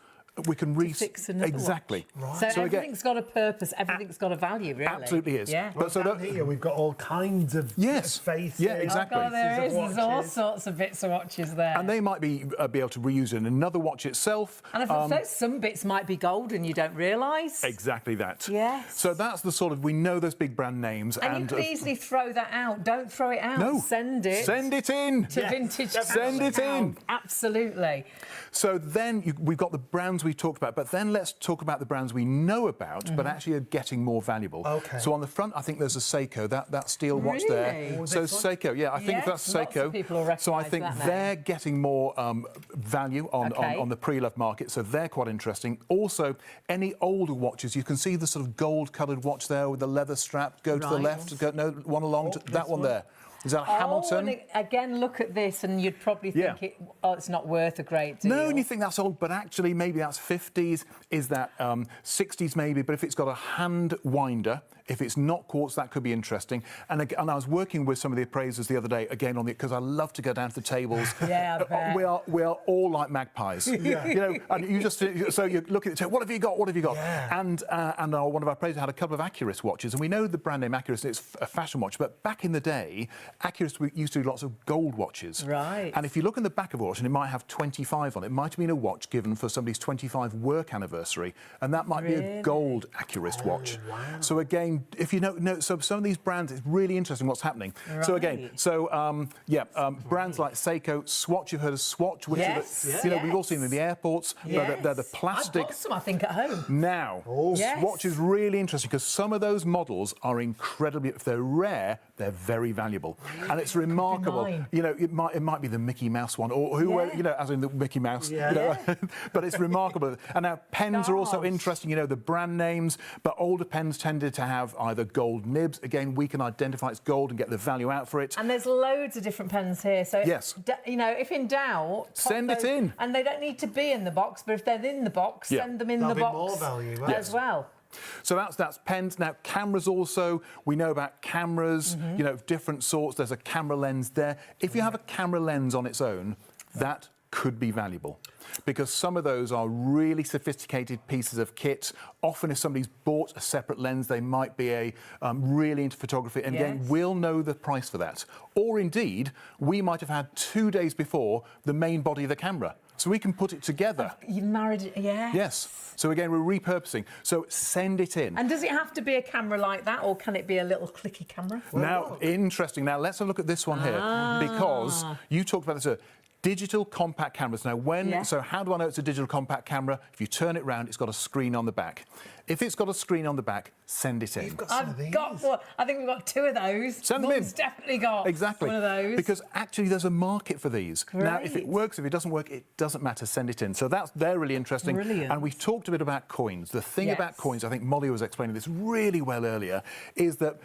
we can fix another exactly. watch. Right. So everything's got a purpose. Everything's got a value, really. Absolutely is. Yeah. But so down here we've got all kinds of faces. Yeah, exactly. Oh, God, there is. There's all sorts of bits of watches there. And they might be able to reuse in another watch itself. And I thought some bits might be gold and you don't realise. Exactly that. Yes. So that's the sort of, we know those big brand names. And you could easily throw that out. Don't throw it out. No. Send it. Send it in. To vintage. Send it in. Absolutely. So then we've got the brands we talked about, but then let's talk about the brands we know about, but actually are getting more valuable. Okay. So on the front, I think there's a Seiko, that steel watch there. Really? So Seiko, yeah, I think that's lots Seiko. of people will recognise so I think that name. they're getting more value on the pre-loved market, so they're quite interesting. Also, any older watches, you can see the sort of gold-coloured watch there with the leather strap. Go to the left, no, one along, that one there. Is that Hamilton? And again, look at this, and you'd probably think it's not worth a great deal. No, and you think that's old, but actually maybe that's 50s, is that 60s maybe, but if it's got a hand winder, if it's not quartz, that could be interesting. And I was working with some of the appraisers the other day, again, on because I love to go down to the tables. Yeah, I bet. We are all like magpies. Yeah. You know, and you just, so you look at the table, what have you got, what have you got? Yeah. And one of our appraisers had a couple of Accurus watches, and we know the brand name Accurus, it's a fashion watch, but back in the day, Accurus used to do lots of gold watches. Right. And if you look in the back of a watch, and it might have 25 on it, it might have been a watch given for somebody's 25 work anniversary, and that might be a gold Accurus watch. Wow. So again, if you know, so some of these brands, it's really interesting what's happening. Right. So again, brands like Seiko, Swatch, you've heard of Swatch, which yes. are we've all seen them in the airports. Yes. They're the plastic. I've got some, I think, at home. Now, Swatch is really interesting because some of those models are incredibly, if they're rare, they're very valuable. And it's remarkable. You know, it might be the Mickey Mouse one, or whoever, you know, as in the Mickey Mouse. Yeah. You know, but it's remarkable. And now pens are also interesting, you know, the brand names, but older pens tended to have either gold nibs. Again, we can identify it's gold and get the value out for it. And there's loads of different pens here. So, you know, if in doubt, send it in. And they don't need to be in the box, but if they're in the box, send them in the box. More value, as well. So that's pens. Now, cameras also. We know about cameras, you know, different sorts. There's a camera lens there. If you have a camera lens on its own, that could be valuable because some of those are really sophisticated pieces of kit. Often if somebody's bought a separate lens, they might be really into photography and again, we'll know the price for that. Or indeed, we might have had 2 days before the main body of the camera. So we can put it together. You've married it, Yes. So again, we're repurposing. So send it in. And does it have to be a camera like that, or can it be a little clicky camera? Now, interesting. Now, let's have a look at this one here because you talked about this earlier. Digital compact cameras. Now, so how do I know it's a digital compact camera? If you turn it round, it's got a screen on the back. If it's got a screen on the back, send it in. You've got some of these. I think we've got 2 of those. Send them in. Mum's definitely got one of those. Because actually there's a market for these. Great. Now, if it works, if it doesn't work, it doesn't matter. Send it in. So they're really interesting. Brilliant. And we've talked a bit about coins. The thing about coins, I think Molly was explaining this really well earlier, is that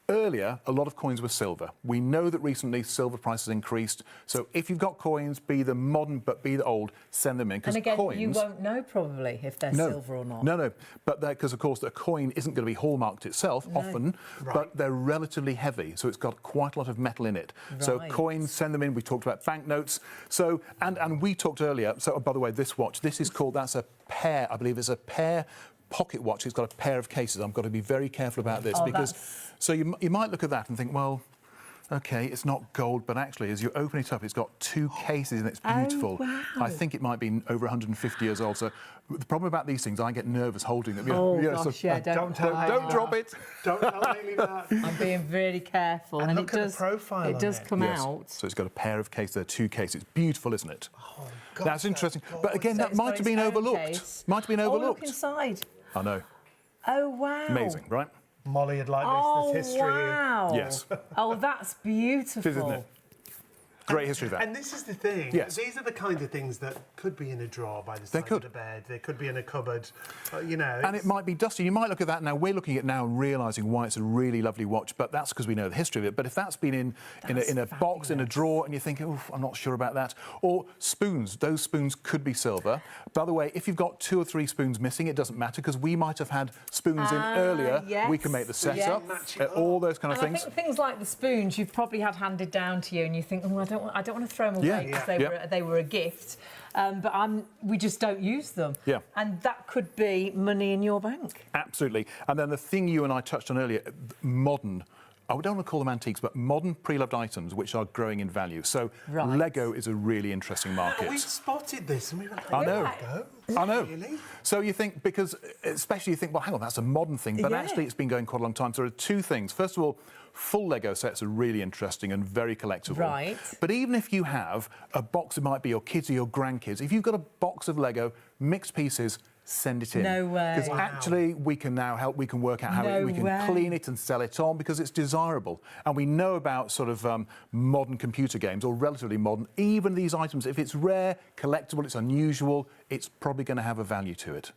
earlier, a lot of coins were silver. We know that recently silver prices increased. So if you've got coins, be the modern but be the old, send them in. And again, coins, you won't know probably if they're silver or not. No. But because, of course, a coin isn't going to be hallmarked itself often, but they're relatively heavy. So it's got quite a lot of metal in it. So coins, send them in. We talked about banknotes. So, and we talked earlier, so by the way, this watch, this is called, that's a pair, I believe it's a pair pocket watch. It's got a pair of cases. I've got to be very careful about this because so you might look at that and think, well, OK, it's not gold, but actually, as you open it up, it's got 2 cases and it's beautiful. Oh, wow. I think it might be over 150 years old. So the problem about these things, I get nervous holding them. Oh, gosh, don't drop it. Don't tell Hayley that. I'm being really careful. And look at the profile It does come out. So it's got a pair of cases. There are 2 cases. It's beautiful, isn't it? Oh, God, that's interesting. But again, that might have been overlooked. Might have been overlooked. Oh, look inside. I know. Oh, wow. Amazing, right? Molly would like this. There's history. Wow. Yes. Oh, that's beautiful. Isn't it? Great history of that. And this is the thing. Yes. These are the kind of things that could be in a drawer by the side of the bed. They could be in a cupboard. You know. And it might be dusty. You might look at that now. We're looking at it now and realising why it's a really lovely watch, but that's because we know the history of it. But if that's been in a box, in a drawer, and you think, oh, I'm not sure about that. Or spoons. Those spoons could be silver. By the way, if you've got 2 or 3 spoons missing, it doesn't matter because we might have had spoons in earlier. Yes. We can make the setup. All those kind of things. I think things like the spoons you've probably had handed down to you and you think, oh, I don't don't want to throw them away because they were a gift. But we just don't use them. Yeah. And that could be money in your bank. Absolutely. And then the thing you and I touched on earlier, modern, I don't want to call them antiques, but modern pre-loved items which are growing in value. So Lego is a really interesting market. We spotted this and we were like, I know. I know. Really? So you think, because especially you think, well, hang on, that's a modern thing, but actually it's been going quite a long time. So there are two things. First of all, full Lego sets are really interesting and very collectible. Right. But even if you have a box, it might be your kids or your grandkids, if you've got a box of Lego, mixed pieces, send it in. No way. Because actually we can now help, we can work out how we can clean it and sell it on because it's desirable. And we know about sort of modern computer games, or relatively modern, even these items, if it's rare, collectible, it's unusual, it's probably going to have a value to it.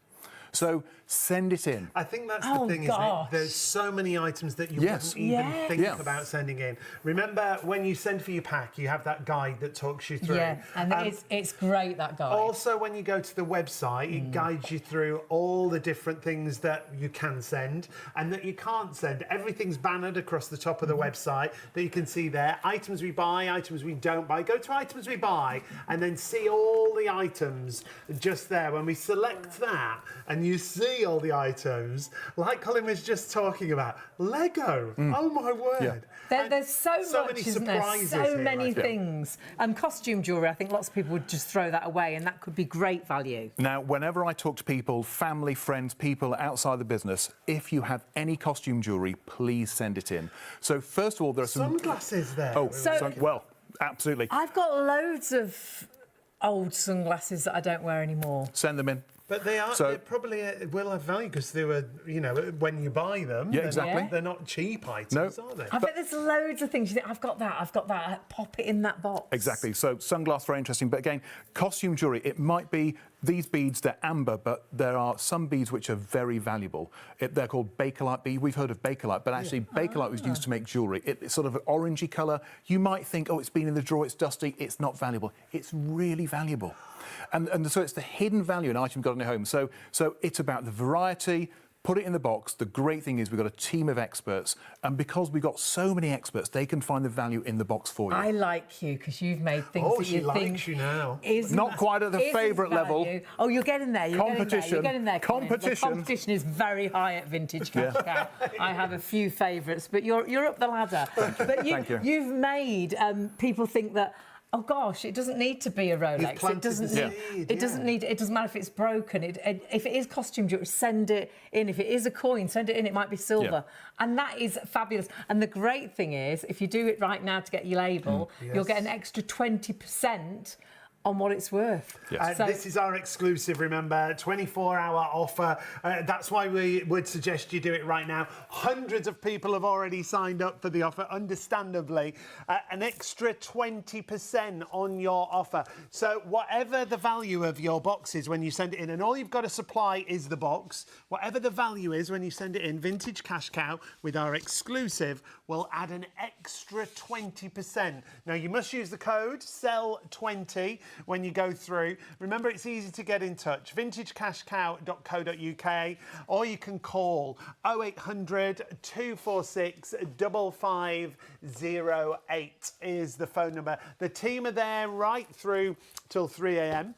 So send it in. I think that's the thing, isn't it? There's so many items that you wouldn't even think about sending in. Remember, when you send for your pack, you have that guide that talks you through. Yeah, and it's great, that guide. Also, when you go to the website, it guides you through all the different things that you can send and that you can't send. Everything's bannered across the top of the website that you can see there. Items we buy, items we don't buy. Go to items we buy and then see all the items just there. When we select that and you see all the items, like Colin was just talking about, Lego. Oh my word! There's so much, many isn't there? surprises So here, many things. Costume jewellery, I think lots of people would just throw that away, and that could be great value. Now, whenever I talk to people, family, friends, people outside the business, if you have any costume jewellery, please send it in. So first of all, there are some sunglasses there. Oh, well, absolutely. I've got loads of old sunglasses that I don't wear anymore. Send them in. But they probably will have value because they were, you know, when you buy them. Yeah, exactly. They're not cheap items, are they? I bet there's loads of things you think, I've got that, pop it in that box. Exactly. So sunglasses, very interesting. But again, costume jewellery, it might be these beads, they're amber, but there are some beads which are very valuable. They're called Bakelite bead. We've heard of Bakelite, but actually Bakelite was used to make jewellery. It's sort of an orangey colour. You might think, oh, it's been in the drawer, it's dusty. It's not valuable. It's really valuable. And so it's the hidden value in an item you've got in your home. So it's about the variety, put it in the box. The great thing is we've got a team of experts, and because we've got so many experts, they can find the value in the box for you. I like you because you've made things that you think... Oh, she likes you now. Not quite at the favourite level. Oh, you're getting there. Competition. You're getting there. Competition. The competition is very high at Vintage Cash Cow. I have a few favourites, but you're up the ladder. But you've made people think that, oh gosh, it doesn't need to be a Rolex. It doesn't need. It doesn't need. It doesn't matter if it's broken. If it is costume jewelry, send it in. If it is a coin, send it in. It might be silver, and that is fabulous. And the great thing is, if you do it right now to get your label, you'll get an extra 20% on what it's worth. So this is our exclusive, remember, 24-hour offer. That's why we would suggest you do it right now. Hundreds of people have already signed up for the offer, understandably. An extra 20% on your offer. So whatever the value of your box is when you send it in, and all you've got to supply is the box, whatever the value is when you send it in, Vintage Cash Cow with our exclusive will add an extra 20%. Now, you must use the code SELL20 when you go through. Remember, it's easy to get in touch. vintagecashcow.co.uk, or you can call 0800 246 5508 is the phone number. The team are there right through till 3 a.m.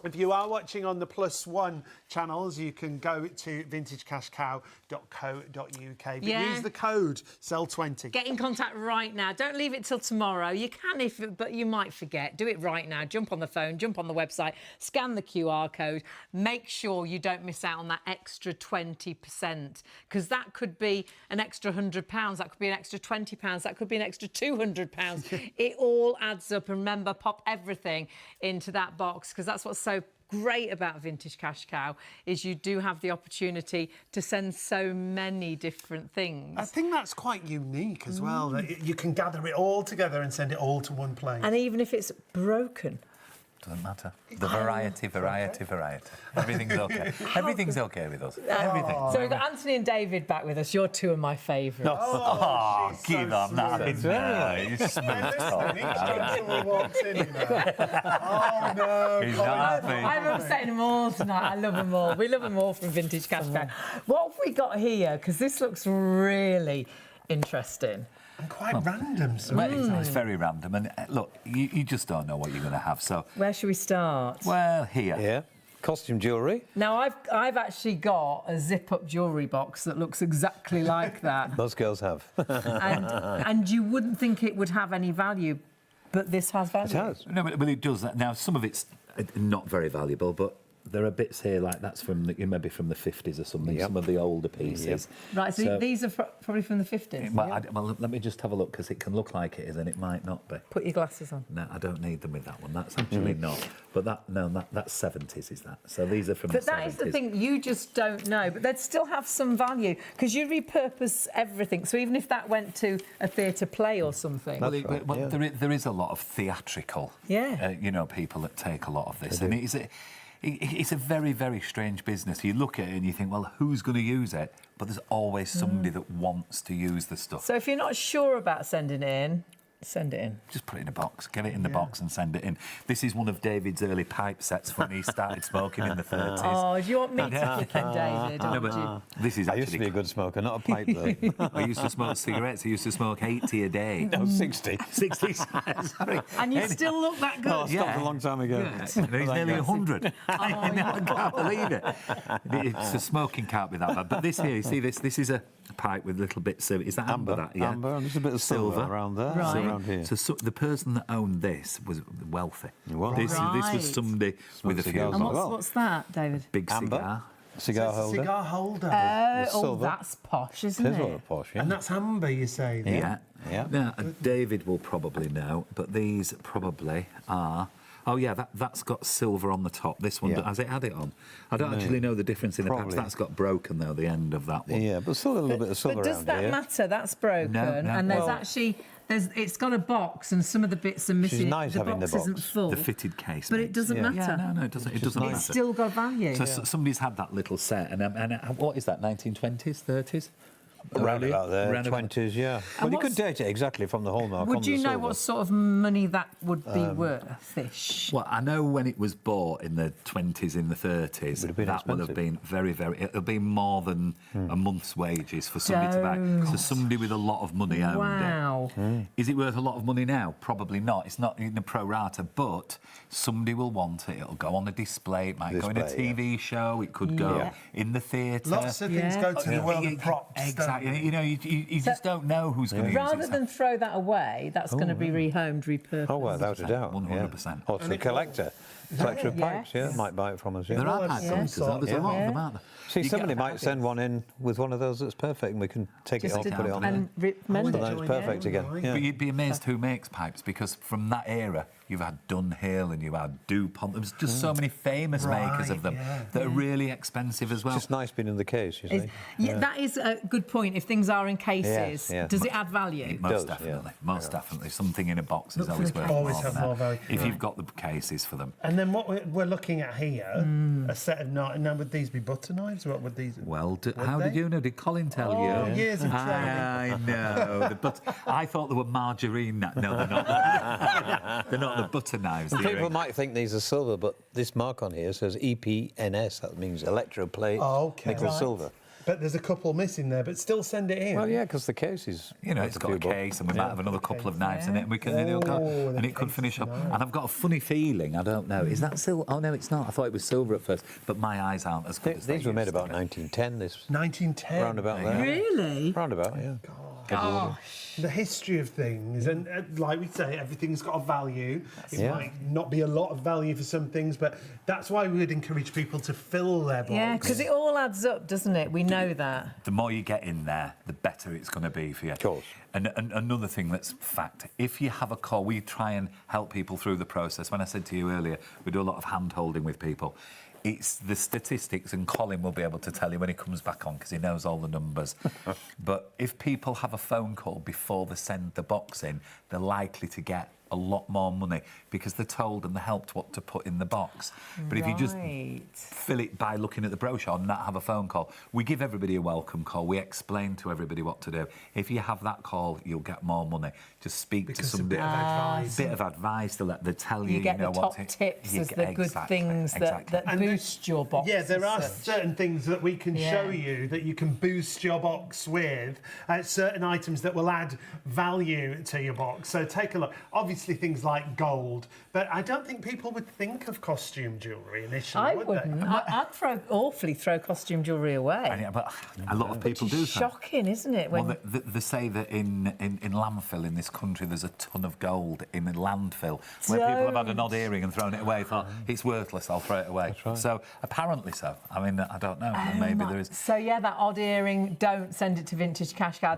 If you are watching on the +1 channels, you can go to vintagecashcow.co.uk. But use the code SELL20. Get in contact right now. Don't leave it till tomorrow. You can, but you might forget. Do it right now. Jump on the phone, jump on the website, scan the QR code. Make sure you don't miss out on that extra 20%, because that could be an extra £100. That could be an extra £20. That could be an extra £200. It all adds up. And remember, pop everything into that box, because that's what's so great about Vintage Cash Cow, is you do have the opportunity to send so many different things. I think that's quite unique as well, that you can gather it all together and send it all to one place. And even if it's broken, doesn't matter. The variety. Everything's okay. Everything's okay with us. Everything. So we've got Anthony and David back with us. You're two of my favourites. Give up now. It's very nice. Oh, no. He's not happy. I'm upsetting them all tonight. I love them all. We love them all from Vintage Cash Cow. What have we got here? Because this looks really interesting. And quite random. So It's very random. And look, you just don't know what you're going to have. So Where should we start? well, here. Yeah. Costume jewellery. Now, I've actually got a zip-up jewellery box that looks exactly like that. Most girls have. and you wouldn't think it would have any value, but this has value. It has. No, but it does. Now, some of it's not very valuable, but there are bits here like that's from maybe from the 50s or something. Yep. Some of the older pieces. Right, so these are probably from the 50s. Well, let me just have a look because it can look like it is and it might not be. Put your glasses on. No, I don't need them with that one. That's actually not. But that's 70s, is that? So these are from the 70s. But that is the thing, you just don't know. But they'd still have some value because you repurpose everything. So even if that went to a theatre play or something. There is a lot of theatrical, people that take a lot of this. And it's a very, very strange business. You look at it and you think, well, who's going to use it? But there's always somebody that wants to use the stuff. So if you're not sure about sending it in, send it in. Just put it in a box. Get it in the box and send it in. This is one of David's early pipe sets when he started smoking in the 30s. Oh, do you want me to kick him, David? No, but this is I used to be a good smoker, not a pipe though. I used to smoke cigarettes. I used to smoke 80 a day. No, 60. 60, sorry. And you still look that good. Oh, I stopped a long time ago. Yeah. He's nearly 100. I can't believe it. The smoking can't be that bad. But this here, you see this is a pipe with little bits of... Is that amber? That, yeah? Amber, and there's a bit of silver around there. Right. Around here. So the person that owned this was wealthy. This was somebody with a few... cigars And as well. what's that, David? Big Amber. cigar. Cigar holder. Cigar holder. That's posh, isn't It is it? rather posh, yeah. And that's amber, you say? Yeah. Yeah. Now, David will probably know, but these probably are... Oh, yeah, that's got silver on the top. This one, has it had it on? I don't actually know the difference in the pipes. That's got broken, though, the end of that one. Yeah, but still a little bit of silver But does around that here. matter? That's broken. No, and there's actually... It's got a box and some of the bits are missing. She's nice the having box the box. isn't full. The fitted case. But it doesn't matter. Yeah, no, it doesn't. It doesn't matter. It's still got value. So somebody's had that little set, and what is that? 1920s, 30s? Around Earlier? about there, Around about- 20s, yeah. Well, you could date it exactly from the hallmark on Would the you know silver. what sort of money that would be worth-ish? Well, I know when it was bought in the 20s, in the 30s, Would have been that would have expensive. been very, very... It'll be more than a month's wages for somebody to buy. So somebody with a lot of money owned Wow. it. Is it worth a lot of money now? Probably not. It's not in the pro rata, but somebody will want it. It'll go on a display. It might go in a Display, TV show. It could go in the theatre. Lots of things go to the world of props. Exactly. You know, you just don't know who's going to use it. Rather than throw that away, that's going to be rehomed, repurposed. Oh, well, without a doubt. 100%. Or to the collector. Collector of pipes, might buy it from us, yeah. There are pipe collectors, though. There's a lot of them, aren't there? See, somebody might send one in with one of those that's perfect and we can take it off, put it on there. And mend So it. then it's perfect again. Yeah. But you'd be amazed who makes pipes, because from that era, you've had Dunhill and you had DuPont. There's just so many famous makers of them that are really expensive as well. It's just nice being in the case, you see. Yeah, that is a good point. If things are in cases, Yes, yes. does it add value? Most does, definitely, yeah. most definitely. Something in a box is always worth Always more have than more that, value. if you've got the cases for them. And then what we're looking at here, a set of knives. Now, would these be butter knives? What would these? Well, how did you know? Did Colin tell you? Years of training. I know. But I thought they were margarine. No, they're not. They're not the butter knives. the People might think these are silver, but this mark on here says EPNS. That means electroplate nickel silver. But there's a couple missing there, but still send it in. Well, yeah, because the case is... You know, it's got a case, and we might have another couple of knives in it, and we can, and it'll go, and it could finish up. And I've got a funny feeling, I don't know, is that silver? Oh, no, it's not. I thought it was silver at first, but my eyes aren't as good as These were made used to about be. 1910, this... 1910. Round about there. Really? Round about, yeah. The history of things, and like we say, everything's got a value. It might not be a lot of value for some things, but that's why we would encourage people to fill their box. Yeah, because it all adds up, doesn't it? We know that. The more you get in there, the better it's going to be for you. Of course. And another thing that's fact, if you have a call, we try and help people through the process. When I said to you earlier, we do a lot of hand-holding with people. It's the statistics, and Colin will be able to tell you when he comes back on because he knows all the numbers. But if people have a phone call before they send the box in, they're likely to get a lot more money because they're told and they're helped what to put in the box. But if you just fill it by looking at the brochure and not have a phone call, we give everybody a welcome call. We explain to everybody what to do. If you have that call, you'll get more money. Just speak to somebody. A bit of advice to let them tell you. You get the what top tips as the good things that boost your box. Yeah, there are certain things that we can show you that you can boost your box with. Certain items that will add value to your box. So take a look. Obviously, things like gold, but I don't think people would think of costume jewellery initially, would wouldn't. they? I'd awfully throw costume jewellery away. But a lot of people do. Shocking, isn't it? When... Well, they say that in landfill in this country, there's a ton of gold in a landfill where people have had an odd earring and thrown it away. Thought it's worthless, I'll throw it away. Right. So apparently so. I mean, I don't know. Maybe there is. So yeah, that odd earring. Don't send it to Vintage Cash Cow.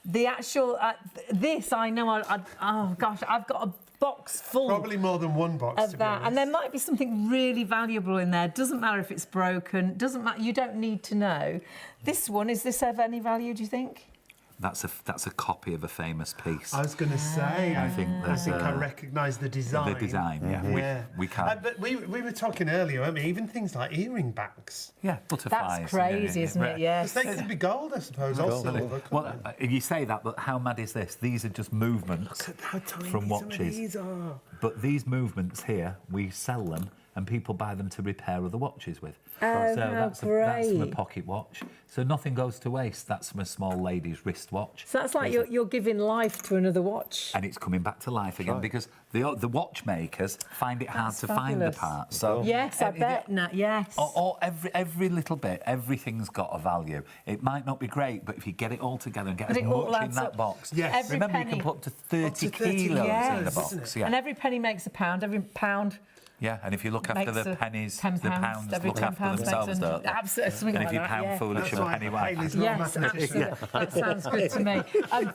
The actual this I know. Oh gosh, I've got a box full. Probably more than one box of that, and there might be something really valuable in there. Doesn't matter if it's broken. Doesn't matter. You don't need to know. This one, is this of any value? Do you think? That's a copy of a famous piece. I was going to say. I think I recognise the design. The design, yeah. We can. But we were talking earlier, weren't we? Even things like earring backs. Yeah, butterflies. That's crazy, isn't it? Yes. They could be gold, I suppose. Also. Well, you say that, but how mad is this? These are just movements from watches. These are. But these movements here, we sell them. And people buy them to repair other watches with. Oh, so that's from a pocket watch. So nothing goes to waste. That's from a small lady's wristwatch. So that's like you're giving life to another watch. And it's coming back to life again because the watchmakers find it hard to find the parts. So yes, I bet. Yes. Or every little bit, everything's got a value. It might not be great, but if you get it all together and get as much in that box, remember you can put up to 30 kilos in the box. Yeah. And every penny makes a pound. Every pound. Yeah, and if you look after the pennies, £10, the pounds look after themselves, don't they? Absolutely. And if you're pound foolish and penny wise. Yes, absolutely. That sounds good to me.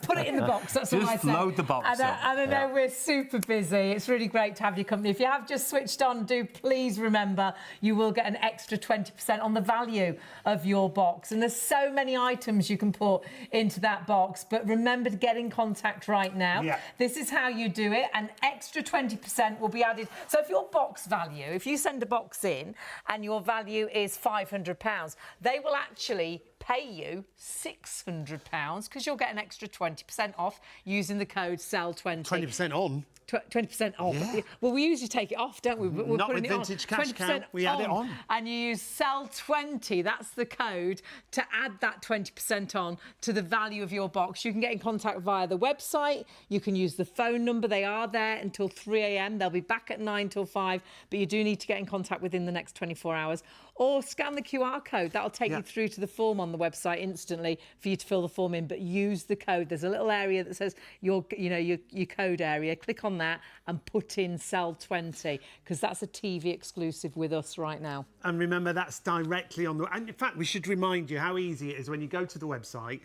Put it in the box, that's what I say. Just load the box up. And I know we're super busy. It's really great to have your company. If you have just switched on, do please remember you will get an extra 20% on the value of your box. And there's so many items you can put into that box, but remember to get in contact right now. Yeah. This is how you do it. An extra 20% will be added. So if your box value, if you send a box in and your value is £500, they will actually pay you £600 because you'll get an extra 20% off using the code SELL20. 20% on? 20% off. Yeah. Well, we usually take it off, don't we? We're not with Vintage Cash Cow. We add it on. And you use SELL20, that's the code, to add that 20% on to the value of your box. You can get in contact via the website. You can use the phone number. They are there until 3 a.m. They'll be back at 9 till 5, but you do need to get in contact within the next 24 hours. Or scan the QR code. That'll take you through to the form on the website instantly for you to fill the form in, but use the code. There's a little area that says your code area. Click on that and put in SELL20 because that's a TV exclusive with us right now. And remember, that's directly on the... And in fact, we should remind you how easy it is when you go to the website.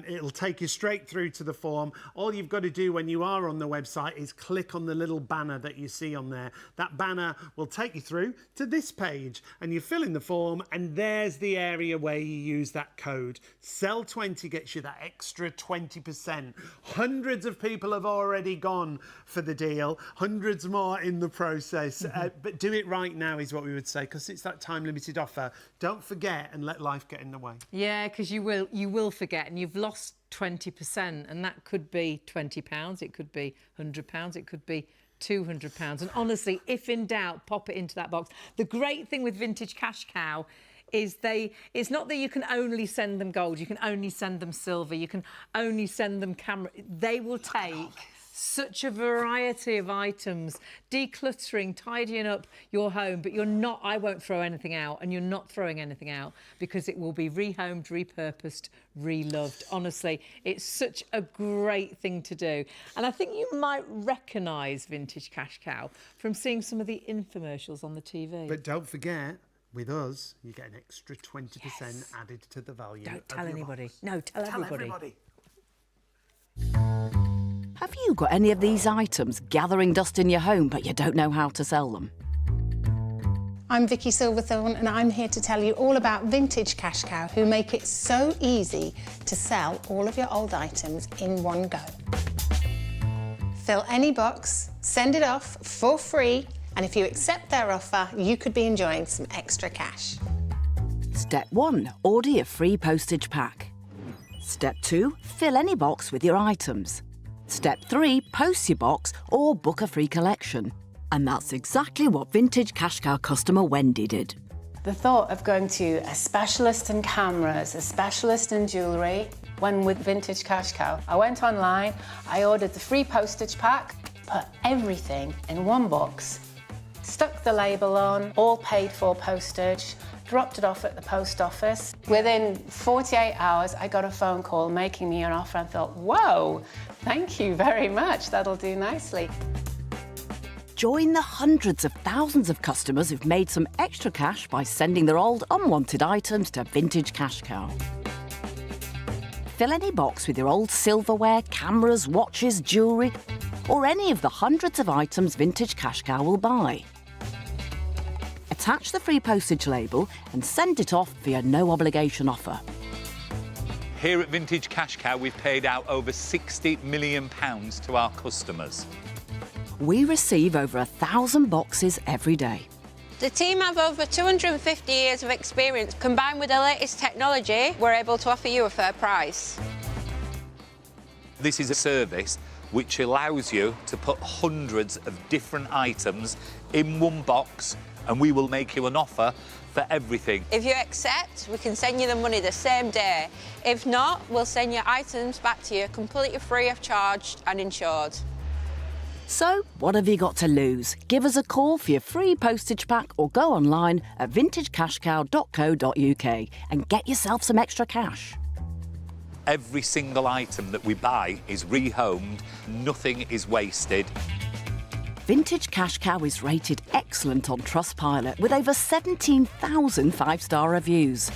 It'll take you straight through to the form. All you've got to do when you are on the website is click on the little banner that you see on there. That banner will take you through to this page and you fill in the form and there's the area where you use that code. SELL20 gets you that extra 20%. Hundreds of people have already gone for the deal. Hundreds more in the process. But do it right now is what we would say because it's that time-limited offer. Don't forget and let life get in the way. Yeah, because you will forget and you've lost 20% and that could be £20, it could be £100, it could be £200. And honestly, if in doubt, pop it into that box. The great thing with Vintage Cash Cow is it's not that you can only send them gold, you can only send them silver, you can only send them camera. They will take such a variety of items, decluttering, tidying up your home, but I won't throw anything out, and you're not throwing anything out because it will be rehomed, repurposed, reloved. Honestly, it's such a great thing to do. And I think you might recognise Vintage Cash Cow from seeing some of the infomercials on the TV. But don't forget, with us, you get an extra 20% added to the value. Don't tell anybody. No, tell everybody. Have you got any of these items gathering dust in your home but you don't know how to sell them? I'm Vicky Silverthorne and I'm here to tell you all about Vintage Cash Cow, who make it so easy to sell all of your old items in one go. Fill any box, send it off for free, and if you accept their offer, you could be enjoying some extra cash. Step 1. Order your free postage pack. Step 2. Fill any box with your items. Step 3. Post your box or book a free collection. And that's exactly what Vintage Cash Cow customer Wendy did. The thought of going to a specialist in cameras, a specialist in jewellery, when with Vintage Cash Cow, I went online, I ordered the free postage pack, put everything in one box, stuck the label on, all paid for postage, dropped it off at the post office. Within 48 hours, I got a phone call making me an offer and thought, whoa, thank you very much, that'll do nicely. Join the hundreds of thousands of customers who've made some extra cash by sending their old unwanted items to Vintage Cash Cow. Fill any box with your old silverware, cameras, watches, jewellery, or any of the hundreds of items Vintage Cash Cow will buy. Attach the free postage label and send it off via no obligation offer. Here at Vintage Cash Cow, we've paid out over £60 million to our customers. We receive over 1,000 boxes every day. The team have over 250 years of experience. Combined with the latest technology, we're able to offer you a fair price. This is a service which allows you to put hundreds of different items in one box, and we will make you an offer for everything. If you accept, we can send you the money the same day. If not, we'll send your items back to you completely free of charge and insured. So, what have you got to lose? Give us a call for your free postage pack or go online at vintagecashcow.co.uk and get yourself some extra cash. Every single item that we buy is rehomed, nothing is wasted. Vintage Cash Cow is rated excellent on Trustpilot with over 17,000 five-star reviews.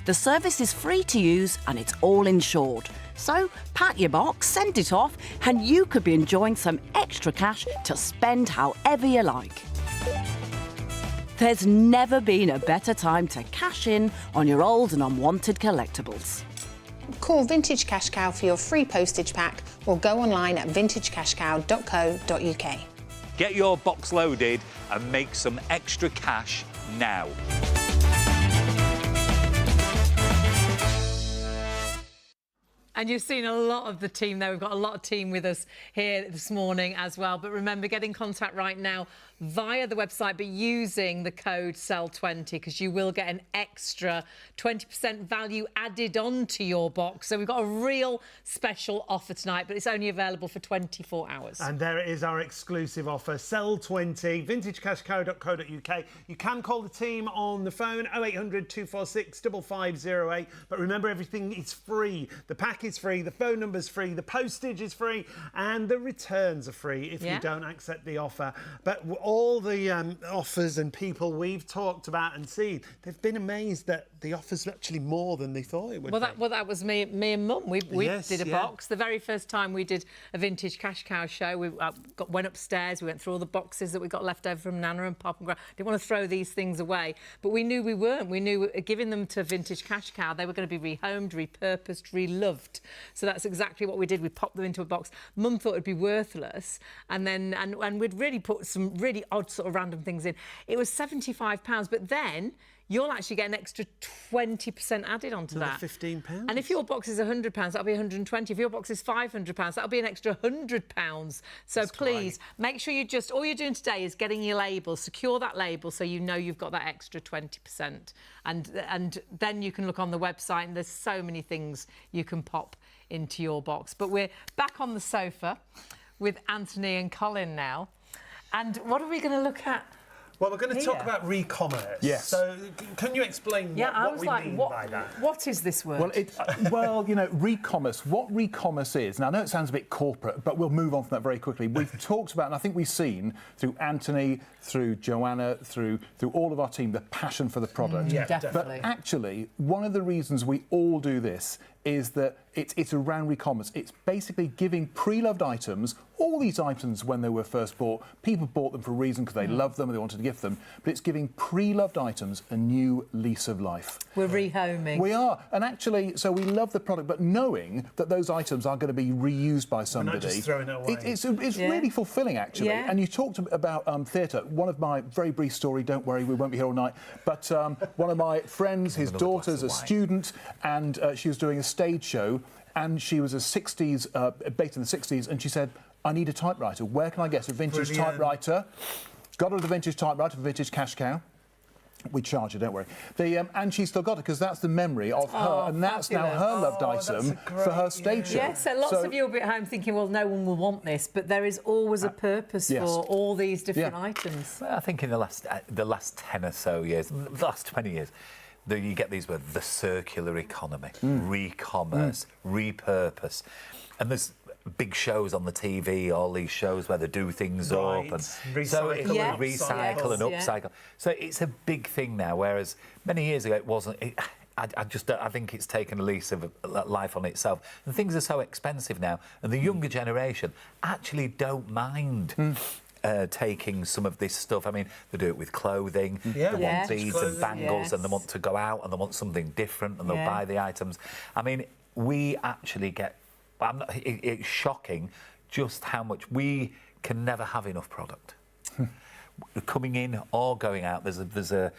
The service is free to use and it's all insured. So pack your box, send it off, and you could be enjoying some extra cash to spend however you like. There's never been a better time to cash in on your old and unwanted collectibles. Call Vintage Cash Cow for your free postage pack or go online at vintagecashcow.co.uk. Get your box loaded and make some extra cash now. And you've seen a lot of the team there. We've got a lot of team with us here this morning as well. But remember, get in contact right now via the website, but using the code SELL20, because you will get an extra 20% value added onto your box. So we've got a real special offer tonight, but it's only available for 24 hours. And there it is, our exclusive offer, SELL20, vintagecashcow.co.uk. You can call the team on the phone, 0800 246 5508. But remember, everything is free. The pack is free, the phone number's free, the postage is free, and the returns are free if you don't accept the offer. But all the offers and people we've talked about and seen, they've been amazed that the offer's actually more than they thought it would be. Well, that was me and Mum. We did a box. The very first time we did a Vintage Cash Cow show, we went upstairs, we went through all the boxes that we got left over from Nana and Pop and Gra. Didn't want to throw these things away, but we knew we weren't. We knew giving them to Vintage Cash Cow, they were going to be rehomed, repurposed, reloved. So that's exactly what we did. We popped them into a box. Mum thought it'd be worthless, and we'd really put some really odd sort of random things in. It was £75, but then you'll actually get an extra 20% added onto that. £15. And if your box is £100, that'll be 120. If your box is £500, that'll be an extra £100. So that's please make sure all you're doing today is getting your label, secure that label so you know you've got that extra 20%. And then you can look on the website and there's so many things you can pop into your box. But we're back on the sofa with Anthony and Colin now. And what are we going to look at? Well, we're going to talk about re-commerce. Yes. So, can you explain what we mean by that? What is this word? Well, you know, re-commerce. What re-commerce is, and I know it sounds a bit corporate, but we'll move on from that very quickly. We've talked about, and I think we've seen through Anthony, through Joanna, through all of our team, the passion for the product. Yeah, definitely. But actually, one of the reasons we all do this is that it's around re-commerce. It's basically giving pre-loved items, all these items when they were first bought, people bought them for a reason because they loved them and they wanted to gift them, but it's giving pre-loved items a new lease of life. We're rehoming. We are, and actually, so we love the product, but knowing that those items are going to be reused by somebody. We're not just throwing it away. It's really fulfilling, actually. Yeah. And you talked about theatre. One of my, very brief story, don't worry, we won't be here all night, but one of my friends, his daughter's a student, and she was doing a stage show, and she was a 60s, based in the 60s, and she said, I need a typewriter. Where can I get a vintage typewriter? Got her the vintage typewriter, vintage cash cow. We charge her, don't worry. And she's still got it because that's the memory of her, and that's now her loved item for her stage show. Yes, so lots of you will be at home thinking, well, no one will want this, but there is always a purpose for all these different items. I think in the last 10 or so years, the last 20 years, you get these words, the circular economy, re-commerce, repurpose. And there's big shows on the TV, all these shows where they do things up and recycle and upcycle. So it's a big thing now, whereas many years ago it wasn't. I think it's taken a lease of life on itself. And things are so expensive now, and the younger generation actually don't mind taking some of this stuff. I mean, they do it with clothing. They want beads and bangles, and they want to go out and they want something different, and they'll buy the items. I mean, we actually get. It's shocking just how much we can never have enough product. Coming in or going out, there's a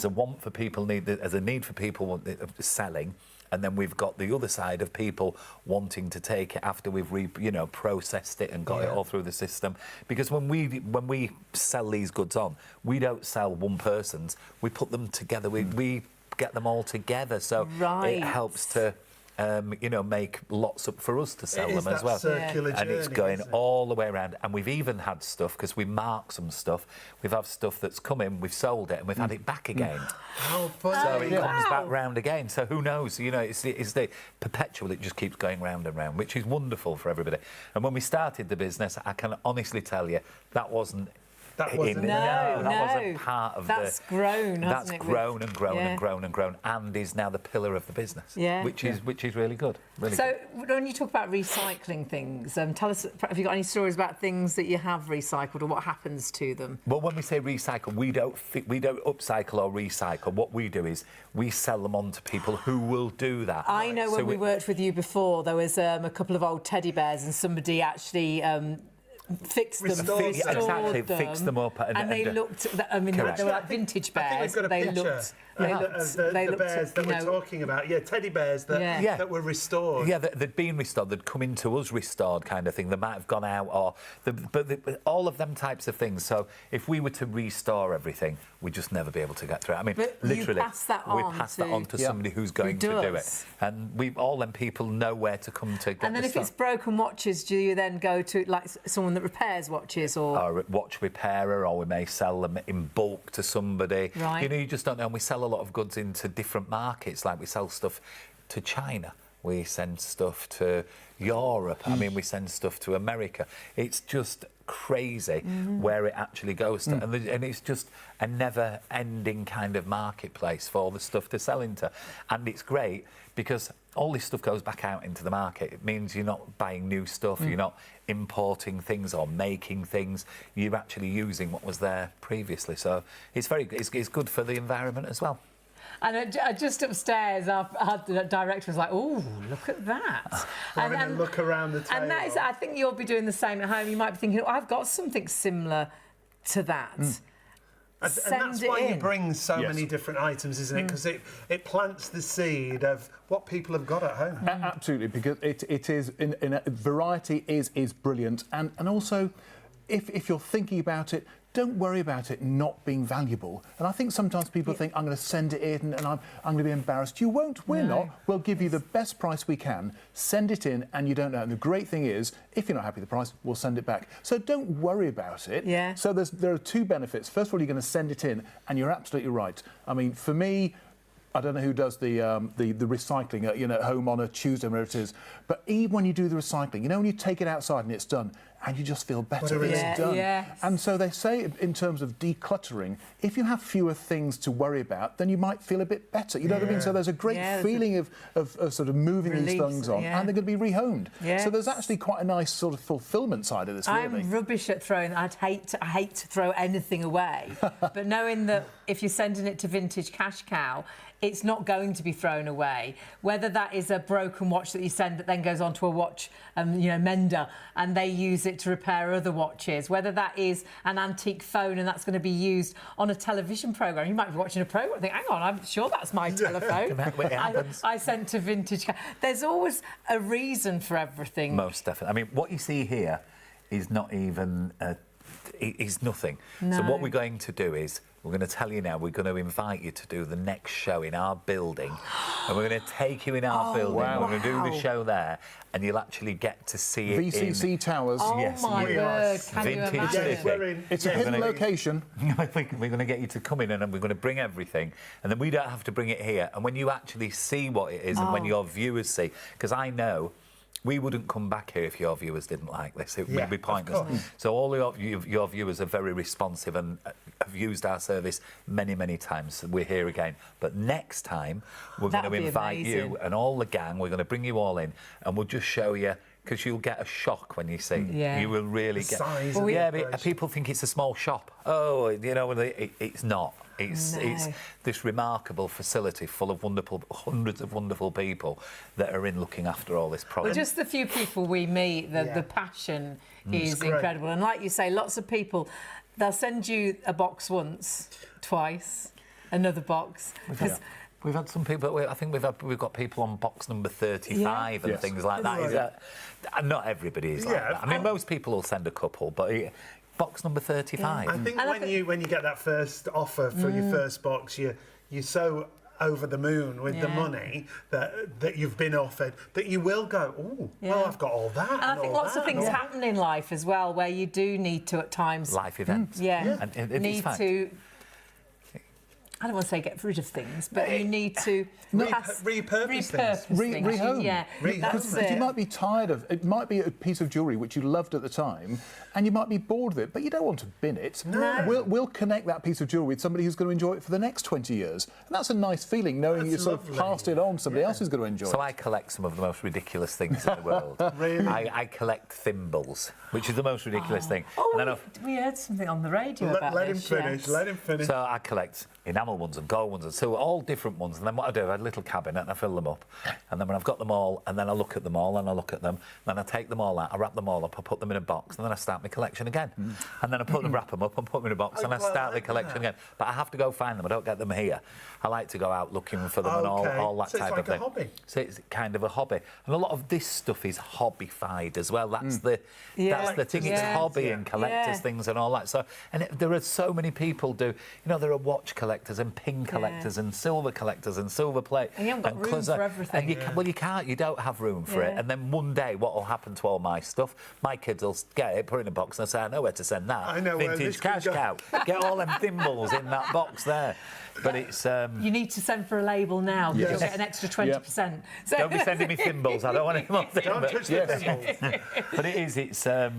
want for people, there's a need for people selling, and then we've got the other side of people wanting to take it after we've processed it and got it all through the system. Because when we sell these goods on, we don't sell one person's, we put them together, we get them all together, so it helps to make lots up for us to sell them as well. And it's going all the way around. And we've even had stuff, because we mark some stuff, we've had stuff that's come in, we've sold it, and we've had it back again. How fun. So it comes back round again. So who knows? It's the perpetual, it just keeps going round and round, which is wonderful for everybody. And when we started the business, I can honestly tell you, that wasn't That wasn't part of that's grown, hasn't that's it? grown and grown and grown and grown, and is now the pillar of the business. Which is really good. Really so when you talk about recycling things, tell us, have you got any stories about things that you have recycled or what happens to them? Well, when we say recycle, we don't upcycle or recycle. What we do is we sell them on to people who will do that. I know when we worked with you before, there was a couple of old teddy bears, and somebody actually fixed them, fixed them up, and they looked. I mean, they were like vintage bears. I think we've got a picture of the bears that we're talking about. Yeah, teddy bears that were restored. Yeah, they'd been restored. They'd come into us restored, kind of thing. They might have gone out, but all of them types of things. So if we were to restore everything, we'd just never be able to get through it. I mean, literally, we pass that on to somebody who's going to do it, and all them people know where to come to get. And then if it's broken watches, do you then go to like someone that repairs watches, or a watch repairer, or we may sell them in bulk to somebody? Right. You just don't know. And we sell a lot of goods into different markets. Like we sell stuff to China, we send stuff to Europe. I mean, we send stuff to America. It's just crazy where it actually goes to, and it's just a never-ending kind of marketplace for all the stuff to sell into. And it's great because all this stuff goes back out into the market. It means you're not buying new stuff, you're not importing things or making things. You're actually using what was there previously. So it's it's good for the environment as well. And just upstairs, our director was like, "Oh, look at that!" And look around the table. And that is, I think you'll be doing the same at home. You might be thinking, "Oh, I've got something similar to that." And that's why you bring so many different items, isn't it? Because it plants the seed of what people have got at home. Absolutely, because it is variety is brilliant, and also if you're thinking about it, don't worry about it not being valuable. And I think sometimes people think, I'm going to send it in and I'm going to be embarrassed. You won't. We're not. We'll give you the best price we can. Send it in and you don't know. And the great thing is, if you're not happy with the price, we'll send it back. So don't worry about it. Yeah. So there are two benefits. First of all, you're going to send it in, and you're absolutely right. I mean, for me, I don't know who does the recycling at home on a Tuesday, wherever it is. But even when you do the recycling, when you take it outside and it's done, and you just feel better. It's done. And so they say, in terms of decluttering, if you have fewer things to worry about, then you might feel a bit better. You know what I mean? So there's a great feeling of sort of moving these things on, and they're going to be rehomed. So there's actually quite a nice sort of fulfilment side of this. Really. I'm rubbish at throwing. I hate to throw anything away, but knowing that if you're sending it to Vintage Cash Cow, it's not going to be thrown away. Whether that is a broken watch that you send that then goes on to a watch, mender, and they use it to repair other watches. Whether that is an antique phone and that's going to be used on a television programme. You might be watching a programme and think, hang on, I'm sure that's my telephone. I sent to Vintage Cash. There's always a reason for everything. Most definitely. I mean, what you see here is not even... is nothing. No. So what we're going to do is, we're going to tell you now, we're going to invite you to do the next show in our building. And we're going to take you in our building. We're going to do the show there, and you'll actually get to see it VCC Towers. Yes. My word, can you Vintage imagine? It's a hidden location. We're going to get you to come in, and we're going to bring everything. And then we don't have to bring it here. And when you actually see what it is, and when your viewers see, because I know... we wouldn't come back here if your viewers didn't like this. It would be pointless. So all your viewers are very responsive and have used our service many, many times. We're here again. But next time, we're going to invite you and all the gang. We're going to bring you all in, and we'll just show you, because you'll get a shock when you see. You will really get... size but people think it's a small shop. Oh, you know, it's not. It's this remarkable facility full of hundreds of wonderful people that are in looking after all this product. Well, just the few people we meet, the passion is incredible. And like you say, lots of people, they'll send you a box once, twice, another box. We've had some people. I think we've got people on box number 35 and things like that. Not everybody is like that. I mean, most people will send a couple, but. Box number 35. I think when you get that first offer for your first box, you're so over the moon with the money that you've been offered that you will go, oh, well, I've got all that. And I think lots of things happen in life as well where you do need to at times... life events. And need to... I don't want to say get rid of things, but you need to repurpose things. Rehome. That's it. You might be tired of it. Might be a piece of jewellery which you loved at the time, and you might be bored of it, but you don't want to bin it. No. We'll connect that piece of jewellery with somebody who's going to enjoy it for the next 20 years, and that's a nice feeling, knowing you sort of passed it on. Somebody else is going to enjoy it. So I collect some of the most ridiculous things in the world. Really? I collect thimbles, which is the most ridiculous thing. Oh, we heard something on the radio about let this. Let him finish. So I collect enamel ones and gold ones and so all different ones, and then what I do, I have a little cabinet and I fill them up, and then when I've got them all, and then I look at them all and I look at them, then I take them all out, I wrap them all up, I put them in a box, and then I start my collection again. And then I wrap them up and put them in a box, and I start the collection again. But I have to go find them, I don't get them here. I like to go out looking for them and all that type of thing. So it's like a hobby. So it's kind of a hobby, and a lot of this stuff is hobbified as well. That's the thing. It's hobby and collectors things and all that. So there are so many people do. You know, there are watch collectors and pin collectors and silver collectors and silver plate. And you haven't got room for everything. And you can't. You don't have room for it. And then one day, what will happen to all my stuff? My kids will get it, put it in a box, and I say, I know where to send that. I know Vintage Cash Cow. Get all them thimbles in that box there. But it's... You need to send for a label now because you'll get an extra 20%. So don't be sending me thimbles. I don't want any more thimbles. Don't touch the thimbles. But it is. It's so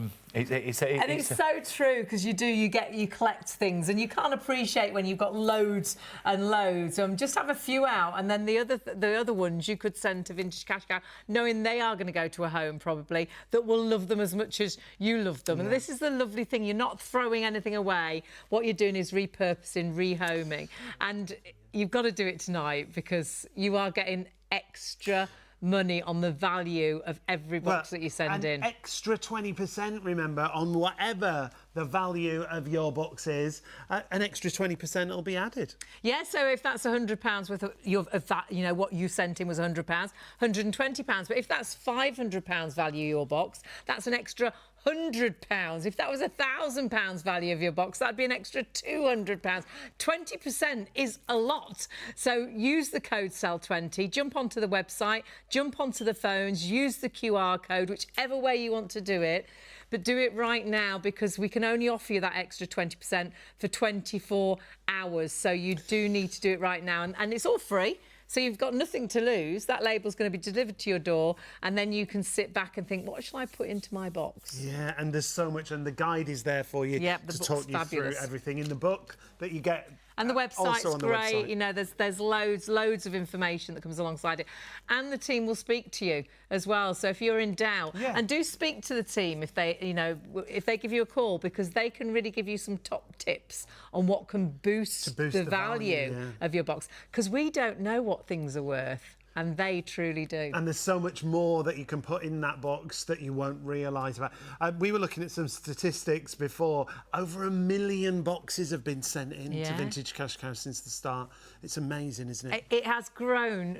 true because you collect things and you can't appreciate when you've got loads and loads. Just have a few out, and then the other ones you could send to Vintage Cash Cow, knowing they are going to go to a home probably that will love them as much as you love them. And this is the lovely thing: you're not throwing anything away. What you're doing is repurposing, rehoming, and you've got to do it tonight because you are getting extra money on the value of every box that you send in. Extra 20%, remember, on whatever the value of your box is, an extra 20% will be added. Yeah, so if that's £100 worth of that, you know, what you sent in was £100, £120. But if that's £500 value your box, that's an extra £100. If that was £1,000 value of your box, that'd be an extra £200. 20% is a lot. So use the code SELL20, jump onto the website, jump onto the phones, use the QR code, whichever way you want to do it. But do it right now because we can only offer you that extra 20% for 24 hours. So you do need to do it right now. And it's all free. So you've got nothing to lose. That label's going to be delivered to your door, and then you can sit back and think, what shall I put into my box? Yeah, and there's so much, and the guide is there for you the to book's talk you fabulous. through everything in the book that you get. And the website's also on the great. website. You know, there's loads of information that comes alongside it, and the team will speak to you as well. So if you're in doubt, and do speak to the team if they, you know, if they give you a call, because they can really give you some top tips on what can boost the value of your box. Because we don't know what things are worth. And they truly do. And there's so much more that you can put in that box that you won't realise about. We were looking at some statistics before. Over 1 million boxes have been sent in to Vintage Cash Cow since the start. It's amazing, isn't it? It has grown.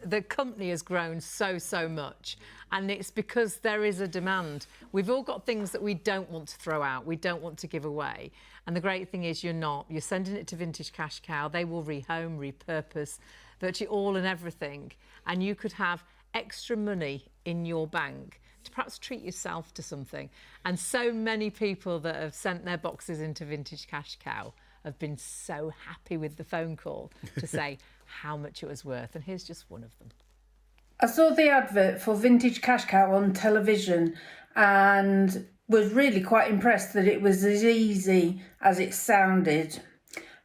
The company has grown so much. And it's because there is a demand. We've all got things that we don't want to throw out. We don't want to give away. And the great thing is you're not. You're sending it to Vintage Cash Cow. They will rehome, repurpose, virtually all and everything, and you could have extra money in your bank to perhaps treat yourself to something. And so many people that have sent their boxes into Vintage Cash Cow have been so happy with the phone call to say how much it was worth, and here's just one of them. I saw the advert for Vintage Cash Cow on television and was really quite impressed that it was as easy as it sounded,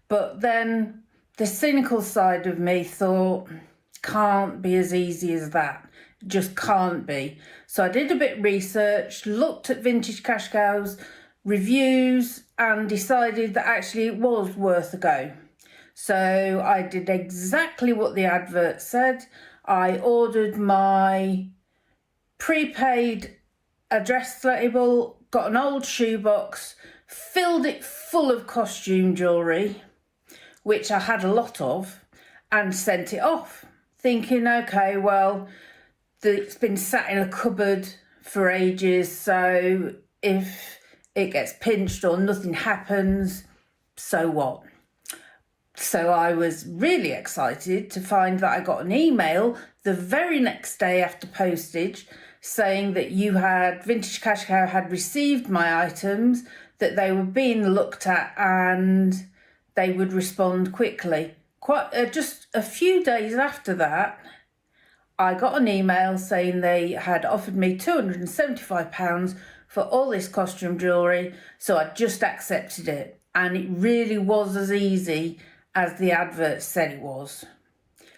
but then the cynical side of me thought, can't be as easy as that. Just can't be. So I did a bit of research, looked at Vintage Cash Cow's reviews and decided that actually it was worth a go. So I did exactly what the advert said. I ordered my prepaid address label, got an old shoebox, filled it full of costume jewellery, which I had a lot of, and sent it off, thinking, OK, well, it's been sat in a cupboard for ages, so if it gets pinched or nothing happens, so what? So I was really excited to find that I got an email the very next day after postage saying that Vintage Cash Cow had received my items, that they were being looked at and they would respond quickly. Just a few days after that, I got an email saying they had offered me £275 for all this costume jewellery, so I just accepted it. And it really was as easy as the advert said it was.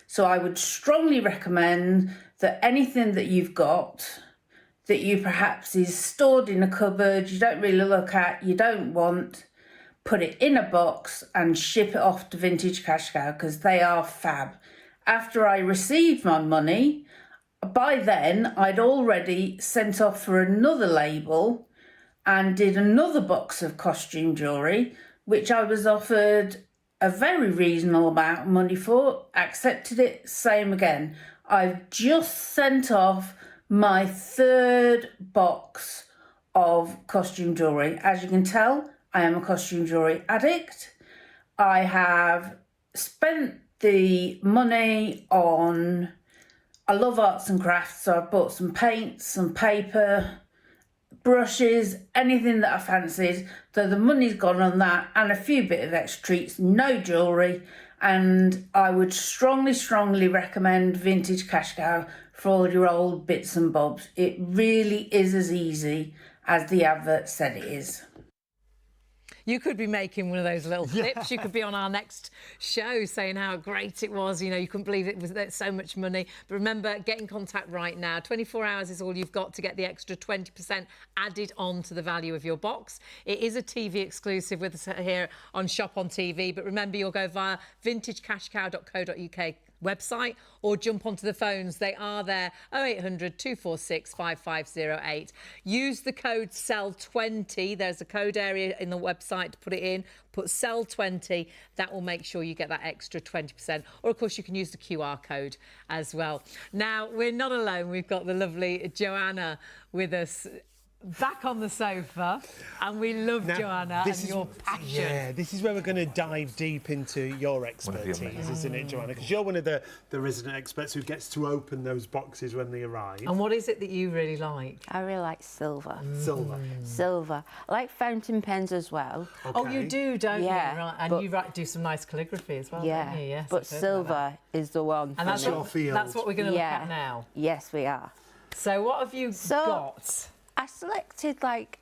So I would strongly recommend that anything that you've got that you perhaps is stored in a cupboard, you don't really look at, you don't want, put it in a box and ship it off to Vintage Cash Cow, because they are fab. After I received my money, by then I'd already sent off for another label and did another box of costume jewellery, which I was offered a very reasonable amount of money for, accepted it, same again. I've just sent off my third box of costume jewellery. As you can tell, I am a costume jewellery addict. I have spent the money on, I love arts and crafts, so I've bought some paints, some paper, brushes, anything that I fancied. So the money's gone on that and a few bit of extra treats, no jewellery. And I would strongly recommend Vintage Cash Cow for all your old bits and bobs. It really is as easy as the advert said it is. You could be making one of those little clips. You could be on our next show saying how great it was. You know, you couldn't believe it was so much money. But remember, get in contact right now. 24 hours is all you've got to get the extra 20% added on to the value of your box. It is a TV exclusive with us here on Shop on TV. But remember, you'll go via vintagecashcow.co.uk website or jump onto the phones. They are there, 0800 246 5508. Use the code CELL20. There's a code area in the website to put it in. Put CELL20. That will make sure you get that extra 20%. Or, of course, you can use the QR code as well. Now, we're not alone. We've got the lovely Joanna with us. back on the sofa, and we love Joanna and your passion. Yeah, this is where we're going to dive deep into your expertise, isn't it, Joanna? Because you're one of the resident experts who gets to open those boxes when they arrive. And what is it that you really like? I really like silver. Silver. Silver. I like fountain pens as well. Oh, you do, don't you? Right. And but- you do some nice calligraphy as well, Yeah, don't you? Yes, but I've heard about silver is the one. And that's your field. That's what we're going to look at now. Yes, we are. So what have you got? I selected like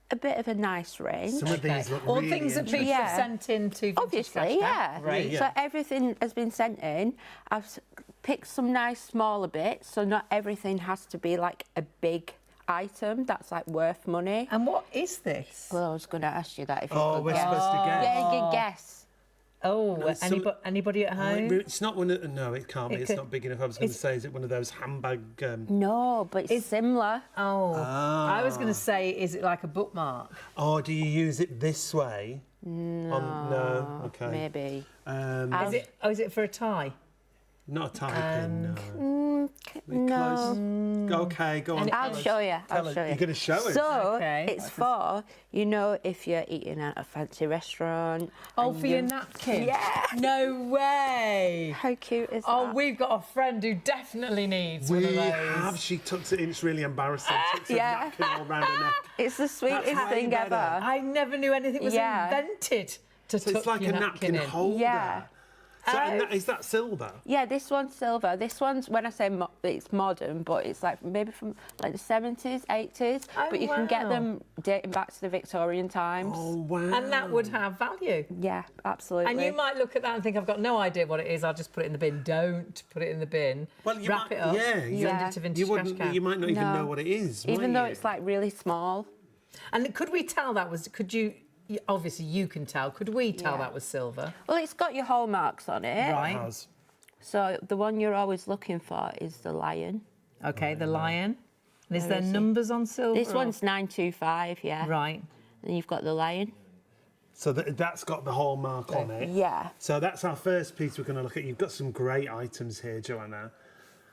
a bit of a nice range. Some of these look All really things that people have sent in to Vintage Obviously, Cash yeah. Cow. Right. So everything has been sent in. I've picked some nice smaller bits, so not everything has to be like a big item that's like worth money. And what is this? Well, I was going to ask you that if you Oh, could we're guess. supposed to guess. Yeah, you could guess. Oh, No, anybody at home? It's not one of... No, it can't be. It's could- not big enough. I was going to say, is it one of those handbag... No, but it's similar. Oh, I was going to say, is it like a bookmark? Oh, do you use it this way? No. No, okay. Maybe. Is it for a tie? Not a tie pin, no. No. Okay, go on. I'll show you. I'll show you. You're going to show us? So Okay. it's for, you know, if you're eating at a fancy restaurant. Oh, and for your napkin? Yeah. No way. How cute is Oh, that? we've got a friend who definitely needs one of We those. have. She tucks it in. It's really embarrassing. Tucks a Yeah. napkin all round her neck. It's the sweetest That's way thing better. ever. I never knew anything was Yeah. invented to So tuck it's like your a napkin in. holder. Yeah. So, and is that silver? Yeah, this one's silver. This one's, when I say it's modern, but it's like maybe from like the 70s, 80s. Oh, but you can get wow. them dating back to the Victorian times. Oh, wow. And that would have value. Yeah, absolutely. And you might look at that and think, I've got no idea what it is, I'll just put it in the bin. Don't put it in the bin. Well, you Wrap might, it up, yeah, send Yeah. it to Vintage You, Cash wouldn't, Cow. you might not even No. know what it is. Even might though you? it's like really small. And could we tell that was, obviously you can tell, could we tell Yeah. that was silver? Well, it's got your hallmarks on it. Right. It has. So the one you're always looking for is the lion. Okay, the lion. And is Where there is it? numbers on silver? This or- one's 925, yeah. Right. And you've got the lion. So that's got the hallmark on it. Yeah. So that's our first piece we're going to look at. You've got some great items here, Joanna.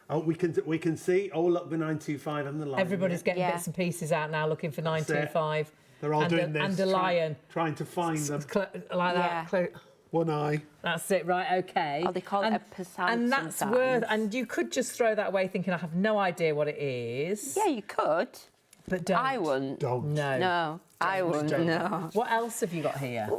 Oh, we can see. Oh, look, the 925 and the lion. Everybody's getting Yeah. bits and pieces out now looking for 925. They're all and doing a, this. And a lion. Trying to find them. Like that. Yeah. One eye. That's it, right, okay. Oh, they call it a passant And that's sometimes. worth, and you could just throw that away thinking, I have no idea what it is. Yeah, you could. But don't. I wouldn't. Don't. No. No, I wouldn't, no. What else have you got here?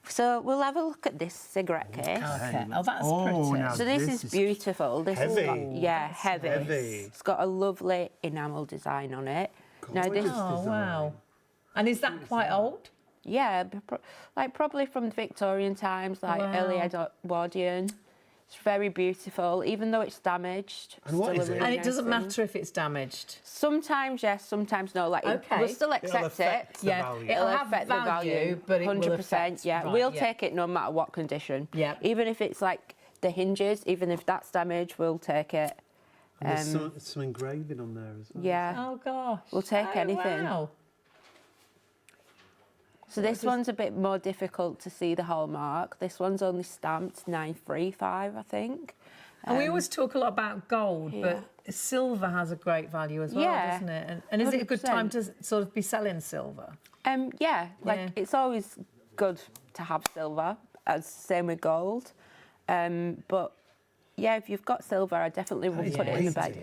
So we'll have a look at this cigarette case. Okay. Oh, that's Oh, pretty. now So this is beautiful. This has heavy. got, yeah, heavy. heavy. It's got a lovely enamel design on it. Now this, Oh, wow. And is that quite old? yeah, like probably from the Victorian times, like early Edwardian. It's very beautiful, even though it's damaged. And what still is a it? really And it nice doesn't thing. matter if it's damaged. Sometimes yes, sometimes no. Like Okay. we'll still accept affect it. the value. It'll have affect value, the value, but it will 100%. affect- Yeah, right, we'll yeah. take it no matter what condition. Yeah. Even if it's like the hinges, even if that's damaged, we'll take it. And there's some engraving on there as well. Yeah. Oh, gosh. We'll take Oh, anything. Wow. So this one's a bit more difficult to see the hallmark. This one's only stamped 935, I think. And we always talk a lot about gold, yeah. but silver has a great value as well, Yeah. doesn't it? And is it a good 100%. time to sort of be selling silver? Yeah, like Yeah. it's always good to have silver, as same with gold. But yeah, if you've got silver, I definitely would put it in the bag.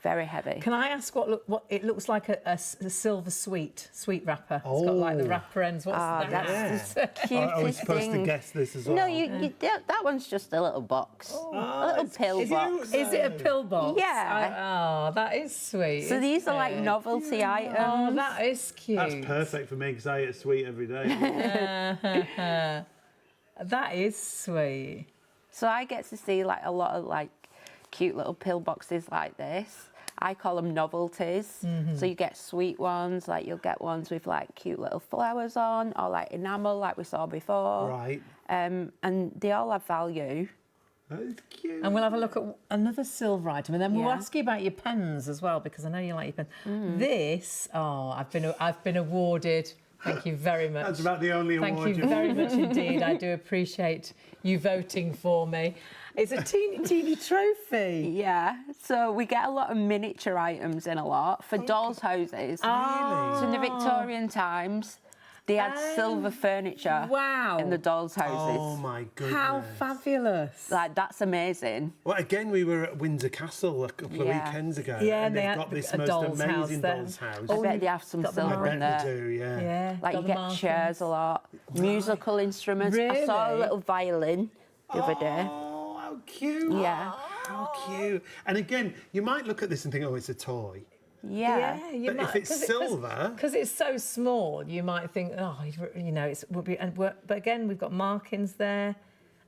Very heavy. Can I ask what it looks like a silver sweet wrapper? It's got like the wrapper ends. What's that? That's the cutest I was supposed thing. to guess this as well. No, that one's just a little box, a little pill box. Is it a pill box? Yeah. Oh, that is sweet. So these are like isn't it? novelty items. Oh, that is cute. That's perfect for me because I eat a sweet every day. That is sweet. So I get to see like a lot of like cute little pill boxes like this. I call them novelties. So you get sweet ones, like you'll get ones with like cute little flowers on, or like enamel, like we saw before. Right. And they all have value. That is cute. And we'll have a look at another silver item, and then we'll Yeah. ask you about your pens as well, because I know you like your pens. This, I've been awarded. Thank you very much. That's about the only award Thank you you've very much indeed. I do appreciate you voting for me. It's a teeny trophy. Yeah, so we get a lot of miniature items in a lot for dolls' houses. So in the Victorian times, they had silver furniture in the dolls' houses. Oh my goodness. How fabulous. Like, that's amazing. Well, again, we were at Windsor Castle a couple of weekends ago. Yeah, and they've they got had this a most doll's amazing house doll's house. I bet they have some silver in there. I bet they do, yeah. Like, you get chairs a lot, musical instruments. Really? I saw a little violin the other day. Oh, how cute. Yeah. How cute. And again, you might look at this and think, oh, it's a toy. Yeah. you But if it's silver... Because it's so small, you might think, oh, you know, it would be... But again, we've got markings there.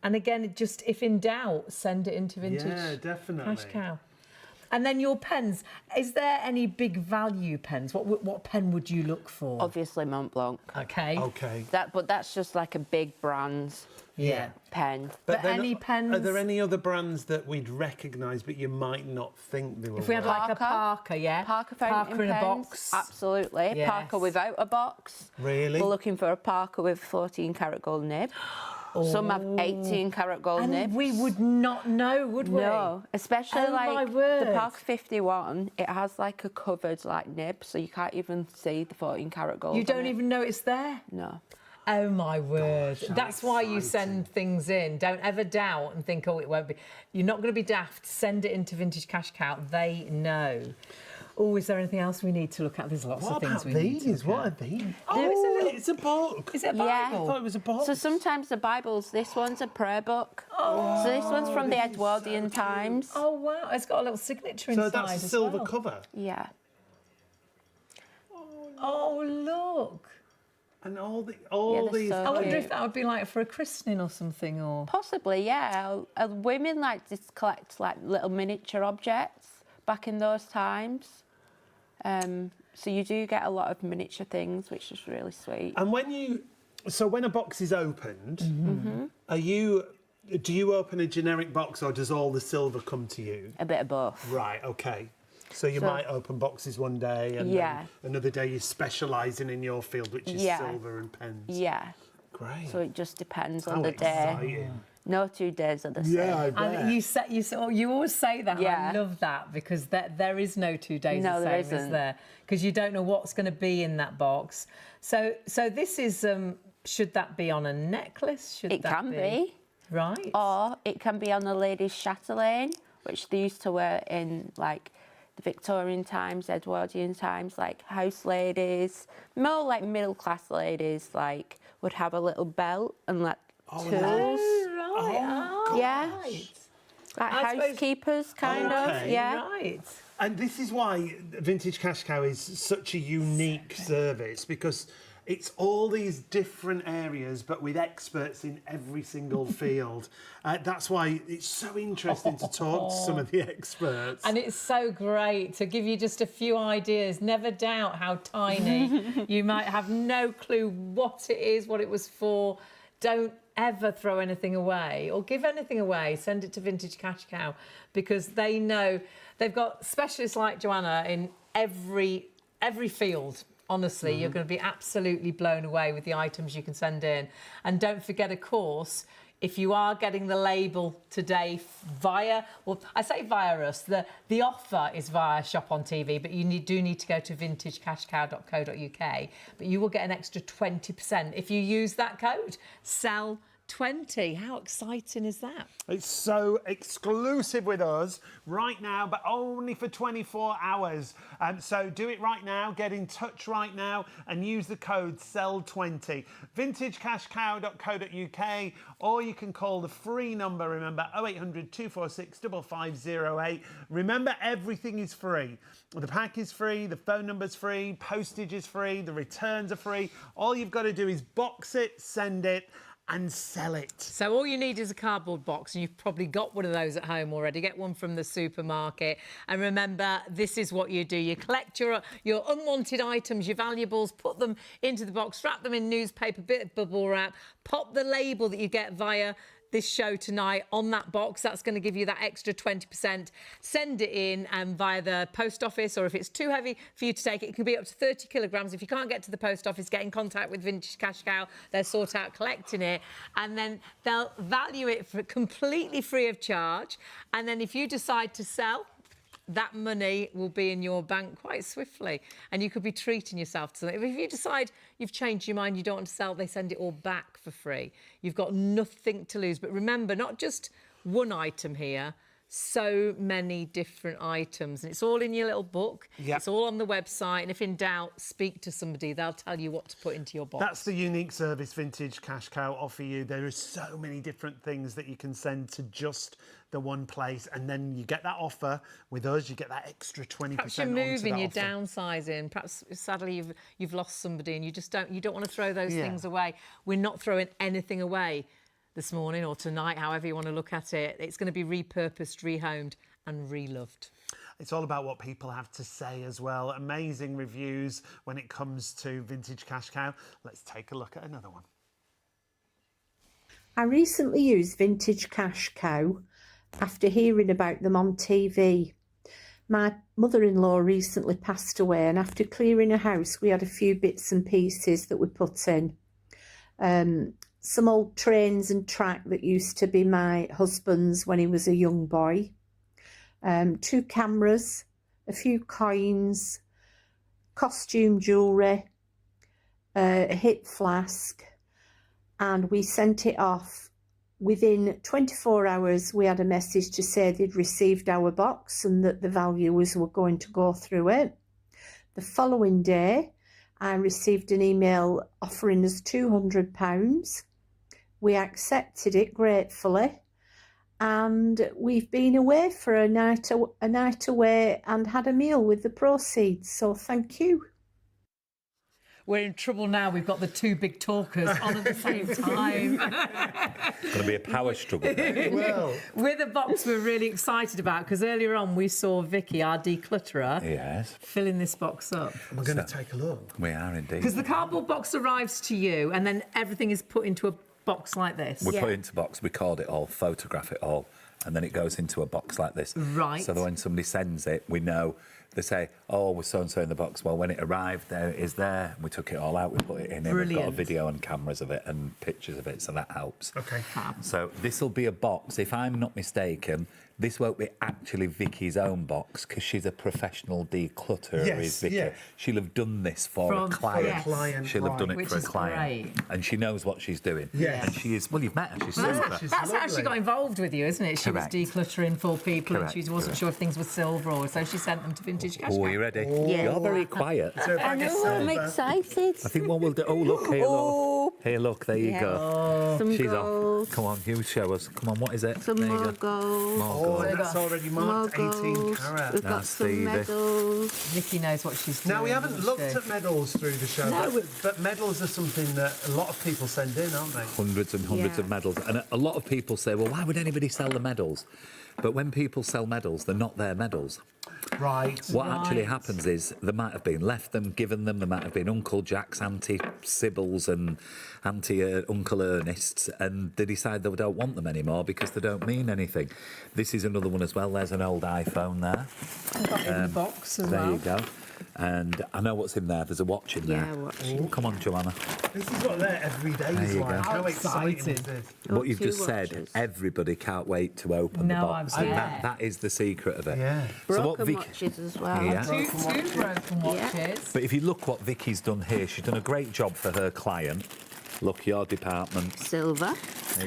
And again, just if in doubt, send it into Vintage Yeah, definitely. Cash Cow. And then your pens. Is there any big value pens? What pen would you look for? Obviously Mont Blanc. Okay. Okay. But that's just like a big brand pen. But then, any pens... Are there any other brands that we'd recognise but you might not think they were If we had like a Parker, yeah? Parker fountain in a pens, box. Absolutely. Yes. Parker without a box. Really? We're looking for a Parker with 14 carat gold nib. Some have 18 carat gold and nib. we would not know, would we? No, especially Oh, my like word. the Parker 51, it has like a covered like nib, so you can't even see the 14 carat gold. You on don't it. even know it's there? No. Oh my word. Gosh, how That's why you exciting. send things in. Don't ever doubt and think, oh, it won't be. You're not going to be daft. Send it into Vintage Cash Cow. They know. Oh, is there anything else we need to look at? There's lots What of things about we need to these? look What at. are these? Oh, it's a book. Is it a Yeah. I Bible? thought it was a box. So sometimes the Bibles, this one's a prayer book. So this one's from the Edwardian times. Oh, wow. It's got a little signature So inside that's a as silver well. cover. Yeah. Oh, look. And all they're these. so I wonder cute. if that would be like for a christening or something, or... Possibly, yeah. Women like to collect like little miniature objects back in those times. So you do get a lot of miniature things, which is really sweet. And when a box is opened, do you open a generic box or does all the silver come to you? A bit of both. Right, okay. So you might open boxes one day and then another day you're specialising in your field, which is silver and pens. Yeah. Great. So it just depends How on the day. exciting. No 2 days are the same. Yeah, I bet. And you always say that. Yeah. I love that because there is no 2 days No, the there same, is isn't. there? Because you don't know what's going to be in that box. So this is. Should that be on a necklace? Should It that can be. Right. Or it can be on a lady's chatelaine, which they used to wear in like the Victorian times, Edwardian times, like house ladies, more like middle class ladies, like would have a little belt and like tools. Right. Yeah. Right. Like I suppose- housekeepers, kind of. Yeah. Right. And this is why Vintage Cash Cow is such a unique service, because it's all these different areas, but with experts in every single field. That's why it's so interesting to talk to some of the experts. And it's so great to give you just a few ideas. Never doubt how tiny. You might have no clue what it is, what it was for. Don't ever throw anything away or give anything away. Send it to Vintage Cash Cow because they know they've got specialists like Joanna in every field. Honestly, you're going to be absolutely blown away with the items you can send in. And don't forget, of course, if you are getting the label today via, well, I say via us, the offer is via Shop on TV, but you do need to go to vintagecashcow.co.uk, but you will get an extra 20% if you use that code, SELL20. How exciting is that? It's so exclusive with us right now, but only for 24 hours. So do it right now, get in touch right now and use the code SELL20. Vintagecashcow.co.uk, or you can call the free number, remember, 0800 246 5508. Remember, everything is free. The pack is free, the phone number's free, postage is free, the returns are free. All you've got to do is box it, send it, and sell it. So all you need is a cardboard box, and you've probably got one of those at home already. Get one from the supermarket. And remember, this is what you do. You collect your unwanted items, your valuables, put them into the box, wrap them in newspaper, bit of bubble wrap, pop the label that you get via this show tonight on that box. That's going to give you that extra 20%. Send it in via the post office, or if it's too heavy for you to take it can be up to 30 kilograms. If you can't get to the post office, get in contact with Vintage Cash Cow. They'll sort out collecting it, and then they'll value it for completely free of charge. And then if you decide to sell, that money will be in your bank quite swiftly, and you could be treating yourself to something. If you decide you've changed your mind, you don't want to sell, they send it all back for free. You've got nothing to lose. But remember, not just one item here, so many different items, and it's all in your little book. It's all on the website, and if in doubt, speak to somebody. They'll tell you what to put into your box. That's the unique service Vintage Cash Cow offer you. There are so many different things that you can send to just the one place, and then you get that offer with us. You get that extra 20%. Perhaps you're moving, you're downsizing. Perhaps sadly you've lost somebody, and you don't want to throw those things away. We're not throwing anything away this morning or tonight, however you want to look at it. It's going to be repurposed, rehomed and reloved. It's all about what people have to say as well. Amazing reviews when it comes to Vintage Cash Cow. Let's take a look at another one. I recently used Vintage Cash Cow after hearing about them on TV. My mother-in-law recently passed away, and after clearing a house we had a few bits and pieces that we put in. Some old trains and track that used to be my husband's when he was a young boy. 2 cameras, a few coins, costume jewellery, a hip flask, and we sent it off. Within 24 hours we had a message to say they'd received our box and that the valuers were going to go through it. The following day I received an email offering us £200. We accepted it gratefully, and we've been away for a night away and had a meal with the proceeds, so thank you. We're in trouble now. We've got the 2 big talkers on at the same time. It's going to be a power struggle. Well, with a box we're really excited about, because earlier on we saw Vicky, our declutterer, filling this box up. We're going to take a look. We are indeed. Because the cardboard box arrives to you, and then everything is put into a box like this. We put it into a box, record it all, photograph it all, and then it goes into a box like this. Right. So that when somebody sends it, we know. They say, oh, we're so-and-so in the box. Well, when it arrived, there it is there. We took it all out, we put it in. We've got a video and cameras of it and pictures of it, so that helps. OK. So this will be a box, if I'm not mistaken, this won't be actually Vicky's own box, because she's a professional declutterer, is Vicky. She'll have done this for a client. She'll have done it for a client. Great. And she knows what she's doing. Yes. And she is, well, you've met her, she's well, super. That's how she got involved with you, isn't it? She Correct. was decluttering for people, Correct. and she wasn't sure if things were silver, or so she sent them to Vintage Cash Cow. Are you ready? Yeah. You're very quiet. I know, I'm excited. I think what we'll do... Oh, look, here, look. Here, look, there you go. Some She's gold. off. Come on, you show us. Come on, what is it? Some there you more go. gold. More gold. And that's already marked 18 carat. We've got some medals. Vicky knows what she's doing. Now, we haven't looked at medals through the show, but medals are something that a lot of people send in, aren't they? Hundreds and hundreds of medals. And a lot of people say, well, why would anybody sell the medals? But when people sell medals, they're not their medals. Right. What actually happens is they might have been left them, given them. There might have been Uncle Jack's, Auntie Sybil's and Auntie Uncle Ernest's, and they decide they don't want them anymore because they don't mean anything. This is another one as well. There's an old iPhone there. Got in the box as well. There you go. And I know what's in there. There's a watch in there. Yeah, watch. Come on, Joanna. This is what their everyday is like. How exciting is this? What you've just said, everybody can't wait to open the box. And that is the secret of it. Yeah. Broken watches as well. Yeah. Two broken watches. But if you look what Vicky's done here, she's done a great job for her client. Look, your department. Silver.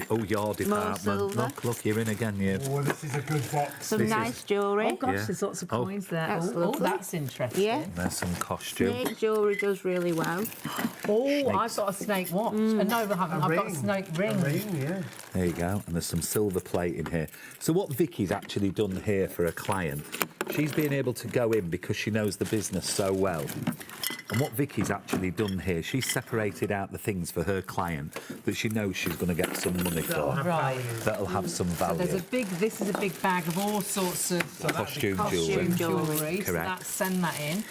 Oh, your department. silver. Look, you're in again, you. Oh, this is a good box. Some nice jewellery. Oh, gosh, there's lots of coins there. That's lovely. That's interesting. Yeah. There's some costume. Snake jewellery does really well. Oh, I've got a snake watch. No, I haven't. I've got a snake ring. A ring, yeah. There you go. And there's some silver plate in here. So what Vicky's actually done here for a client, she's been able to go in because she knows the business so well. And what Vicky's actually done here, she's separated out the things for her client that she knows she's going to get some money for. Right. That'll have some value. So this is a big bag of all sorts of costume jewellery. So Correct. send that in.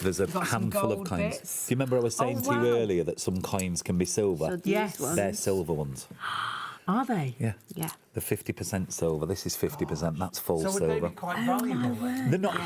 There's a got some handful of gold coins. bits. Do you remember I was saying to you earlier that some coins can be silver? So these ones. They're silver ones. Are they? Yeah. Yeah. The 50% silver. This is 50%. That's full So would silver. they be quite valuable? They're not.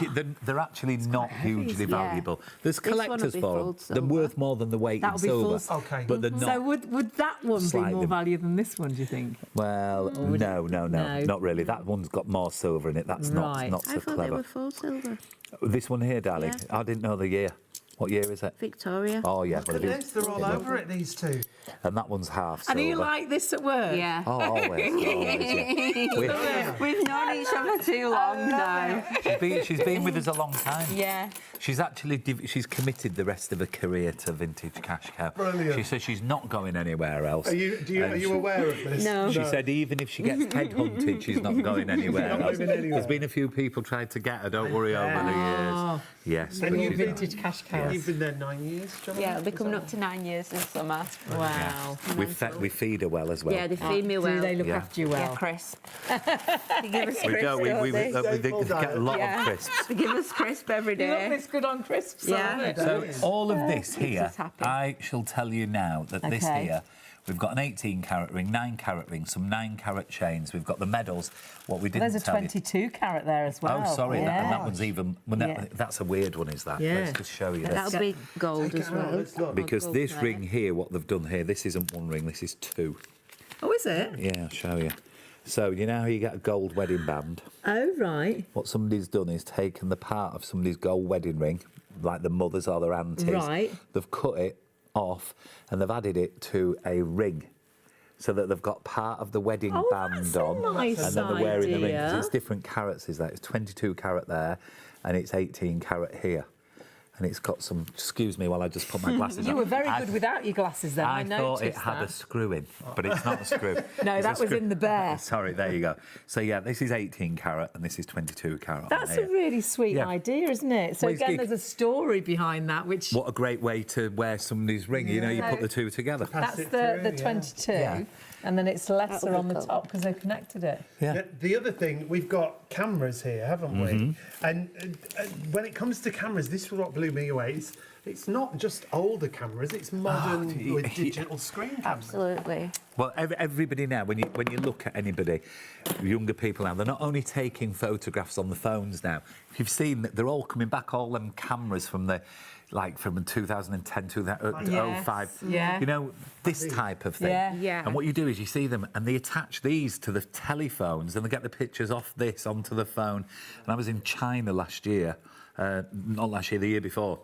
They're actually not hugely valuable. There's This one would collectors be for them. full They're silver. worth more than the weight That'll in be silver. full. Okay. But they're not. So would that one be Slightly. more value than this one? Do you think? Well, no, not really. That one's got more silver in it. That's Right. not I so thought they clever. were full silver. This one here, darling. Yeah. I didn't know the year. What year is it? Victoria. Oh yeah, well, it is. Yes, they're all over it, these two. And that one's half And silver. are you like this at work? Yeah. Oh, always, yeah. We've known each other too long now. She's been with us a long time. Yeah. She's actually she's committed the rest of her career to Vintage Cash Cow. Brilliant. She says she's not going anywhere else. Are you aware of this? No. She said even if she gets headhunted, she's not going anywhere Not else. moving anywhere. There's been a few people tried to get her. Don't worry over the years. Yes, And but you've she's been- not. Vintage Cash Cow. You've been there 9 years, John? Yeah, it'll be coming up to 9 years this summer. Wow. We feed her well as well. Yeah, they feed me well. Do they look Yeah. after you well? Yeah, crisp. They give us We crisp, do. We don't they? get a lot Yeah. of crisps. They give us crisp every You look day. this good on crisps. Yeah. So all of this Keeps here, us happy. I shall tell you now that this Okay. here, we've got an 18-carat ring, 9-carat ring, some 9-carat chains. We've got the medals. What we didn't There's a tell you. 22 carat there as well. Oh, sorry, Yeah. and that one's even. Well, Yeah. that's a weird one, is that? Yeah. Let's just show you this. That'll be gold as well. Let's look. Because gold this player. ring here, what they've done here, this isn't one ring, this is two. Oh, is it? Yeah, I'll show you. So you know how you get a gold wedding band? Oh, right. What somebody's done is taken the part of somebody's gold wedding ring, like the mother's or their auntie's. Right. They've cut it off and they've added it to a ring. So that they've got part of the wedding band that's a on, nice and then they're wearing the ring. 'Cause idea. it's different carats, is that? It's 22 carat there, and it's 18 carat here. And it's got some. Excuse me while I just put my glasses on. You were very I- good without your glasses then. I I noticed thought it had that. a screw in, but it's not a screw. No, It's a that was screw- in the bear. Sorry, there you go. So yeah, this is 18 carat and this is 22 carat. on That's here. a really sweet Yeah. idea, isn't it? So Well, it's again, geek. there's a story behind that, which What a great way to wear somebody's ring. You know, you put the two together. that's it the through, 22, Yeah. and then it's lesser That'll on be the cool. top because they've connected it. Yeah. The other thing, we've got cameras here, haven't we? And when it comes to cameras, this is what blew me away. It's not just older cameras; it's modern with digital screen cameras. Absolutely. Well, everybody now, when you look at anybody, younger people now, they're not only taking photographs on the phones now. If you've seen that, they're all coming back, all them cameras from the, like from 2010 to 2005. Yeah. You know, this type of thing. Yeah. Yeah. And what you do is you see them and they attach these to the telephones and they get the pictures off this onto the phone. And I was in China last year, not last year, the year before.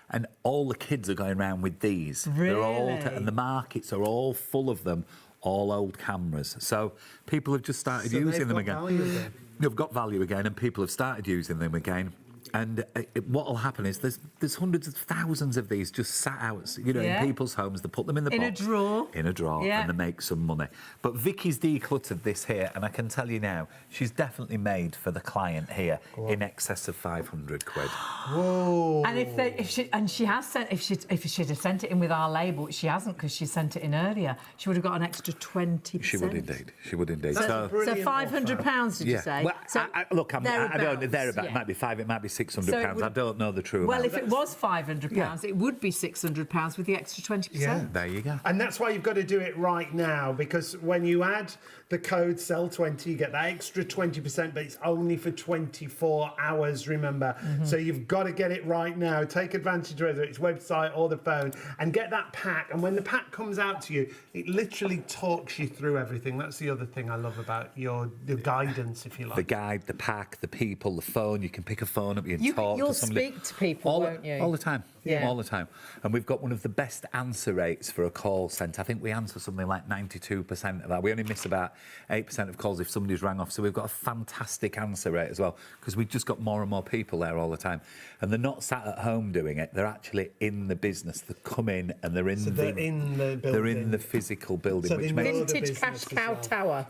And all the kids are going around with these. They're all Really? and the markets are all full of them, all old cameras. So people have just started using them again. They've got value again, and people have started using them again. And what will happen is there's hundreds of thousands of these just sat out, you know, Yeah. in people's homes. They put them in the In a box, drawer. in a drawer, Yeah. and they make some money. But Vicky's decluttered this here, and I can tell you now, she's definitely made for the client here in excess of 500 quid. Whoa! And she has sent if she'd have sent it in with our label, which she hasn't because she sent it in earlier, she would have got an extra 20%. She would indeed. She would indeed. That's a So brilliant £500, did you say? Well, So look, I don't. thereabouts, It might be £500, it might be £600. So it would- I don't know the true well, amount. if it was £500, it would be £600 with the extra 20%. There you go. And that's why you've got to do it right now, because when you add the code SELL20, you get that extra 20%, but it's only for 24 hours, remember. So you've got to get it right now. Take advantage, whether it's website or the phone, and get that pack. And when the pack comes out to you, it literally talks you through everything. That's the other thing I love about your guidance, if you like. The guide, the pack, the people, the phone. You can pick a phone up, you can talk You'll to somebody. speak to people, won't you? All the time. Yeah. All the time. And we've got one of the best answer rates for a call centre. I think we answer something like 92% of that. We only miss about 8% of calls if somebody's rang off. So we've got a fantastic answer rate as well, because we've just got more and more people there all the time. And they're not sat at home doing it. They're actually in the business. They come in and they're in, they're in the building. They're in the physical building, So which they makes know the Vintage Cash business as Cow well. Tower.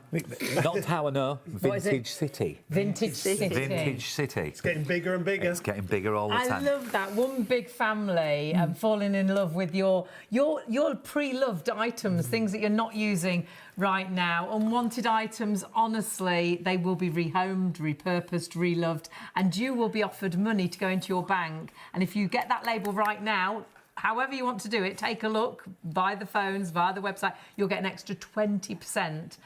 not tower, no. What is it? Vintage City. Vintage City. Vintage City. It's getting bigger and bigger. It's getting bigger all the I time. love that. One big family and falling in love with your pre-loved items, things that you're not using right now. Unwanted items, honestly, they will be rehomed, repurposed, reloved, and you will be offered money to go into your bank. And if you get that label right now, however you want to do it, take a look via the phones, via the website. You'll get an extra 20%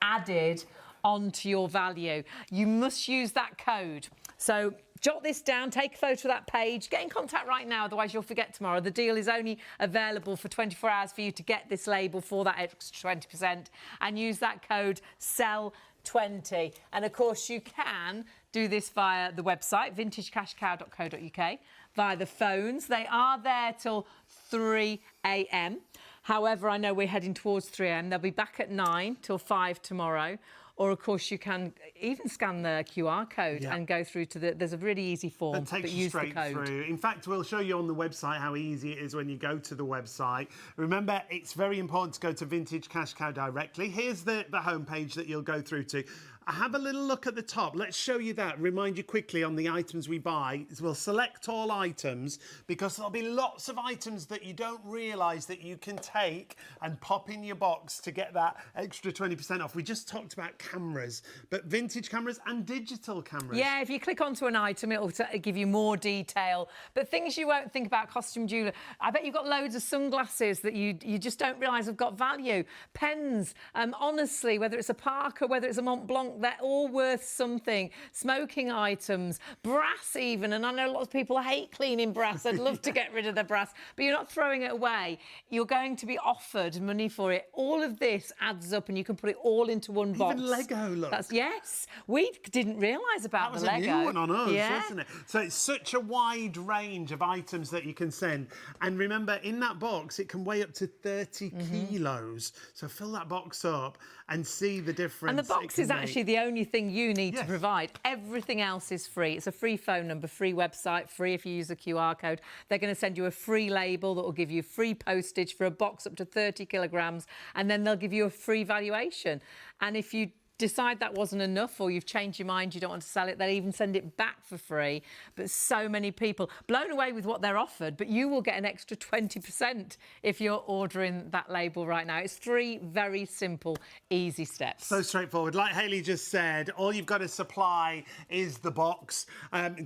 added onto your value. You must use that code. So jot this down, take a photo of that page, get in contact right now, otherwise you'll forget tomorrow. The deal is only available for 24 hours for you to get this label for that extra 20%, and use that code SELL20. And of course you can do this via the website, vintagecashcow.co.uk, via the phones. They are there till 3 a.m. However, I know we're heading towards 3 a.m. They'll be back at 9 till 5 tomorrow. Or, of course, you can even scan the QR code and go through to the... There's a really easy form, that takes but you use straight the code. through. In fact, we'll show you on the website how easy it is when you go to the website. Remember, it's very important to go to Vintage Cash Cow directly. Here's the homepage that you'll go through to. Have a little look at the top. Let's show you that. Remind you quickly on the items we buy. We'll select all items because there'll be lots of items that you don't realise that you can take and pop in your box to get that extra 20% off. We just talked about cameras, but vintage cameras and digital cameras. Yeah, if you click onto an item, it'll give you more detail. But things you won't think about, costume jewellery. I bet you've got loads of sunglasses that you just don't realise have got value. Pens, honestly, whether it's a Parker, whether it's a Mont Blanc, they're all worth something. Smoking items, brass even, and I know lots of people hate cleaning brass. I'd love to get rid of the brass, but you're not throwing it away. You're going to be offered money for it. All of this adds up and you can put it all into one box. Even Lego, look. Yes. We didn't realise about the Lego. That was a new one on us, wasn't it? So it's such a wide range of items that you can send. And remember, in that box, it can weigh up to 30 kilos. So fill that box up and see the difference. And the box is actually the only thing you need to provide. Everything else is free. It's a free phone number, free website, free if you use a QR code. They're going to send you a free label that will give you free postage for a box up to 30 kilograms, and then they'll give you a free valuation. And if you decide that wasn't enough or you've changed your mind, you don't want to sell it, they'll even send it back for free. But so many people blown away with what they're offered, but you will get an extra 20% if you're ordering that label right now. It's 3 very simple, easy steps. So straightforward. Like Hayley just said, all you've got to supply is the box.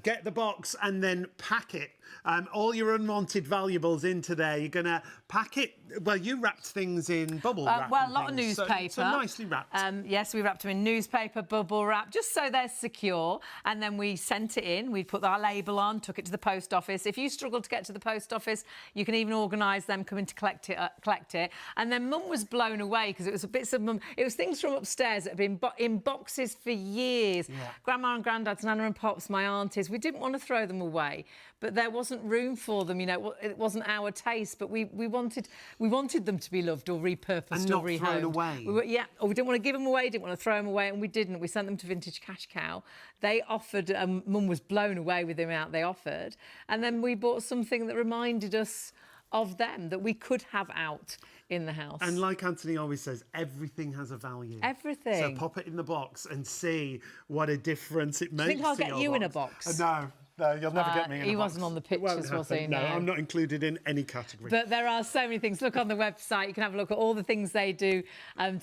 Get the box and then pack it. All your unwanted valuables into there. You're going to pack it. Well, you wrapped things in bubble wrap. Well, a lot of newspaper. So nicely wrapped. Yes, we wrapped them in newspaper, bubble wrap, just so they're secure. And then we sent it in. We put our label on, took it to the post office. If you struggle to get to the post office, you can even organise them coming to collect it. And then Mum was blown away because it was bits of Mum. It was things from upstairs that had been in boxes for years. Yeah. Grandma and Granddad's, Nana and Pops, my aunties. We didn't want to throw them away, but there wasn't room for them. You know, it wasn't our taste, but we wanted them to be loved or repurposed and or not rehomed. thrown away. Or we didn't want to give them away, didn't want to throw them away, and we didn't. We sent them to Vintage Cash Cow. They offered, Mum was blown away with the amount they offered, and then we bought something that reminded us of them, that we could have out in the house. And like Anthony always says, everything has a value. Everything. So pop it in the box and see what a difference it makes. Do you think I'll get you box. in a box? No, you'll never get me in a box. He wasn't on the pictures, was he? No, I'm not included in any category. But there are so many things. Look on the website. You can have a look at all the things they do,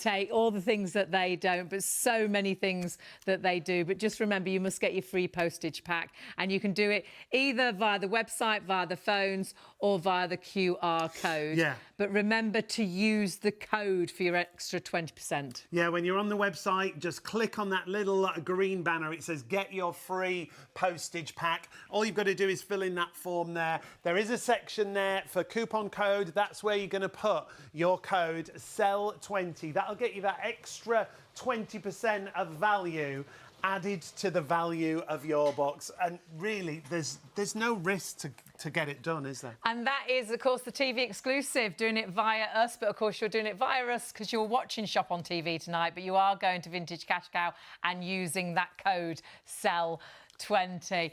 take all the things that they don't, but so many things that they do. But just remember, you must get your free postage pack, and you can do it either via the website, via the phones, or via the QR code. Yeah. But remember to use the code for your extra 20%. Yeah, when you're on the website, just click on that little green banner. It says, get your free postage pack. All you've got to do is fill in that form there. There is a section there for coupon code. That's where you're going to put your code SELL20. That'll get you that extra 20% of value added to the value of your box. And really, there's no risk to get it done, is there? And that is, of course, the TV exclusive, doing it via us. But, of course, you're doing it via us because you're watching Shop on TV tonight, but you are going to Vintage Cash Cow and using that code SELL20.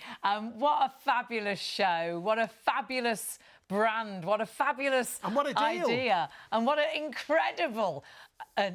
What a fabulous show. What a fabulous brand. What a fabulous idea. And what an incredible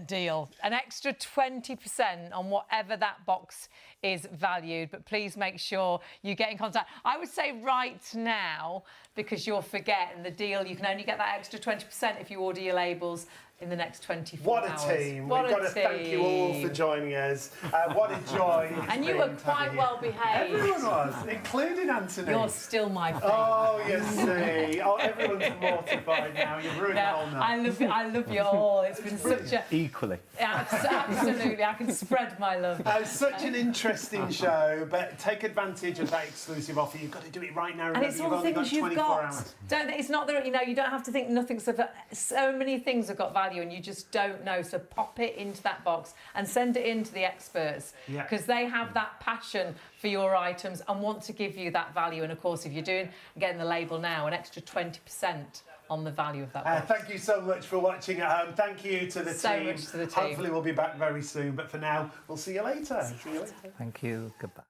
deal. An extra 20% on whatever that box is valued. But please make sure you get in contact. I would say right now, because you'll forget, and the deal, you can only get that extra 20% if you order your labels in the next 24 What hours. a team. What We've got to team. thank you all for joining us. What a joy. And you were quite well behaved. Everyone was, including Anthony. You're still my favourite. Oh, you see. Oh, everyone's mortified now. You've ruined the whole night. I love you all. It's been such a... Equally. Absolutely. I can spread my love. Such an interesting show, but take advantage of that exclusive offer. You've got to do it right now. And it's all the only things got you've 24 got. hours. It's not that, you don't have to think nothing's... So many things have got value and you just don't know. So pop it into that box and send it in to the experts because they have that passion for your items and want to give you that value. And of course, if you're getting the label now, an extra 20% on the value of that box. Thank you so much for watching at home. Thank you to the team. So much to the team. Hopefully we'll be back very soon. But for now, we'll see you later. See you later. Thank you. Goodbye.